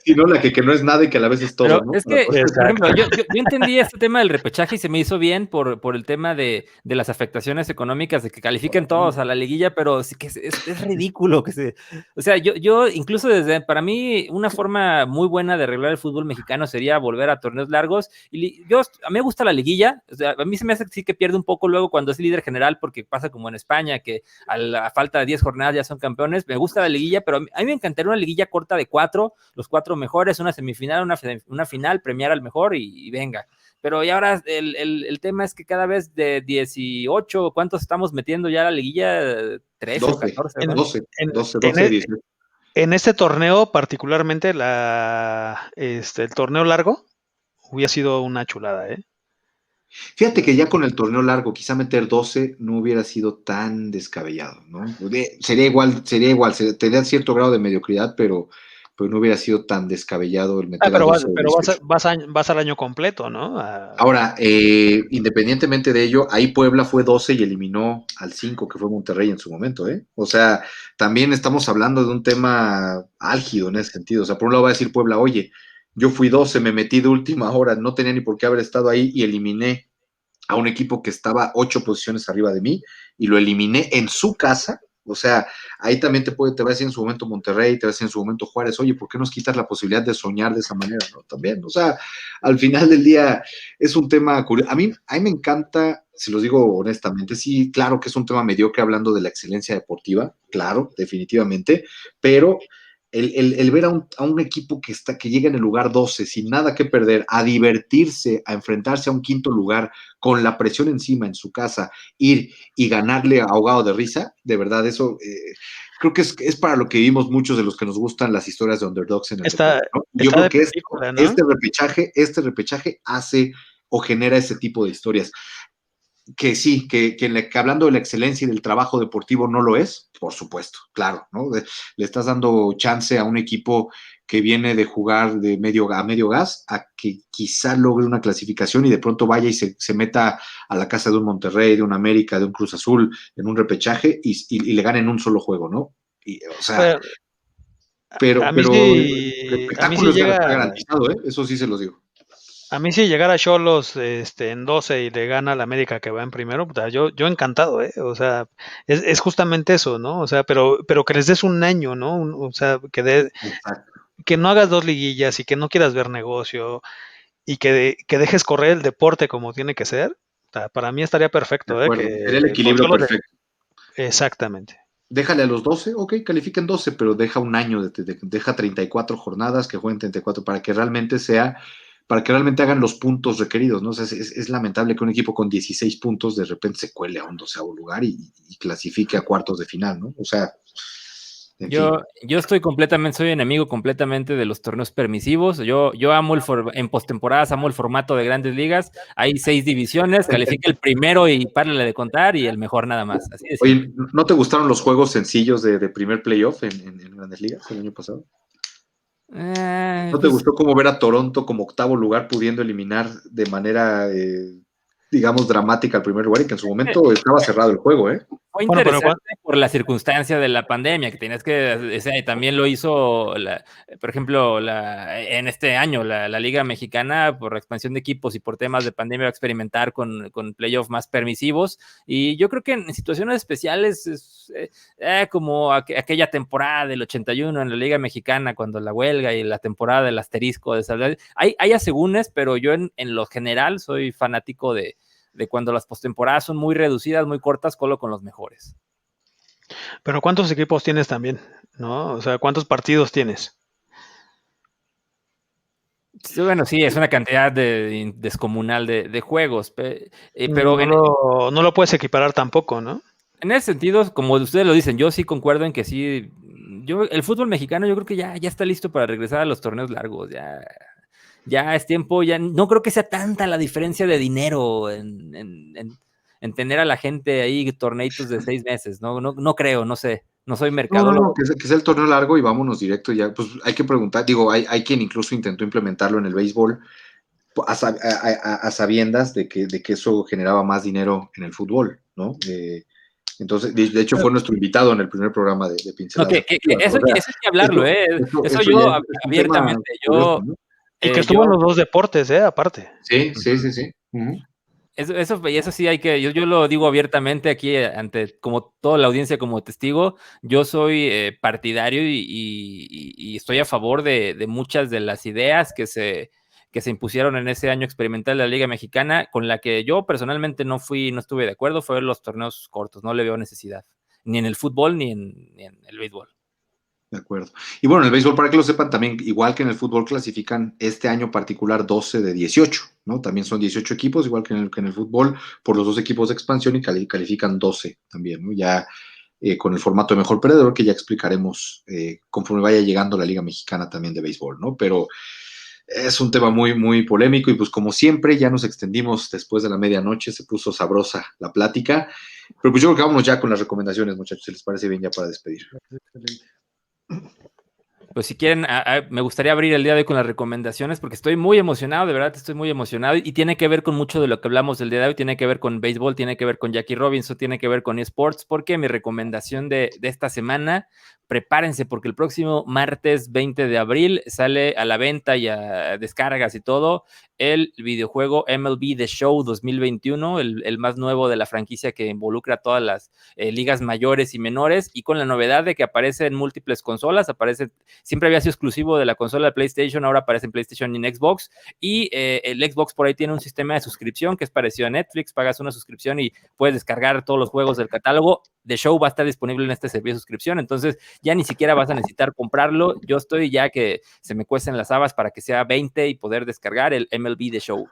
Sí, ¿no? La que no es nada y que a la vez es todo, Pero ¿no? es que, por Exacto. ejemplo, yo entendí este tema del repechaje y se me hizo bien por el tema de las afectaciones económicas, de que califiquen todos a la liguilla, pero sí que es ridículo que se... O sea, yo incluso para mí, una forma muy buena de arreglar el fútbol mexicano sería volver a torneos largos. A mí me gusta la liguilla, o sea, a mí se me hace que sí que pierde un poco luego cuando es líder general, porque pasa como en España, que a falta de 10 jornadas ya son campeones. Me gusta la liguilla, pero a mí me encantaría una liguilla corta de 4, los 4 mejores, una semifinal, una final, premiar al mejor y venga. Pero y ahora el tema es que cada vez de 18, ¿cuántos estamos metiendo ya a la liguilla? 13 o 12, 14, ¿no? En, 12, en, 12, en 12, e- 18. en este torneo, particularmente, el torneo largo hubiera sido una chulada, ¿eh? Fíjate que ya con el torneo largo, quizá meter 12 no hubiera sido tan descabellado, ¿no? Tendría cierto grado de mediocridad, pero no hubiera sido tan descabellado el meter a Pero 12 o 18. vas al año completo, ¿no? Ahora, independientemente de ello, ahí Puebla fue 12 y eliminó al 5, que fue Monterrey en su momento, ¿eh? O sea, también estamos hablando de un tema álgido en ese sentido. O sea, por un lado va a decir Puebla, oye, yo fui 12, me metí de última hora, no tenía ni por qué haber estado ahí y eliminé a un equipo que estaba 8 posiciones arriba de mí y lo eliminé en su casa. O sea, ahí también te va a decir en su momento Monterrey, te va a decir en su momento Juárez, oye, ¿por qué nos quitas la posibilidad de soñar de esa manera? ¿No? También, o sea, al final del día es un tema curioso. A mí me encanta, si los digo honestamente, sí, claro que es un tema mediocre hablando de la excelencia deportiva, claro, definitivamente, pero el ver a un equipo que llega en el lugar 12 sin nada que perder, a divertirse, a enfrentarse a un quinto lugar con la presión encima en su casa, ir y ganarle ahogado de risa, de verdad, eso creo que es para lo que vivimos muchos de los que nos gustan las historias de underdogs en el Está, deporte, ¿no? Yo está creo de que película, ¿no? este repechaje hace o genera ese tipo de historias. Que sí, que hablando de la excelencia y del trabajo deportivo no lo es, por supuesto, claro, ¿no? Le estás dando chance a un equipo que viene de jugar de medio gas a que quizá logre una clasificación y de pronto vaya y se meta a la casa de un Monterrey, de un América, de un Cruz Azul en un repechaje y le ganen un solo juego, ¿no? O sea, Pero pero, a mí pero el sí, a mí espectáculo sí está llega, garantizado, ¿eh? Eso sí se los digo. a mí sí llegara Xolos en 12 y le gana al América que va en primero, puta, yo encantado, ¿eh? O sea, es justamente eso, ¿no? O sea, pero que les des un año, ¿no? O sea, Exacto. que no hagas dos liguillas y que no quieras ver negocio y que dejes correr el deporte como tiene que ser. Para mí estaría De perfecto, ¿eh? acuerdo. Sería el Con equilibrio solo perfecto. exactamente. Déjale a los 12, ok, califiquen 12, pero deja un año, deja 34 jornadas, que jueguen 34, para que realmente hagan los puntos requeridos, ¿no? O sea, es lamentable que un equipo con 16 puntos de repente se cuele a un 12º lugar y clasifique a cuartos de final, ¿no? O sea, en fin. Yo soy enemigo completamente de los torneos permisivos. Yo amo en postemporadas, amo el formato de grandes ligas. Hay 6 divisiones, califica el primero y párale de contar y el mejor nada más. Así de simple. Oye, ¿no te gustaron los juegos sencillos de primer playoff en Grandes Ligas el año pasado? ¿No te Pues gustó cómo ver a Toronto como 8º lugar pudiendo eliminar de manera, digamos, dramática al primer lugar y que en su momento estaba cerrado el juego, ¿eh? fue Bueno, pero interesante por la circunstancia de la pandemia, que tenías que, o sea, y también lo hizo, por ejemplo, en este año, la Liga Mexicana, por la expansión de equipos y por temas de pandemia, va a experimentar con playoffs más permisivos. Y yo creo que en situaciones especiales, como aquella temporada del 81 en la Liga Mexicana, cuando la huelga y la temporada del asterisco, hay asegúnes, pero yo en lo general soy fanático de cuando las postemporadas son muy reducidas, muy cortas, solo con los mejores. pero ¿cuántos equipos tienes también? ¿No? O sea, ¿cuántos partidos tienes? Sí, bueno, sí, es una cantidad descomunal de juegos, pero No lo puedes equiparar tampoco, ¿no? en ese sentido, como ustedes lo dicen, yo sí concuerdo en que sí, el fútbol mexicano yo creo que ya está listo para regresar a los torneos largos, ya es tiempo, ya no creo que sea tanta la diferencia de dinero en tener a la gente ahí torneitos de 6 meses, no creo, no sé, no soy mercadólogo. Que sea el torneo largo y vámonos directo ya. Pues hay que preguntar, digo, hay quien incluso intentó implementarlo en el béisbol a sabiendas de que eso generaba más dinero en el fútbol, ¿no? Entonces, de hecho, fue nuestro invitado en el primer programa de No, Pinceladas. eso hay que hablarlo, eso Eso ya yo es un tema abiertamente, curioso, ¿no? Y que estuvo en los dos deportes, aparte. Sí, sí, sí, sí. Uh-huh. Eso sí hay que, yo lo digo abiertamente aquí ante como toda la audiencia como testigo, yo soy partidario y estoy a favor de muchas de las ideas que se impusieron en ese año experimental de la Liga Mexicana, con la que yo personalmente no estuve de acuerdo, fue los torneos cortos, no le veo necesidad, ni en el fútbol ni en el béisbol. De acuerdo. Y bueno, en el béisbol, para que lo sepan, también, igual que en el fútbol, clasifican este año particular 12 de 18, ¿no? También son 18 equipos, igual que en el fútbol, por los dos equipos de expansión y califican 12 también, ¿no? Ya con el formato de mejor perdedor, que ya explicaremos conforme vaya llegando la Liga Mexicana también de béisbol, ¿no? Pero es un tema muy, muy polémico y pues como siempre ya nos extendimos después de la medianoche, se puso sabrosa la plática, pero pues yo creo que vámonos ya con las recomendaciones, muchachos, si les parece bien ya para despedir. Excelente. Pues si quieren, me gustaría abrir el día de hoy con las recomendaciones porque estoy muy emocionado, de verdad estoy muy emocionado y tiene que ver con mucho de lo que hablamos el día de hoy, tiene que ver con béisbol, tiene que ver con Jackie Robinson, tiene que ver con eSports, porque mi recomendación de esta semana, prepárense porque el próximo martes 20 de abril sale a la venta y a descargas y todo el videojuego MLB The Show 2021, el más nuevo de la franquicia que involucra a todas las ligas mayores y menores y con la novedad de que aparece en múltiples consolas, siempre había sido exclusivo de la consola de PlayStation, ahora aparece en PlayStation y en Xbox, y el Xbox por ahí tiene un sistema de suscripción que es parecido a Netflix, pagas una suscripción y puedes descargar todos los juegos del catálogo. The Show va a estar disponible en este servicio de suscripción, entonces ya ni siquiera vas a necesitar comprarlo, yo estoy ya que se me cuecen las habas para que sea 20 y poder descargar el MLB The Show.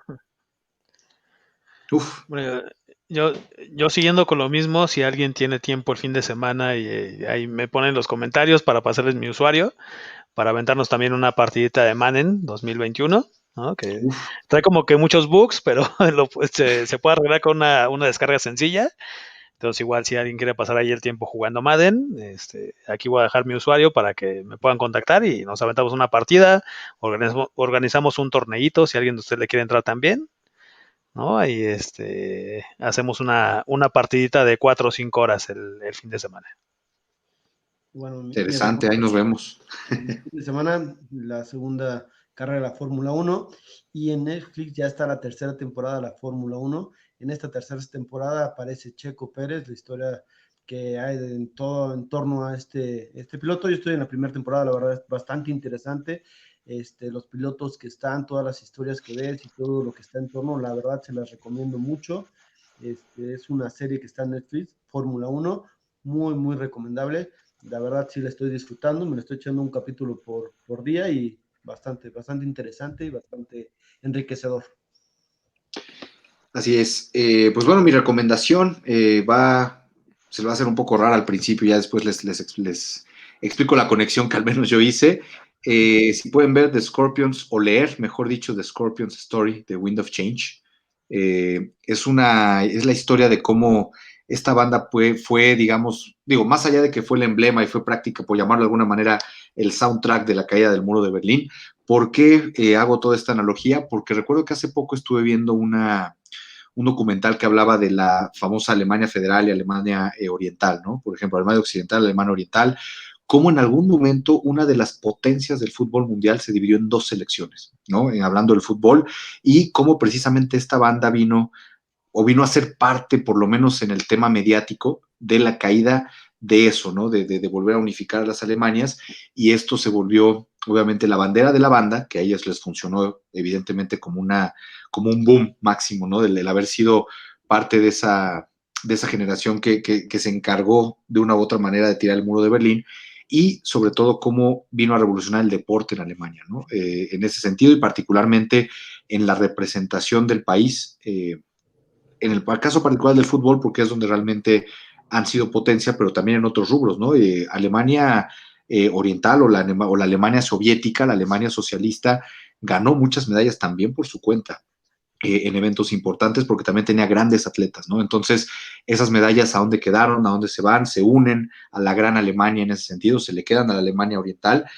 Uf. Bueno, yo siguiendo con lo mismo, si alguien tiene tiempo el fin de semana y ahí me ponen los comentarios para pasarles mi usuario, para aventarnos también una partidita de Madden 2021, ¿no? Que trae como que muchos bugs, pero se puede arreglar con una descarga sencilla. Entonces igual si alguien quiere pasar ahí el tiempo jugando Madden, aquí voy a dejar mi usuario para que me puedan contactar y nos aventamos una partida, organizamos un torneito si alguien de ustedes le quiere entrar también, ¿no? Ahí hacemos una partidita de 4 o 5 horas el fin de semana. Bueno, Interesante, ahí nos vemos. El fin de semana, la segunda carrera de la Fórmula 1 y en Netflix ya está la tercera temporada de la Fórmula 1. En esta tercera temporada aparece Checo Pérez, la historia que hay en torno a este piloto. Yo estoy en la primera temporada, la verdad es bastante interesante. Los pilotos que están, todas las historias que ves y todo lo que está en torno, la verdad se las recomiendo mucho. Es una serie que está en Netflix, Fórmula 1, muy, muy recomendable. La verdad sí la estoy disfrutando, me lo estoy echando un capítulo por día y bastante, bastante interesante y bastante enriquecedor. Así es. Pues bueno, mi recomendación se va a hacer un poco rara al principio, ya después les explico la conexión que al menos yo hice. Si pueden ver The Scorpions o leer, mejor dicho, The Scorpions Story, The Wind of Change. Es la historia de cómo esta banda fue, digamos, más allá de que fue el emblema y fue práctica, por llamarlo de alguna manera, el soundtrack de la caída del muro de Berlín. ¿Por qué hago toda esta analogía? Porque recuerdo que hace poco estuve viendo un documental que hablaba de la famosa Alemania Federal y Alemania Oriental, ¿no? Por ejemplo, Alemania Occidental, Alemania Oriental, cómo en algún momento una de las potencias del fútbol mundial se dividió en dos selecciones, ¿no? Hablando del fútbol, y cómo precisamente esta banda vino a ser parte, por lo menos en el tema mediático, de la caída de eso, ¿no? De volver a unificar a las Alemanias, y esto se volvió, obviamente, la bandera de la banda, que a ellas les funcionó, evidentemente, como un boom máximo, ¿no? Del haber sido parte de esa generación que se encargó de una u otra manera de tirar el muro de Berlín, y sobre todo cómo vino a revolucionar el deporte en Alemania, ¿no? En ese sentido y particularmente en la representación del país, en el caso particular del fútbol, porque es donde realmente han sido potencia, pero también en otros rubros, ¿no? Alemania oriental o la Alemania soviética, la Alemania socialista, ganó muchas medallas también por su cuenta. En eventos importantes porque también tenía grandes atletas, ¿no? Entonces, esas medallas, ¿a dónde quedaron? ¿A dónde se van? Se unen a la gran Alemania en ese sentido, se le quedan a la Alemania oriental.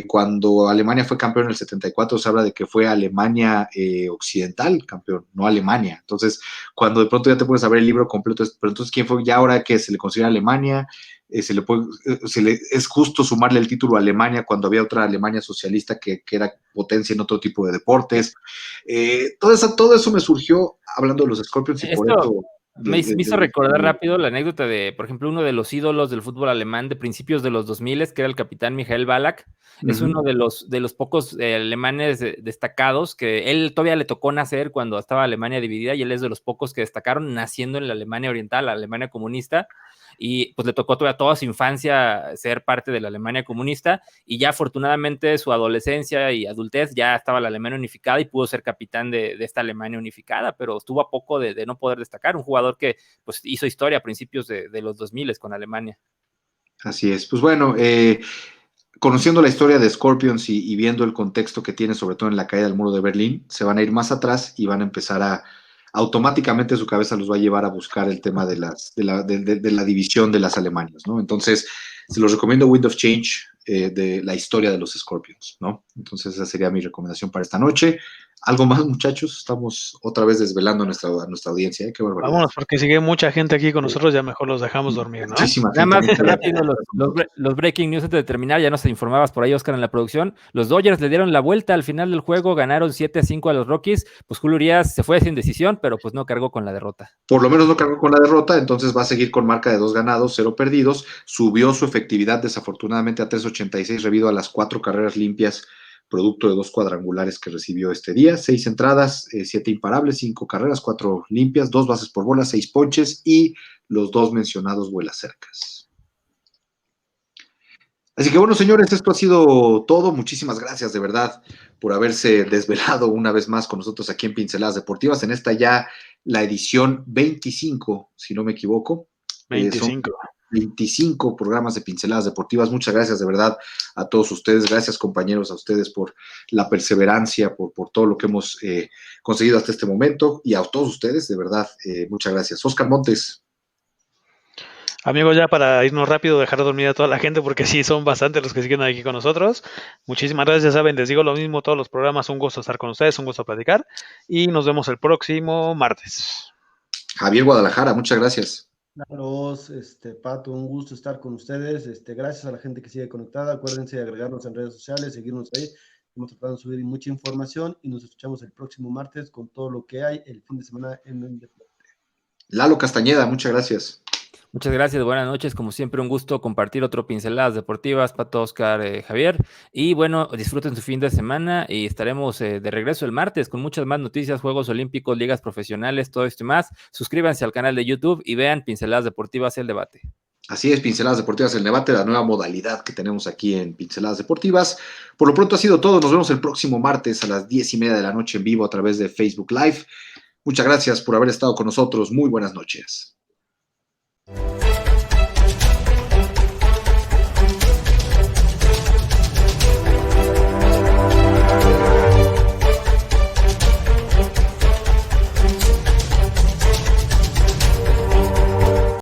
Cuando Alemania fue campeón en el 74, se habla de que fue Alemania occidental campeón, no Alemania. Entonces, cuando de pronto ya te puedes saber el libro completo, pero entonces, ¿quién fue? Ya ahora que se le considera Alemania, es justo sumarle el título a Alemania cuando había otra Alemania socialista que era potencia en otro tipo de deportes. Todo eso me surgió hablando de los Scorpions y por eso... Me hizo recordar rápido la anécdota de, por ejemplo, uno de los ídolos del fútbol alemán de principios de los 2000, que era el capitán Michael Ballack. Es uno de los pocos alemanes destacados que él todavía le tocó nacer cuando estaba Alemania dividida, y él es de los pocos que destacaron naciendo en la Alemania oriental, la Alemania comunista, y pues le tocó toda su infancia ser parte de la Alemania comunista, y ya afortunadamente su adolescencia y adultez ya estaba la Alemania unificada y pudo ser capitán de esta Alemania unificada, pero estuvo a poco de no poder destacar, un jugador que pues hizo historia a principios de los 2000 con Alemania. Así es, pues bueno, conociendo la historia de Scorpions y viendo el contexto que tiene, sobre todo en la caída del muro de Berlín, se van a ir más atrás y van a empezar automáticamente su cabeza los va a llevar a buscar el tema de la división de las Alemanias, ¿no? Entonces, se los recomiendo Wind of Change, de la historia de los Scorpions, ¿no? Entonces, esa sería mi recomendación para esta noche. ¿Algo más, muchachos? Estamos otra vez desvelando a nuestra audiencia, ¿eh? Qué barbaridad. Vámonos, porque sigue mucha gente aquí con nosotros, ya mejor los dejamos dormir, ¿no? Muchísima Nada más gente. rápido, los breaking news antes de terminar, ya nos informabas por ahí, Oscar, en la producción. Los Dodgers le dieron la vuelta al final del juego, ganaron 7-5 a los Rockies. Pues Julio Urias se fue sin decisión, pero pues no cargó con la derrota. Por lo menos no cargó con la derrota, entonces va a seguir con marca de 2 ganados, 0 perdidos. Subió su efectividad desafortunadamente a 3.86 debido a las 4 carreras limpias, producto de 2 cuadrangulares que recibió este día, 6 entradas, 7 imparables, 5 carreras, 4 limpias, 2 bases por bola, 6 ponches y los 2 mencionados vuelas cercas. Así que bueno, señores, esto ha sido todo. Muchísimas gracias de verdad por haberse desvelado una vez más con nosotros aquí en Pinceladas Deportivas, en esta ya la edición 25, si no me equivoco. 25. 25 programas de Pinceladas Deportivas. Muchas gracias de verdad a todos ustedes. Gracias, compañeros, a ustedes por la perseverancia, por todo lo que hemos conseguido hasta este momento. Y a todos ustedes, de verdad, muchas gracias. Oscar Montes. Amigos, ya para irnos rápido, dejar dormir a toda la gente, porque sí, son bastantes los que siguen aquí con nosotros. Muchísimas gracias, ya saben, les digo lo mismo, todos los programas, un gusto estar con ustedes, un gusto platicar, y nos vemos el próximo martes. Javier Guadalajara, muchas gracias. Carlos, Pato, un gusto estar con ustedes. Gracias a la gente que sigue conectada. Acuérdense de agregarnos en redes sociales, seguirnos ahí. Estamos tratando de subir mucha información y nos escuchamos el próximo martes con todo lo que hay el fin de semana en el deporte. Lalo Castañeda, muchas gracias. Muchas gracias, buenas noches. Como siempre, un gusto compartir otro Pinceladas Deportivas, Pato, Oscar, Javier. Y bueno, disfruten su fin de semana y estaremos de regreso el martes con muchas más noticias, Juegos Olímpicos, ligas profesionales, todo esto y más. Suscríbanse al canal de YouTube y vean Pinceladas Deportivas, el debate. Así es, Pinceladas Deportivas, el debate, la nueva modalidad que tenemos aquí en Pinceladas Deportivas. Por lo pronto ha sido todo. Nos vemos el próximo martes a las 10:30 de la noche en vivo a través de Facebook Live. Muchas gracias por haber estado con nosotros. Muy buenas noches.